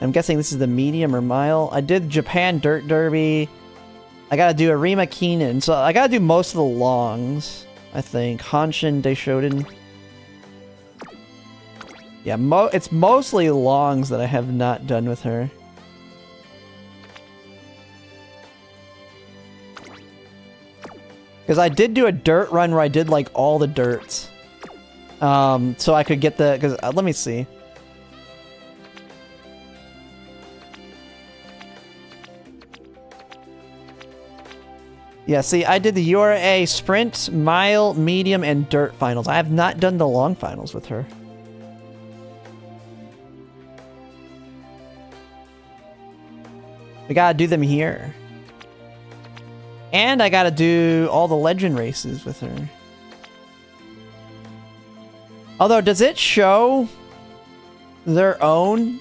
I'm guessing this is the medium or mile. I did Japan Dirt Derby. I gotta do Arima Keenan. So I gotta do most of the longs, I think. Hanshin Daishoden. Yeah, it's mostly longs that I have not done with her. Because I did do a dirt run where I did like all the dirts. So I could get the, because let me see. Yeah, see, I did the URA sprint, mile, medium, and dirt finals. I have not done the long finals with her. We gotta do them here. And I gotta do all the legend races with her. Although, does it show their own?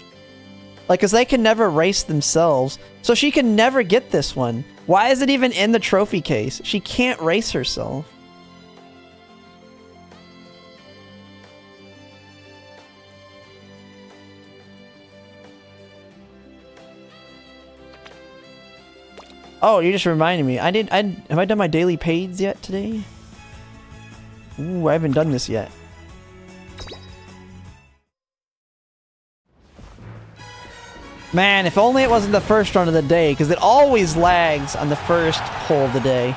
Like, because they can never race themselves. So she can never get this one. Why is it even in the trophy case? She can't race herself. Oh, you just reminded me. Have I done my daily paids yet today? Ooh, I haven't done this yet. Man, if only it wasn't the first run of the day, because it always lags on the first hole of the day.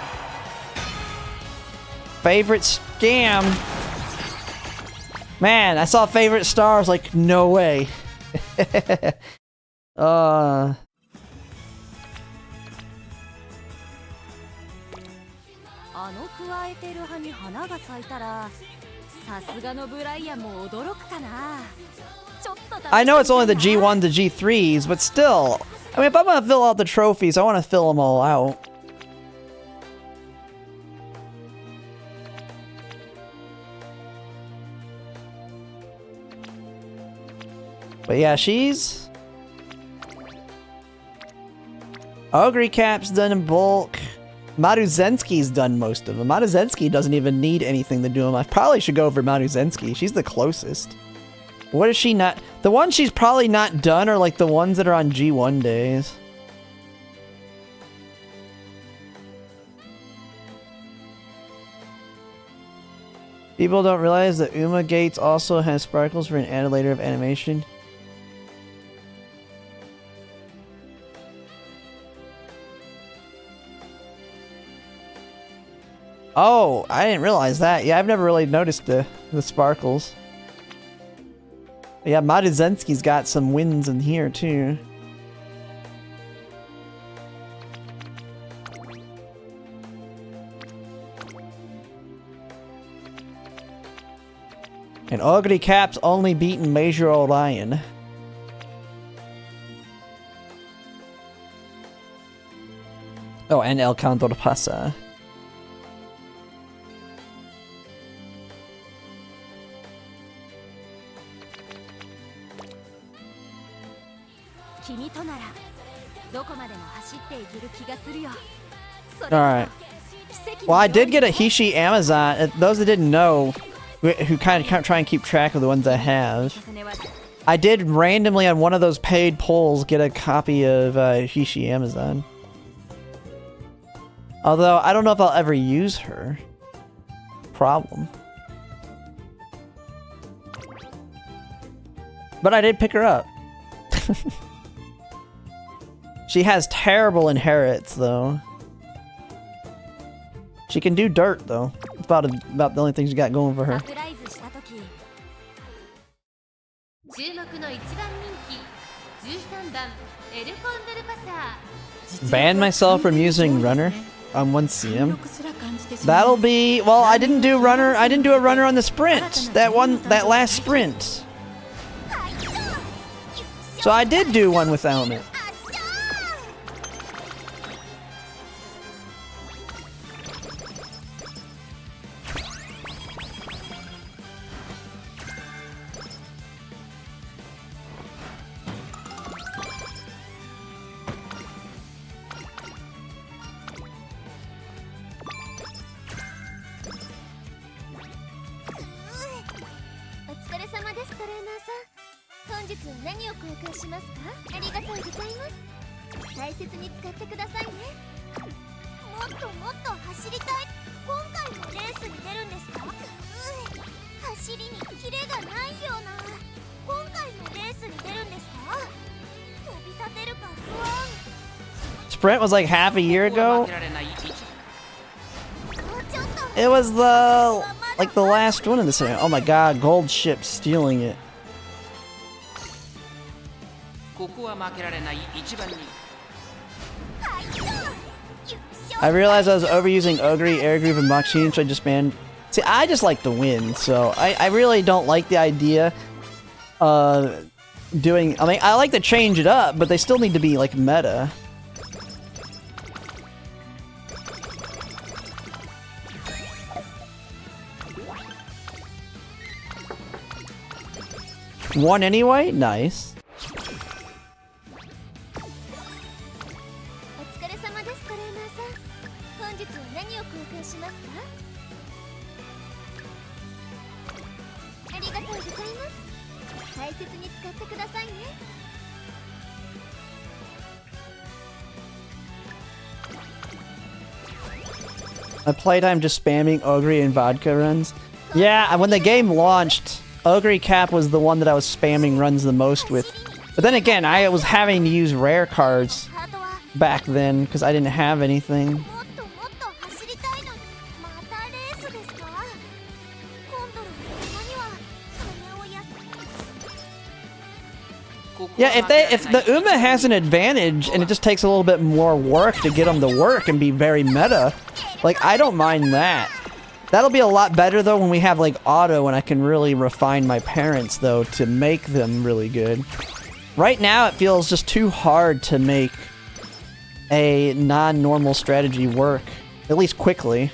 Favorite scam. Man, I saw favorite stars, like, no way. I know it's only the G1 to G3s, but still. I mean, if I'm gonna fill out the trophies, I want to fill them all out. But yeah, she's... Ogre Cap's done in bulk. Maruzensky's done most of them. Maruzensky doesn't even need anything to do them. I probably should go over Maruzensky. She's the closest. What is she not? The ones she's probably not done are like the ones that are on G1 days. People don't realize that Uma Gates also has sparkles for an added layer of animation. Oh, I didn't realize that. Yeah, I've never really noticed the sparkles. Yeah, Maruzensky's got some wins in here too. And Ogre Cap's only beaten Major Orion. Oh, and El Condor Pasa. Alright. Well, I did get a Hishi Amazon. Those that didn't know, who kind of try and keep track of the ones I have, I did randomly on one of those paid polls get a copy of Hishi Amazon. Although, I don't know if I'll ever use her. Problem. But I did pick her up. She has terrible inherits, though. She can do dirt, though. It's about the only thing she got going for her. Ban myself from using runner on 1CM. That'll be... Well, I didn't do runner. I didn't do a runner on the sprint. That last sprint. So I did do one without it. Sprint was like half a year ago. It was the like the last one in this area. Oh my god, gold ship stealing it. I realized I was overusing Ogre, Air Groove, and Mach Change, so I just banned. See, I just like to win, so I really don't like the idea doing. I mean, I like to change it up, but they still need to be like meta. One anyway? Nice. My playtime just spamming Ogre and vodka runs. Yeah, when the game launched, Ogre Cap was the one that I was spamming runs the most with. But then again, I was having to use rare cards back then because I didn't have anything. Yeah, if the Uma has an advantage and it just takes a little bit more work to get them to work and be very meta, like I don't mind that. That'll be a lot better though when we have like auto and I can really refine my parents though to make them really good. Right now it feels just too hard to make a non-normal strategy work, at least quickly.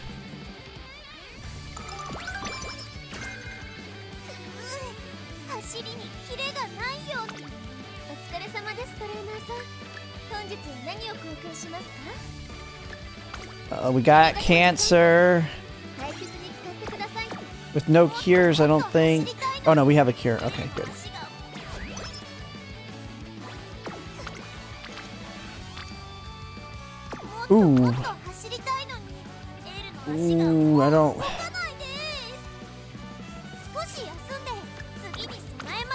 We got cancer. With no cures, I don't think. Oh no, we have a cure. Okay, good. Ooh. Ooh, I don't.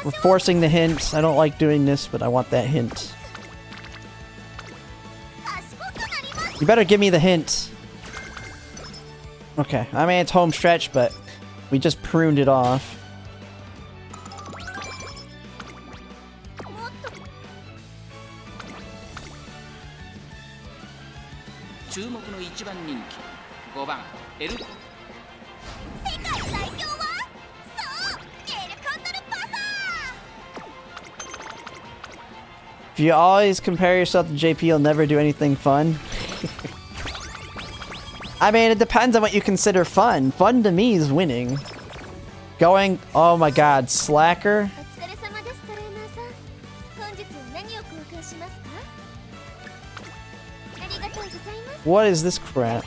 We're forcing the hint. I don't like doing this, but I want that hint. You better give me the hint. Okay, I mean it's home stretch, but we just pruned it off. If you always compare yourself to JP, you'll never do anything fun. I mean, it depends on what you consider fun. Fun to me is winning. Going, oh my god, slacker. What is this crap?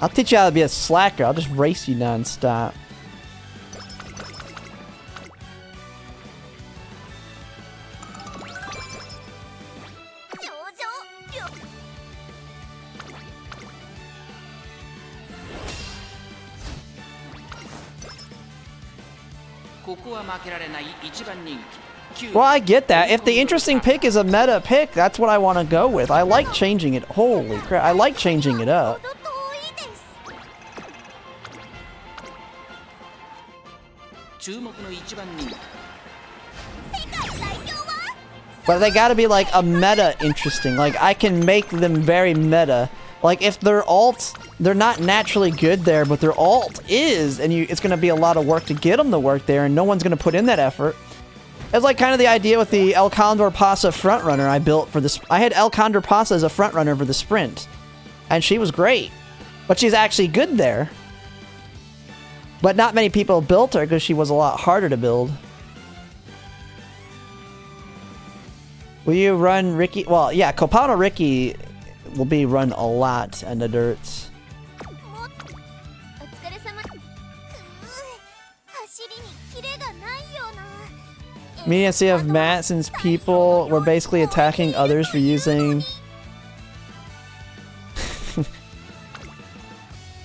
I'll teach you how to be a slacker. I'll just race you non-stop. Well, I get that. If the interesting pick is a meta pick, that's what I want to go with. I like changing it. Holy crap. I like changing it up. But they gotta be like a meta interesting. Like, I can make them very meta. Like, if their alt, they're not naturally good there, but their alt is, and it's gonna be a lot of work to get them to work there, and no one's gonna put in that effort. It's like kind of the idea with the El Condor Pasa frontrunner I built for this. I had El Condor Pasa as a frontrunner for the sprint, and she was great. But she's actually good there. But not many people built her because she was a lot harder to build. Will you run Ricky? Well, yeah, Copano Ricky will be run a lot in the dirt. Medium C of Matt, since people were basically attacking others for using...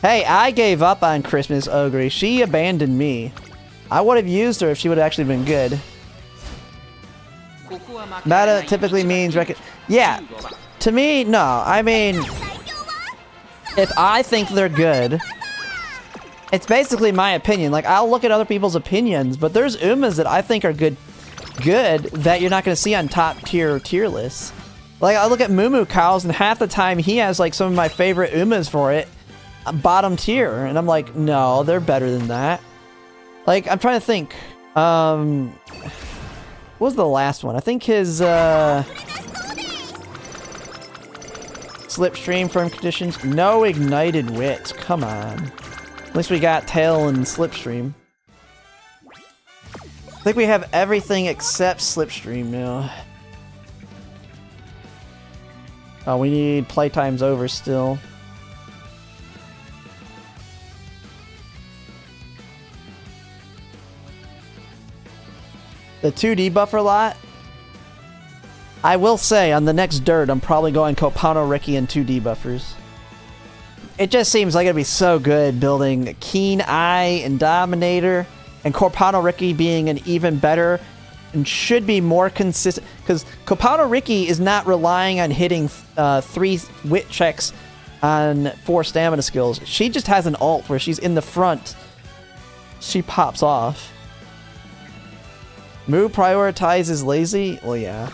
Hey, I gave up on Christmas Ogre. She abandoned me. I would have used her if she would have actually been good. Meta typically means yeah, to me, no. I mean, if I think they're good, it's basically my opinion. Like, I'll look at other people's opinions, but there's Umas that I think are good that you're not going to see on top tier lists. Like, I look at Mumu Cows, and half the time he has, like, some of my favorite Umas for it, bottom tier, and I'm like, no, they're better than that. Like, I'm trying to think, what was the last one? I think his, Slipstream firm conditions, no ignited wits, come on. At least we got Tail and Slipstream. I think we have everything except Slipstream now. Oh, we need playtime's over still. The 2D buffer lot. I will say, on the next dirt, I'm probably going Copano Ricky and 2D buffers. It just seems like it'd be so good building Keen Eye and Dominator, and Copano Ricky being an even better and should be more consistent, because Copano Ricky is not relying on hitting 3 wit checks on 4 stamina skills. She just has an ult where she's in the front. She pops off. Moo prioritizes lazy? Well, yeah.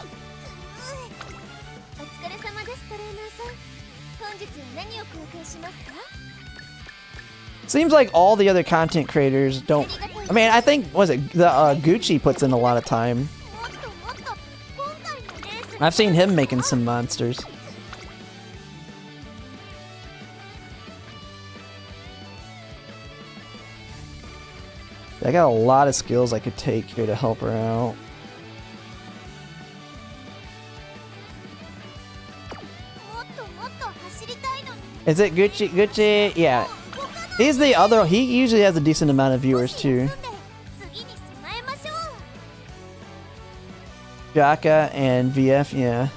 Seems like all the other content creators don't... I mean, I think, was it the Gucci puts in a lot of time. I've seen him making some monsters. I got a lot of skills I could take here to help her out. Is it Gucci? Gucci? Yeah. He's the other. He usually has a decent amount of viewers too. Jaka and VF, yeah.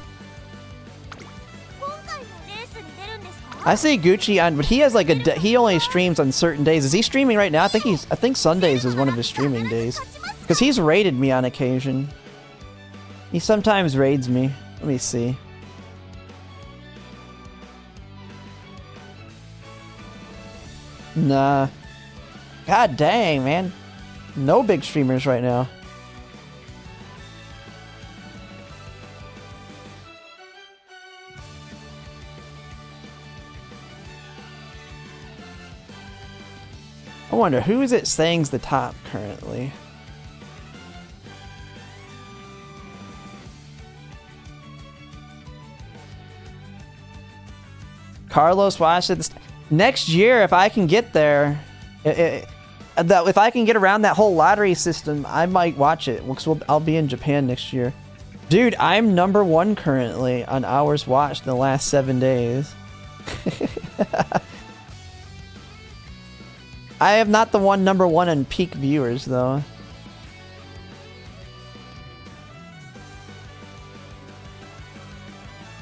I see Gucci on, but he has like he only streams on certain days. Is he streaming right now? I think Sundays is one of his streaming days, because he's raided me on occasion. He sometimes raids me. Let me see. Nah. God dang, man. No big streamers right now. I wonder, who is it saying's the top currently? Carlos watched it. Next year, if I can get there, if I can get around that whole lottery system, I might watch it. Because I'll be in Japan next year. Dude, I'm #1 currently on hours watched in the last 7 days. I am not the one #1 in peak viewers, though.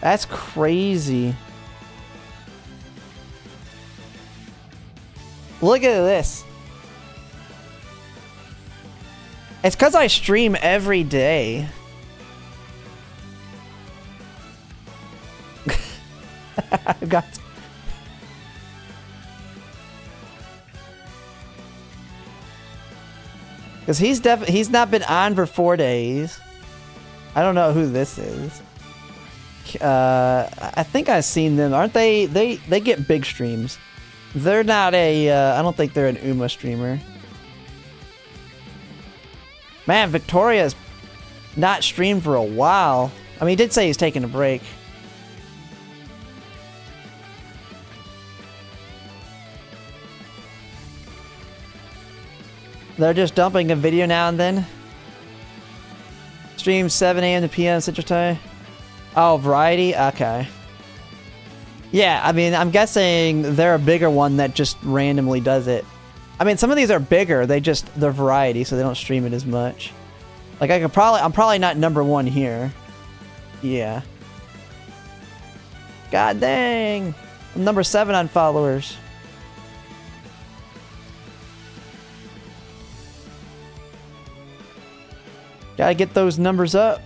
That's crazy. Look at this. It's because I stream every day. I've got... Because he's not been on for 4 days. I don't know who this is. I think I've seen them. Aren't they? They get big streams. They're not a... I don't think they're an Uma streamer. Man, Victoria's not streamed for a while. I mean, he did say he's taking a break. They're just dumping a video now and then. Stream 7 a.m. to p.m. Central Time. Oh, variety? Okay. Yeah, I mean, I'm guessing they're a bigger one that just randomly does it. I mean, some of these are bigger. They're variety, so they don't stream it as much. Like I'm probably not #1 here. Yeah. God dang. I'm #7 on followers. Gotta get those numbers up.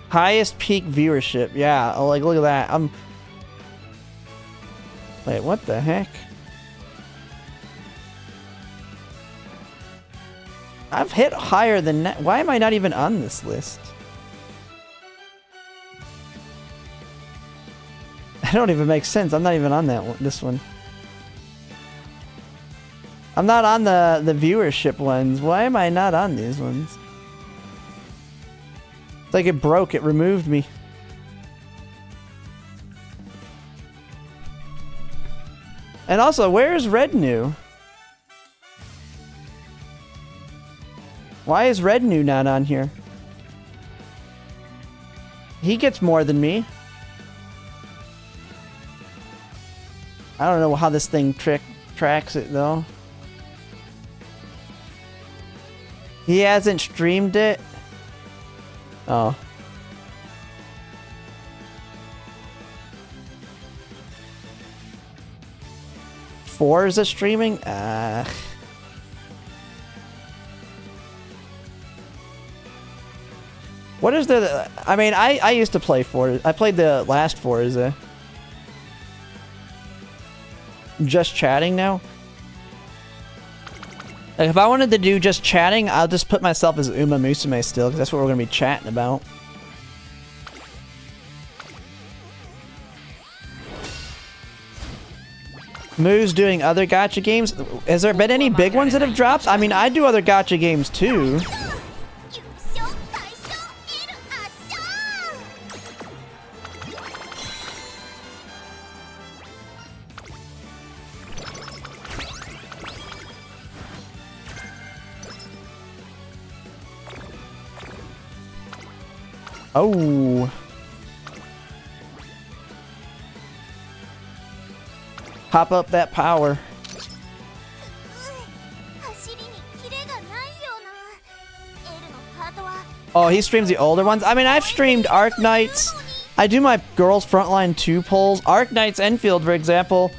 Highest peak viewership. Yeah, oh, like look at that. Wait, what the heck? I've hit higher than that. Why am I not even on this list? That don't even make sense. I'm not even on that one, this one. I'm not on the viewership ones. Why am I not on these ones? It's like it broke. It removed me. And also, where's Rednew? Why is Rednew not on here? He gets more than me. I don't know how this thing tracks it though. He hasn't streamed it. Oh. Forza streaming? What is the... I mean, I used to play Forza. I played the last Forza. Just chatting now? Like, if I wanted to do just chatting, I'll just put myself as Umamusume still, because that's what we're going to be chatting about. Moo's doing other gacha games. Has there been any big ones that have dropped? I mean, I do other gacha games too. Oh. Pop up that power. Oh, he streams the older ones? I mean, I've streamed Arc Knights. I do my Girls Frontline 2 polls. Arc Knights Enfield, for example.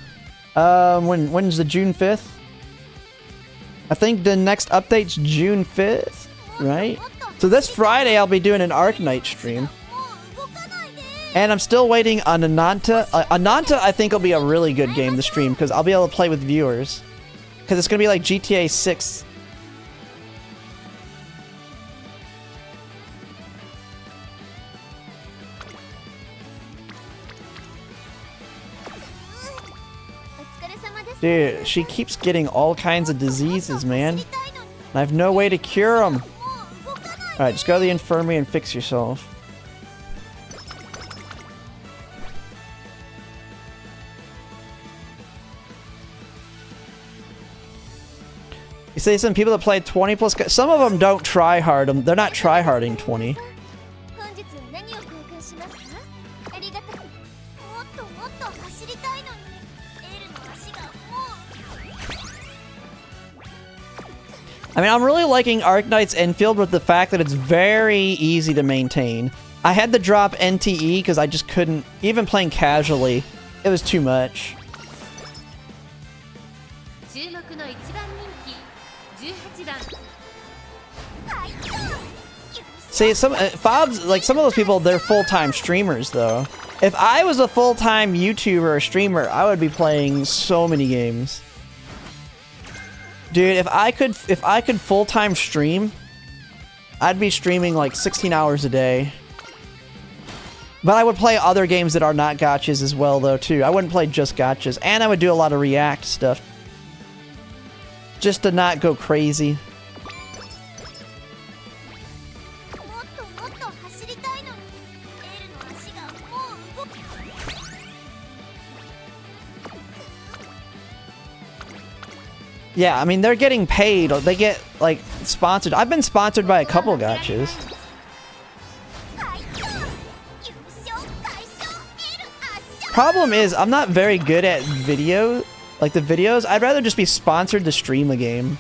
When's the June 5th? I think the next update's June 5th, right? So this Friday, I'll be doing an Arc Knight stream. And I'm still waiting on Ananta. Ananta, I think, will be a really good game to stream, because I'll be able to play with viewers. Because it's going to be like GTA 6. Dude, she keeps getting all kinds of diseases, man. And I have no way to cure them. Alright, just go to the infirmary and fix yourself. You see some people that play 20 plus... Some of them don't try hard. They're not try harding 20. I mean, I'm really liking Arc Knights Enfield with the fact that it's very easy to maintain. I had to drop NTE because I just couldn't... Even playing casually, it was too much. See, Fobs, like some of those people, they're full-time streamers though. If I was a full-time YouTuber or streamer, I would be playing so many games. Dude, if I could full-time stream, I'd be streaming like 16 hours a day. But I would play other games that are not gachas as well though too. I wouldn't play just gachas, and I would do a lot of React stuff. Just to not go crazy. Yeah, I mean, they're getting paid. They get, like, sponsored. I've been sponsored by a couple gachas. Problem is, I'm not very good at video, like the videos. I'd rather just be sponsored to stream a game.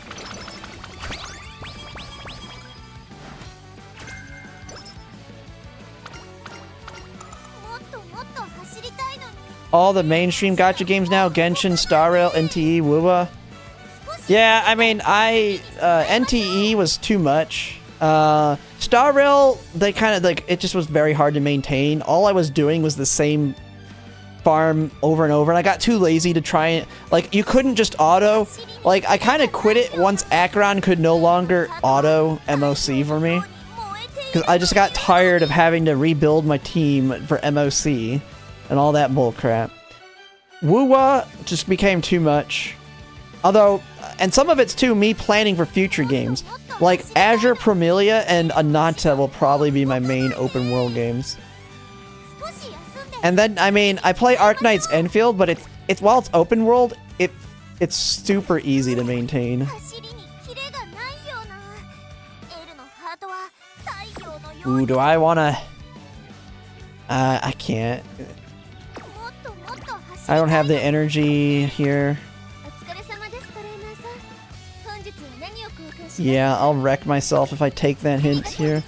All the mainstream gacha games now, Genshin, Star Rail, NTE, Wuwa. Yeah, I mean, NTE was too much. Star Rail, they kind of, like, it just was very hard to maintain. All I was doing was the same farm over and over, and I got too lazy to try it. Like, you couldn't just auto. Like, I kind of quit it once Acheron could no longer auto MOC for me. Because I just got tired of having to rebuild my team for MOC and all that bullcrap. Wuwa just became too much. Although, and some of it's too me planning for future games. Like, Azure Promelia and Ananta will probably be my main open world games. And then, I mean, I play Arknight's Enfield, but it's while it's open world, it's super easy to maintain. Ooh, do I wanna... I can't. I don't have the energy here. Yeah, I'll wreck myself if I take that hint here.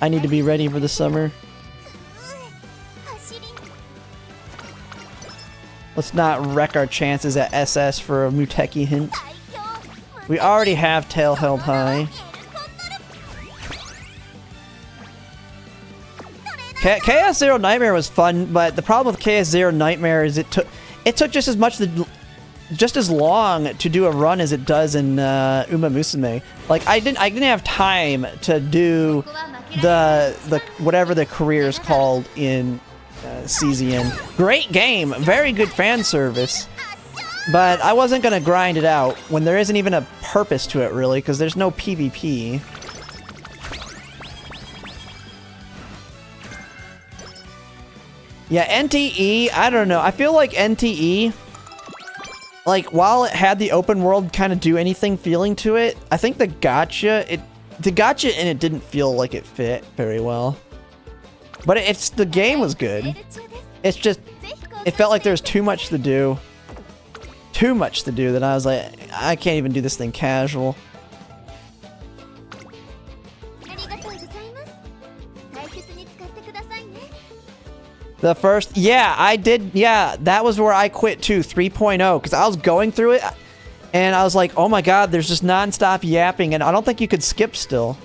I need to be ready for the summer. Let's not wreck our chances at SS for a Muteki hint. We already have Tail held high. Chaos Zero Nightmare was fun, but the problem with Chaos Zero Nightmare is it took just as long to do a run as it does in Umamusume. Like, I didn't have time to do the whatever the career is called in CZN. Great game, very good fan service, but I wasn't gonna grind it out when there isn't even a purpose to it really, because there's no PvP. Yeah, NTE, I don't know. I feel like NTE, like, while it had the open world kind of do anything feeling to it, I think the gacha in it didn't feel like it fit very well. But the game was good. It's just, it felt like there was too much to do. Too much to do that I was like, I can't even do this thing casual. The first, yeah, I did, yeah, that was where I quit too, 3.0, because I was going through it, and I was like, oh my god, there's just non-stop yapping, and I don't think you could skip still.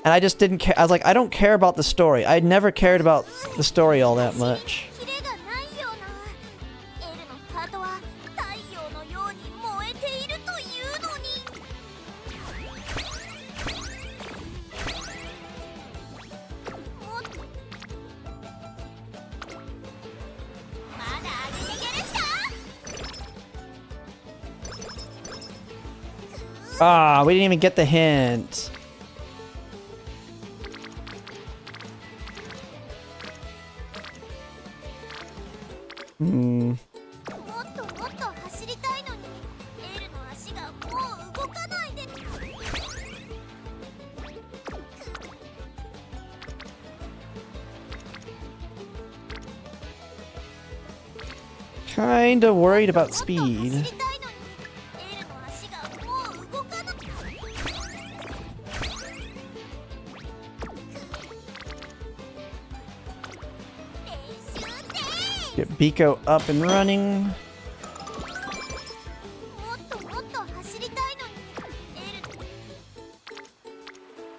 And I just didn't care, I was like, I don't care about the story. I'd never cared about the story all that much. Ah, we didn't even get the hint. Kinda worried about speed. Get Biko up and running.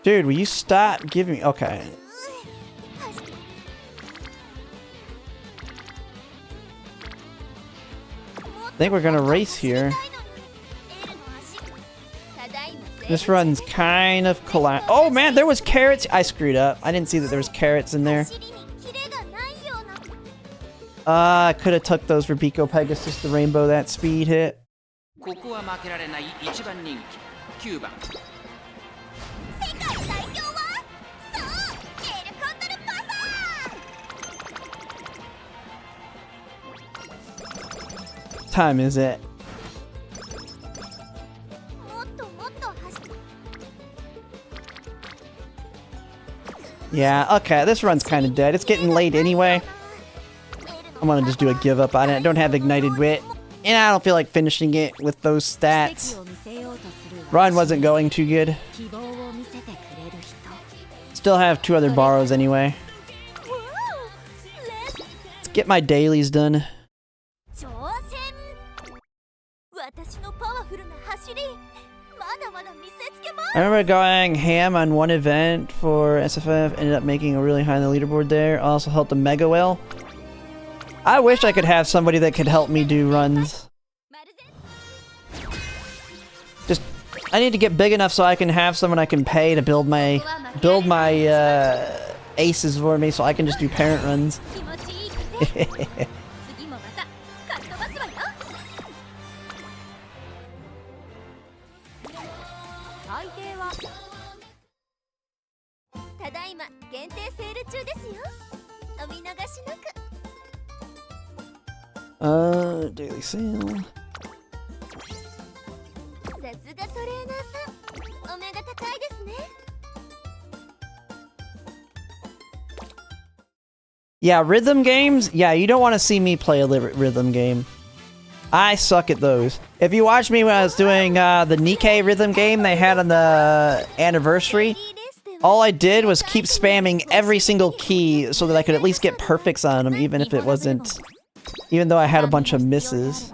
Dude, will you stop giving me... Okay. I think we're gonna race here. This run's kind of Oh man, there was carrots! I screwed up. I didn't see that there was carrots in there. I could have took those for Biko Pegasus to rainbow that speed hit. Time is it? Yeah, okay, this run's kind of dead. It's getting late anyway. I'm gonna just do a give up on it. I don't have ignited wit, and I don't feel like finishing it with those stats. Run wasn't going too good. Still have 2 other borrows anyway. Let's get my dailies done. I remember going ham on one event for SFF, ended up making a really high on the leaderboard there. Also helped the Mega Whale. I wish I could have somebody that could help me do runs. Just, I need to get big enough so I can have someone I can pay to build my aces for me so I can just do parent runs. Daily sale. Yeah, rhythm games? Yeah, you don't want to see me play a rhythm game. I suck at those. If you watched me when I was doing the Nikkei rhythm game they had on the anniversary, all I did was keep spamming every single key so that I could at least get perfects on them, even if it wasn't... Even though I had a bunch of misses.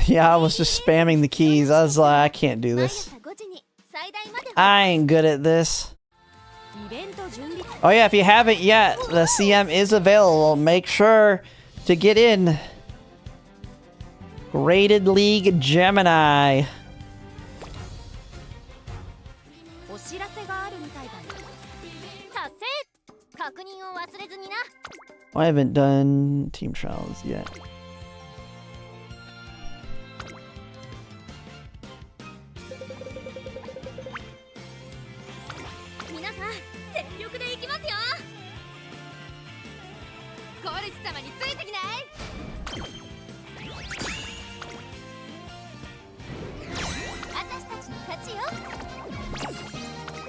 Yeah, I was just spamming the keys. I was like, I can't do this. I ain't good at this. Oh yeah, if you haven't yet, the CM is available. Make sure to get in. Graded League Gemini. I haven't done team trials yet.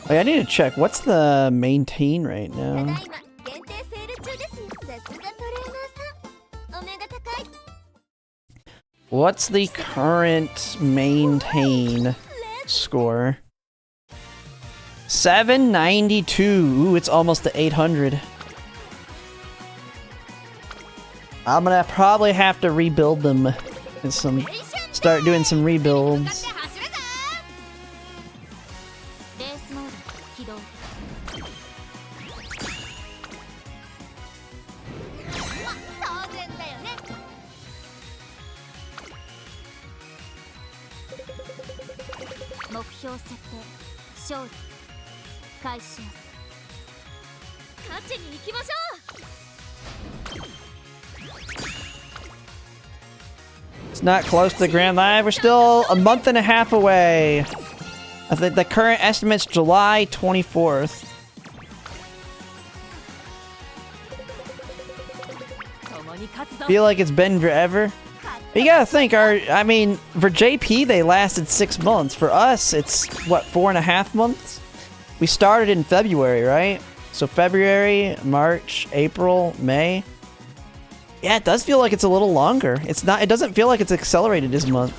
Wait, I need to check. What's the maintain right now? What's the current maintain score? 792. Ooh, it's almost to 800. I'm gonna probably have to rebuild them and start doing some rebuilds. It's not close to the Grand Live. We're still a month and a half away. I think the current estimate's July 24th. Feel like it's been forever. But you gotta think, I mean, for JP they lasted 6 months. For us, it's what, 4.5 months? We started in February, right? So February, March, April, May. Yeah, it does feel like it's a little longer. It's not. It doesn't feel like it's accelerated this month.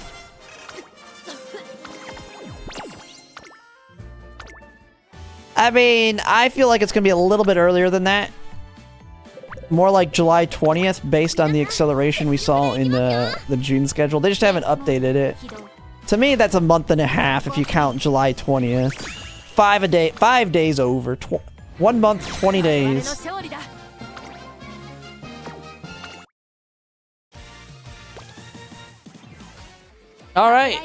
I mean, I feel like it's gonna be a little bit earlier than that. More like July 20th, based on the acceleration we saw in the June schedule. They just haven't updated it. To me, that's a month and a half if you count July 20th. 5 days over. 1 month, 20 days. Alright.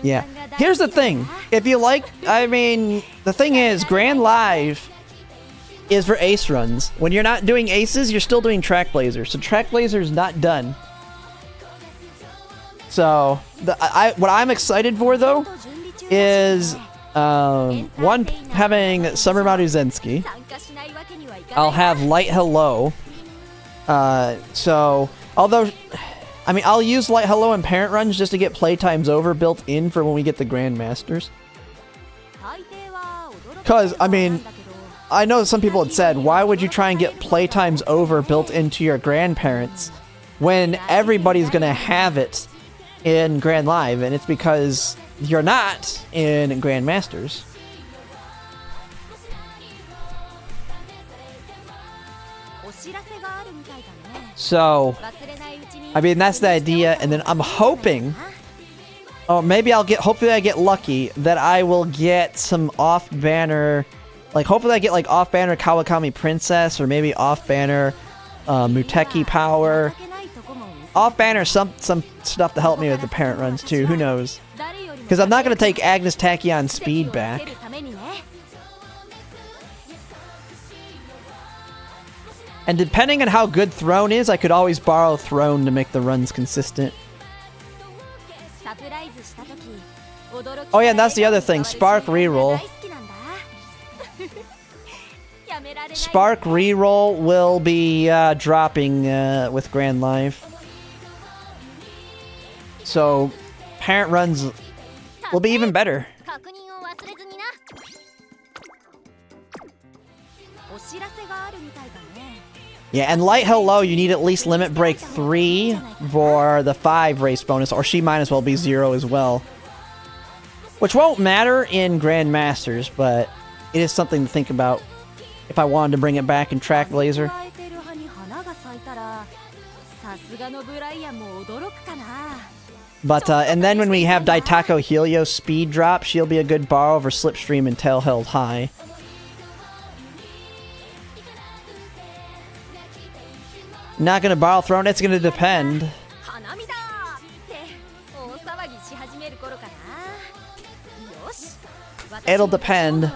Yeah. Here's the thing. If you like, I mean, the thing is, Grand Live is for ace runs. When you're not doing aces, you're still doing Track Blazer. So Track Blazer is not done. So, what I'm excited for, though, is One, having Summer Maruzenski. I'll have Light Hello. So, although, I mean, I'll use Light Hello and Parent Runs just to get playtimes over built in for when we get the Grandmasters. Because, I mean, I know some people had said, why would you try and get playtimes over built into your grandparents when everybody's going to have it in Grand Live? And it's because you're not in Grandmasters. So, I mean, that's the idea. And then I'm hoping, or maybe hopefully I get lucky that I will get some off-banner, like hopefully I get like off-banner Kawakami Princess, or maybe off-banner Muteki Power. Off-banner some stuff to help me with the Parent Runs too, who knows. Because I'm not going to take Agnes Tachyon Speed back. And depending on how good Throne is, I could always borrow Throne to make the runs consistent. Oh yeah, and that's the other thing. Spark Reroll. Spark Reroll will be dropping with Grand Live. So, Parent Runs will be even better. Yeah, and Light Hello, you need at least Limit Break 3 for the 5 race bonus, or she might as well be 0 as well. Which won't matter in Grandmasters, but it is something to think about if I wanted to bring it back in Track Blazer. But, and then when we have Daitako Helios speed drop, she'll be a good borrow for Slipstream and Tail Held High. Not gonna borrow Throne, it's gonna depend. It'll depend.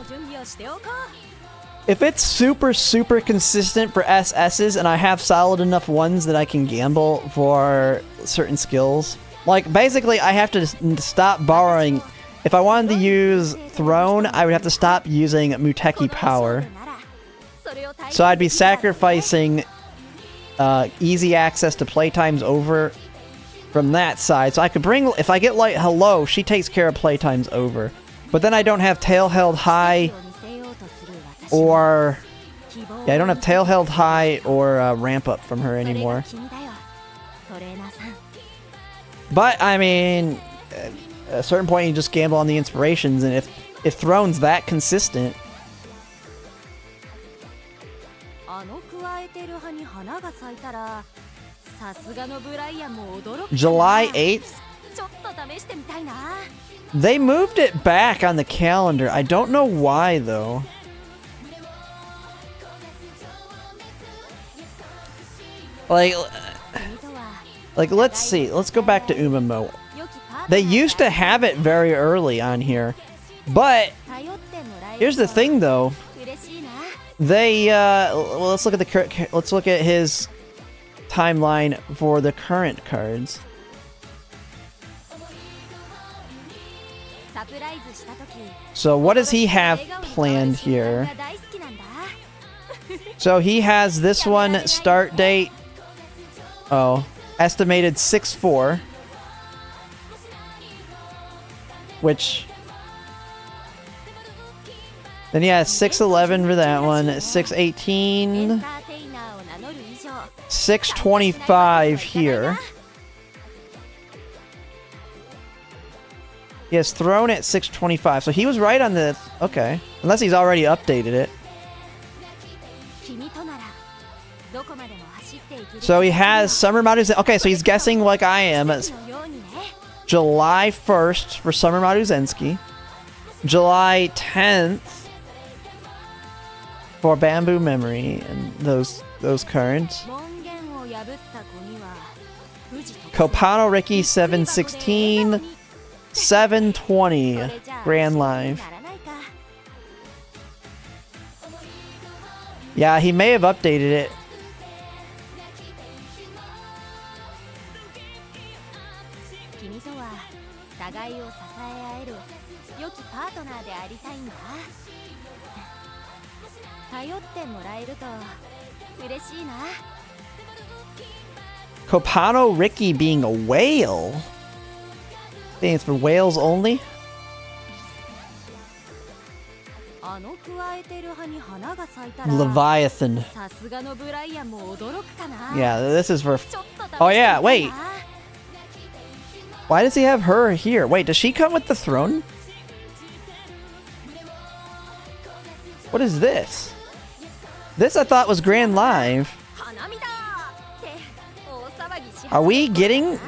If it's super consistent for SS's and I have solid enough ones that I can gamble for certain skills. Like, basically, I have to stop borrowing. If I wanted to use Throne, I would have to stop using Muteki Power. So I'd be sacrificing easy access to playtimes over from that side. So I could bring, if I get Light Hello, she takes care of playtimes over. But then I don't have Tail Held High or... Yeah, I don't have Tail Held High or Ramp Up from her anymore. But, I mean, at a certain point you just gamble on the inspirations, and if Throne's that consistent... July 8th? They moved it back on the calendar. I don't know why, though. Like, let's see. Let's go back to Umamusume. They used to have it very early on here. But, here's the thing, though. They, well, let's look at his timeline for the current cards. So what does he have planned here? So he has this one start date. Oh, estimated 6/4. Which... Then he has 6/11 for that one, 6/18, 6/25 here. He has Throne at 6/25, so he was right on the... Okay. Unless he's already updated it. So he has Summer Maruzenski. Okay, so he's guessing like I am. It's July 1st for Summer Maruzenski. July 10th for Bamboo Memory and those cards. Kopano Ricky 7/16, 7/20 Grand Live. Yeah, he may have updated it. Kopano Ricky being a whale? I think it's for whales only? Leviathan. Yeah, this is for... Oh yeah, wait. Why does he have her here? Wait, does she come with the throne? What is this? This I thought was Grand Live. Are we getting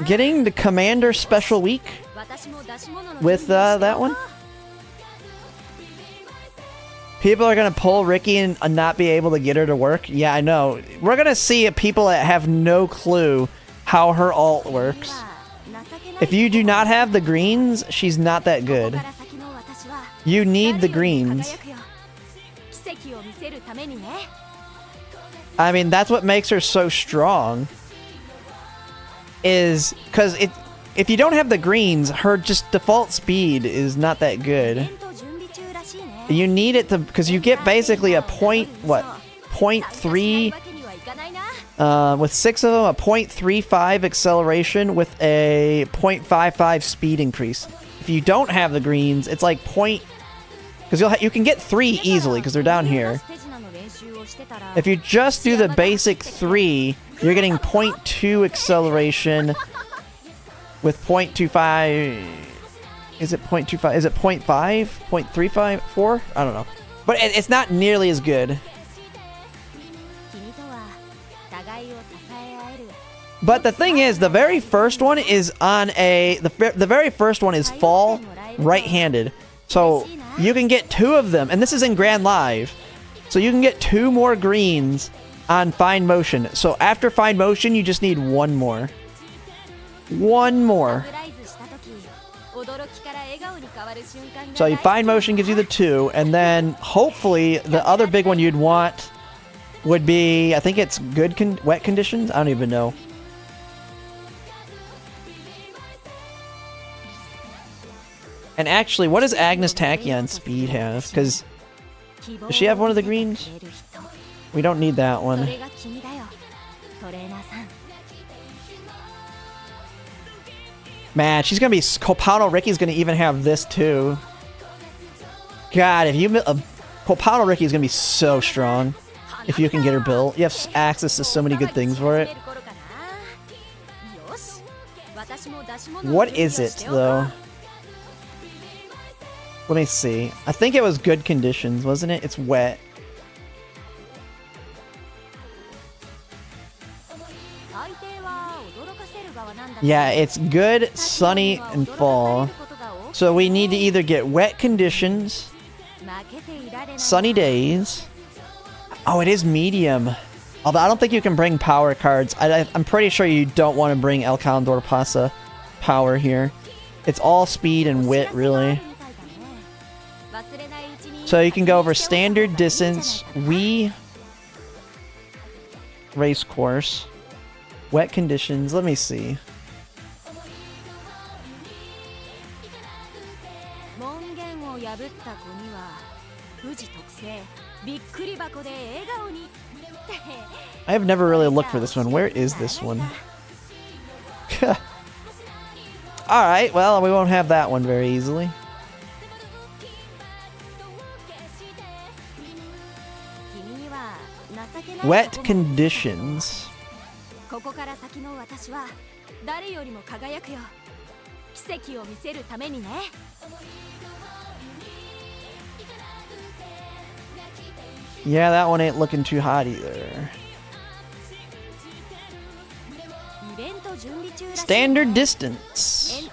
the Commander Special Week with that one? People are gonna pull Ricky and not be able to get her to work. Yeah, I know. We're gonna see people that have no clue how her alt works. If you do not have the greens, she's not that good. You need the greens. I mean, that's what makes her so strong. Is because if you don't have the greens, her just default speed is not that good. You need it to, because you get basically a point, what, 0.3, with 6 of them, a 0.35 acceleration with a 0.55 speed increase. If you don't have the greens, it's like because you can get 3 easily because they're down here. If you just do the basic 3, you're getting 0.2 acceleration with 0.25. Is it 0.25? Is it 0.5? 0.35? 4? I don't know. But it's not nearly as good. But the thing is, the very first one is on a... The very first one is fall right-handed. So you can get 2 of them. And this is in Grand Live. So you can get 2 more greens on Fine Motion. So after Fine Motion, you just need 1 more. 1 more. So Fine Motion gives you the 2, and then hopefully the other big one you'd want would be, I think it's good wet conditions? I don't even know. And actually, what does Agnes Tachyon speed have? Because does she have one of the greens? We don't need that one. Man, she's gonna be... Kopano Ricky's gonna even have this too. God, if you... Kopano Ricky's gonna be so strong. If you can get her built. You have access to so many good things for it. What is it, though? Let me see. I think it was good conditions, wasn't it? It's wet. Yeah, it's good, sunny, and fall. So we need to either get wet conditions, sunny days. Oh, it is medium. Although I don't think you can bring power cards. I'm pretty sure you don't want to bring El Condor Pasa power here. It's all speed and wit, really. So you can go over standard distance, race course, wet conditions. Let me see. I have never really looked for this one. Where is this one? Alright, well, we won't have that one very easily. Wet conditions. Yeah, that one ain't looking too hot either. Standard distance.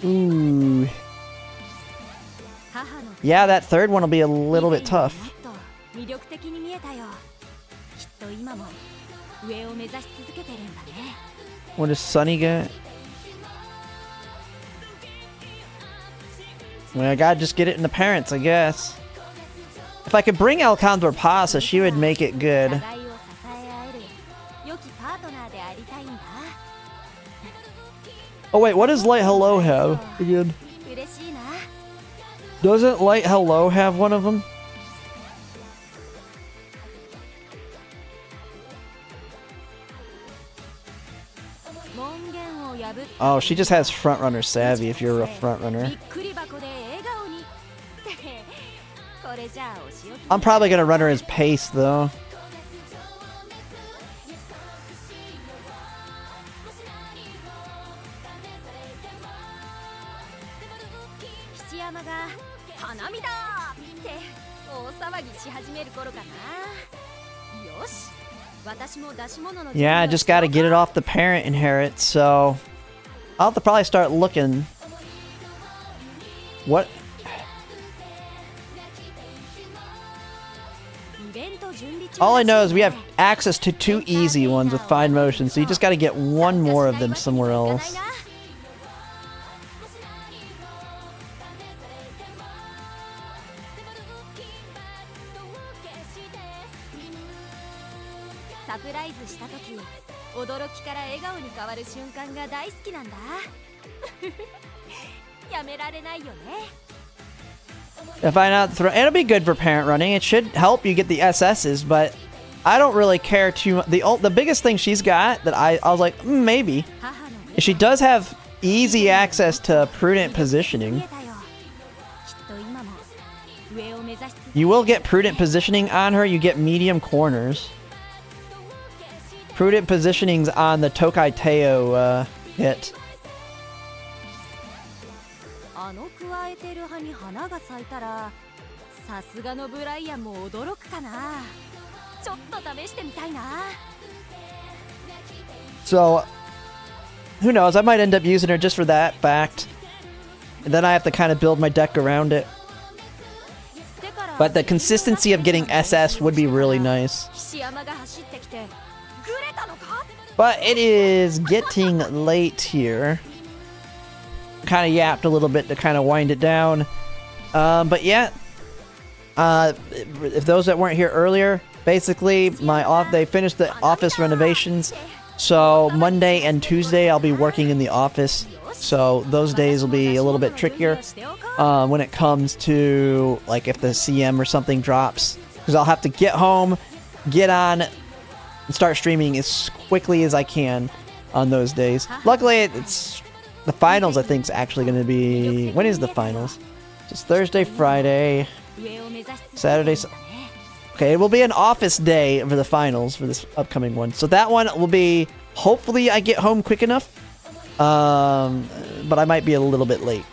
Ooh. Yeah, that third one will be a little bit tough. What does Sunny get? Well, I gotta just get it in the parents, I guess. If I could bring Alcandra Pasa, she would make it good. Oh wait, what does Light Hello have again? Doesn't Light Hello have one of them? Oh, she just has Frontrunner Savvy if you're a Frontrunner. I'm probably gonna run her as Pace though. Yeah, I just gotta get it off the parent inherit, so I'll have to probably start looking. What? All I know is we have access to 2 easy ones with fine motion, so you just gotta get one more of them somewhere else. If I not throw, it'll be good for parent running. It should help you get the SS's, but I don't really care too much. The biggest thing she's got that I was like, maybe, is she does have easy access to prudent positioning. You will get prudent positioning on her. You get medium corners. Prudent positioning's on the Tokai Teo hit. So, who knows? I might end up using her just for that fact. And then I have to kind of build my deck around it. But the consistency of getting SS would be really nice. But it is getting late here. Kind of yapped a little bit to kind of wind it down. But yeah, if those that weren't here earlier, basically they finished the office renovations. So Monday and Tuesday I'll be working in the office. So those days will be a little bit trickier when it comes to like if the CM or something drops, because I'll have to get home, get on, and start streaming as quickly as I can on those days. Luckily, it's the finals. I think is actually going to be, when is the finals? It's Thursday, Friday, Saturday. Okay, it will be an office day for the finals for this upcoming one. So that one will be, hopefully I get home quick enough. But I might be a little bit late.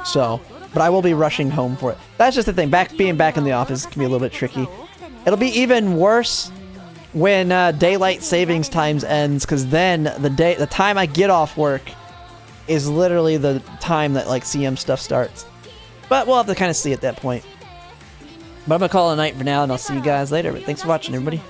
So, but I will be rushing home for it. That's just the thing. Being back in the office can be a little bit tricky. It'll be even worse when daylight savings times ends, because then the time I get off work is literally the time that like CM stuff starts. But we'll have to kind of see at that point. But I'm gonna call it a night for now, and I'll see you guys later. But thanks for watching, everybody.